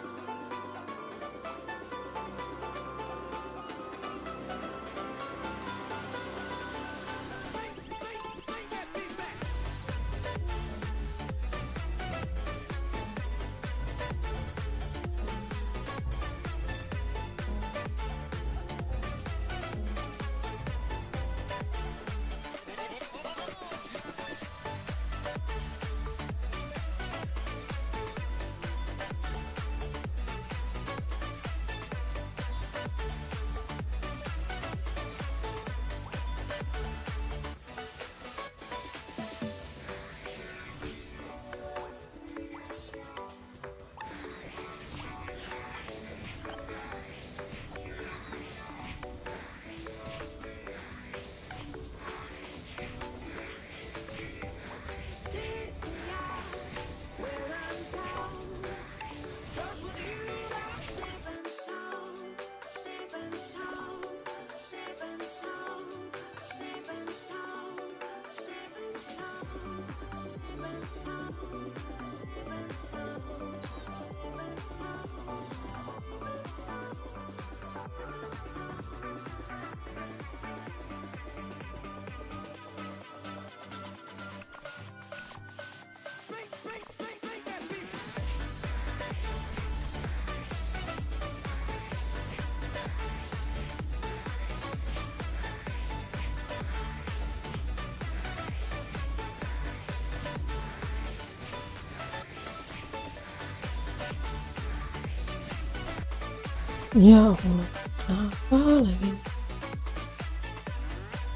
Ya Allah, kenapa lagi?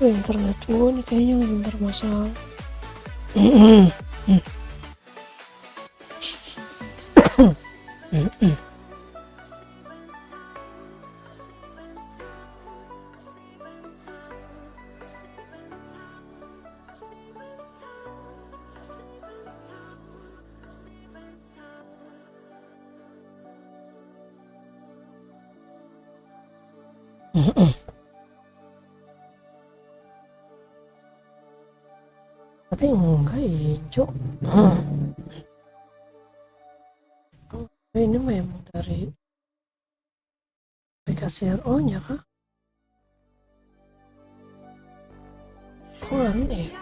Internet gue nih kayaknya lagi bermasalah. Tapi enggak hijau. Ini memang dari aplikasi RO nya kah? Kok aneh?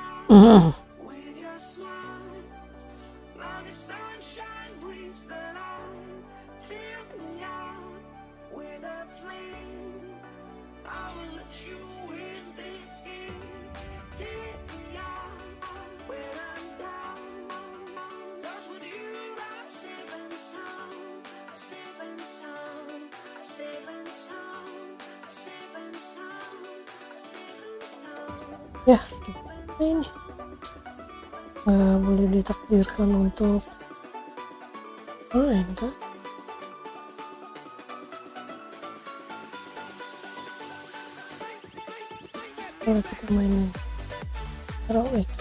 with your smile. Now the sunshine brings the light. Fill me out with a flame. I will let you in this game. Take me out when I'm down. 'Cause with you I'm safe and sound. Safe and sound. Safe and sound. Safe and sound. Safe and sound. Ya, ini nggak boleh ditakdirkan untuk main kan? Kalau kita mainin ROX